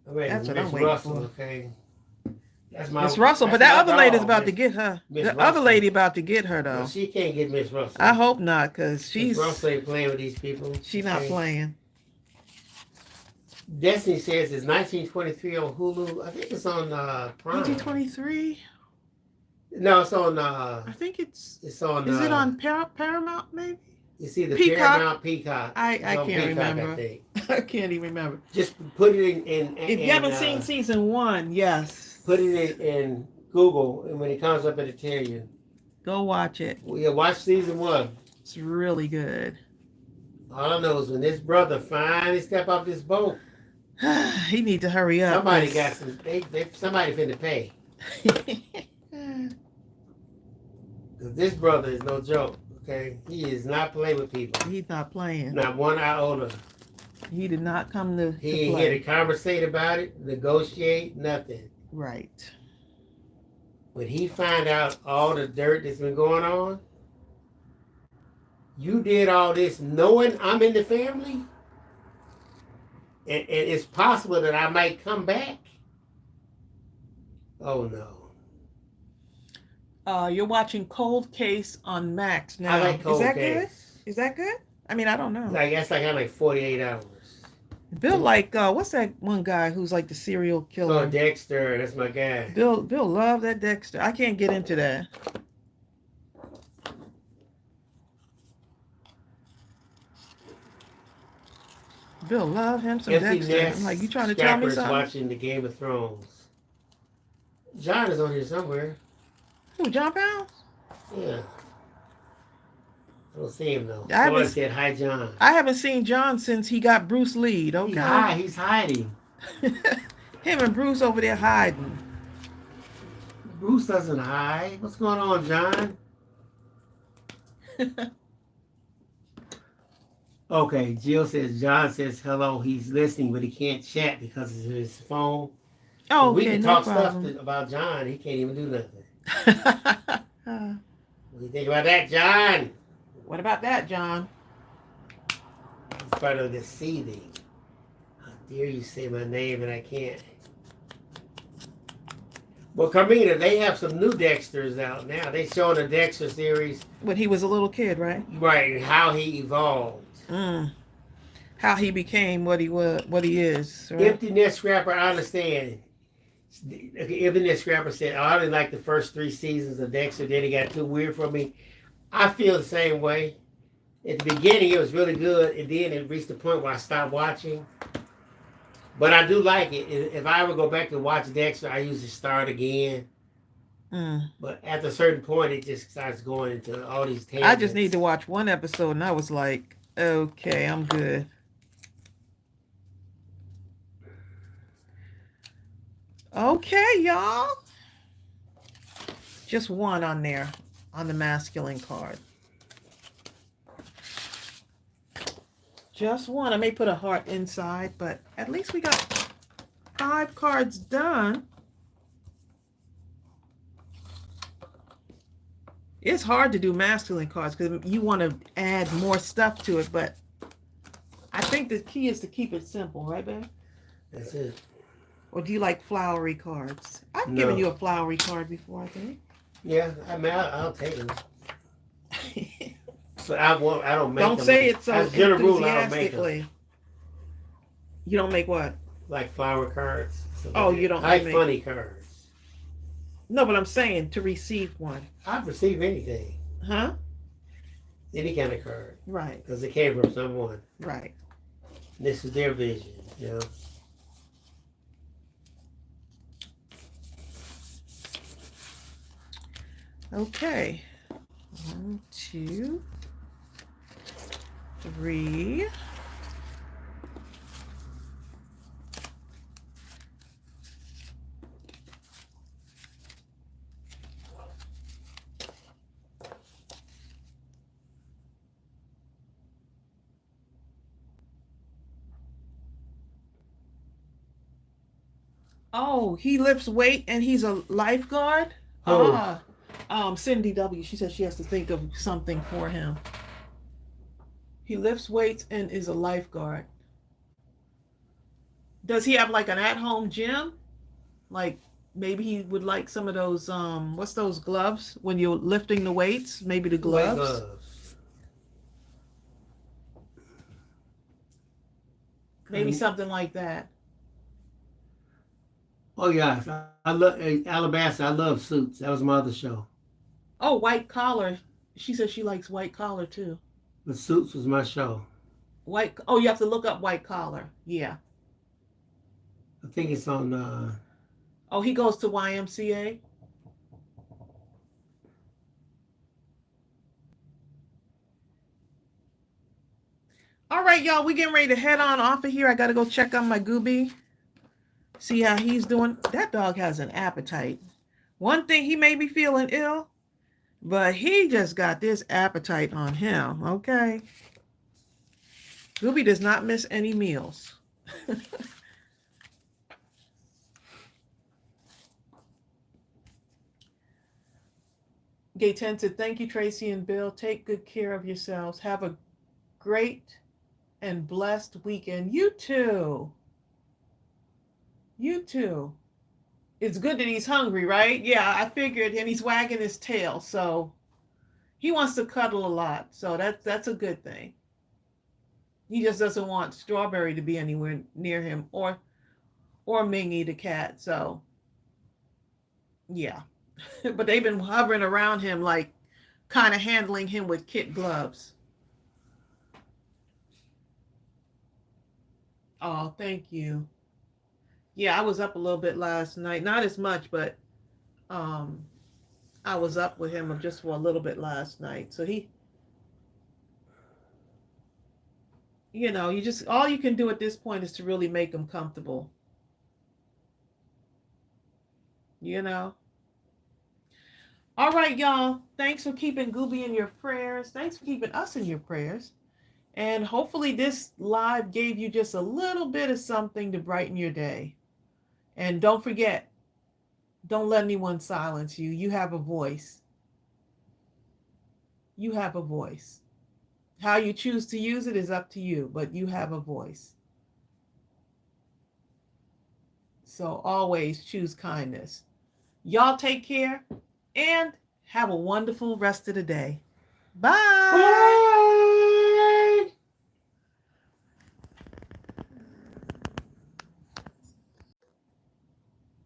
That's what I'm waiting Russell, for. okay? That's my Miss Russell, but that other lady's about to get her. Miss The Russell. other lady about to get her, though. No, she can't get Miss Russell. I hope not, because Miss Russell ain't playing with these people. she's not playing. Destiny says it's 1923 on Hulu. I think it's on Prime. 1923? No, it's on. I think it's on. Is it on Paramount, maybe? It's either Peacock? Paramount, Peacock. I It's on can't Peacock, remember. I think. I can't even remember. Just put it in If you haven't seen season 1, yes. Put it in Google, and when it comes up, it'll tell you. Go watch it. Yeah, watch season 1. It's really good. All I know is when this brother finally step off this boat, He need to hurry up. somebody got some. Somebody finna pay. Cause this brother is no joke. Okay, he is not playing with people. He's not playing. Not 1 iota. He did not come to He ain't play. here to conversate about it, negotiate, nothing. Right. When he find out all the dirt that's been going on, you did all this knowing I'm in the family, and it's possible that I might come back. Oh no. You're watching Cold Case on Max now. I like Cold Is that Case. good? Is that good? I mean, I don't know. I guess I got like 48 hours. Bill, like, what's that one guy who's like the serial killer? Oh, Dexter, that's my guy. Bill love that Dexter. I can't get into that. Bill love him some Empty Dexter. Nest I'm like, you trying to tell me Scrappers something? watching the Game of Thrones. John is on here somewhere. Who, John Pounds? Yeah. I don't see him though. I haven't Someone s- said hi, John. I haven't seen John since he got Bruce Lee. Okay. He's hiding. Him and Bruce over there hiding. Bruce doesn't hide. What's going on, John? Okay, Jill says John says hello. He's listening, but he can't chat because of his phone. Oh, we okay, can no talk problem. stuff about John. He can't even do nothing. What do you think about that, John? What about that, John? He's part of the seething. How dare you say my name and I can't? Well, Carmina, they have some new Dexters out now. They showing the Dexter series, When he was a little kid, right? right? And how he evolved. How he became what he was, what he is. Right? Empty Nest Scrapper, I understand. Empty Nest Scrapper said, I only like the first 3 seasons of Dexter, then it got too weird for me. I feel the same way. At the beginning, it was really good, and then it reached the point where I stopped watching. But I do like it. If I ever go back to watch Dexter, I usually start again. But at a certain point, it just starts going into all these tangents. I just need to watch one episode, and I was like, okay, I'm good. Okay, y'all. Just one on there, on the masculine card. Just one. I may put a heart inside, but at least we got 5 cards done. It's hard to do masculine cards because you want to add more stuff to it, but I think the key is to keep it simple, right, babe? That's it. Or do you like flowery cards? I've No. given you a flowery card before, I think. Yeah, I mean, I'll take them. But I don't make Don't them. say it so As a general rule, I don't make them. enthusiastically. You don't make what? Like flower cards. Oh, you don't I like make- funny cards. No, but I'm saying to receive one. I'd receive anything. Huh? Any kind of card. Right, Because it came from someone. right. This is their vision, you know. Okay. 1, 2, 3. Oh, he lifts weight and he's a lifeguard? Oh. Cindy W. She said she has to think of something for him. He lifts weights and is a lifeguard. Does he have like an at-home gym? Like maybe he would like some of those what's those gloves when you're lifting the weights? Maybe the White gloves. Maybe something like that. Oh yeah, I love Alabasta. I love Suits. That was my other show. Oh, white collar. She said she likes white collar too. But Suits was my show. White. Oh, you have to look up white collar. Yeah. I think it's on. Oh, he goes to YMCA. All right, y'all, we getting ready to head on off of here. I got to go check on my Gooby. See how he's doing. That dog has an appetite. One thing, he may be feeling ill, but he just got this appetite on him, okay? Gooby does not miss any meals. Gay 10 said, thank you, Tracy and Bill. Take good care of yourselves. Have a great and blessed weekend. You too. You too. It's good that he's hungry, right? Yeah, I figured, and he's wagging his tail, so he wants to cuddle a lot, so that's a good thing. He just doesn't want Strawberry to be anywhere near him, or Mingy the cat, so yeah. But they've been hovering around him, like kind of handling him with kid gloves. Oh, thank you. Yeah, I was up a little bit last night. Not as much, but I was up with him just for a little bit last night. So he, you know, you just, all you can do at this point is to really make him comfortable. You know? All right, y'all. Thanks for keeping Gooby in your prayers. Thanks for keeping us in your prayers. And hopefully this live gave you just a little bit of something to brighten your day. And don't forget, don't let anyone silence you. You have a voice. You have a voice. How you choose to use it is up to you, but you have a voice. So always choose kindness. Y'all take care and have a wonderful rest of the day. Bye.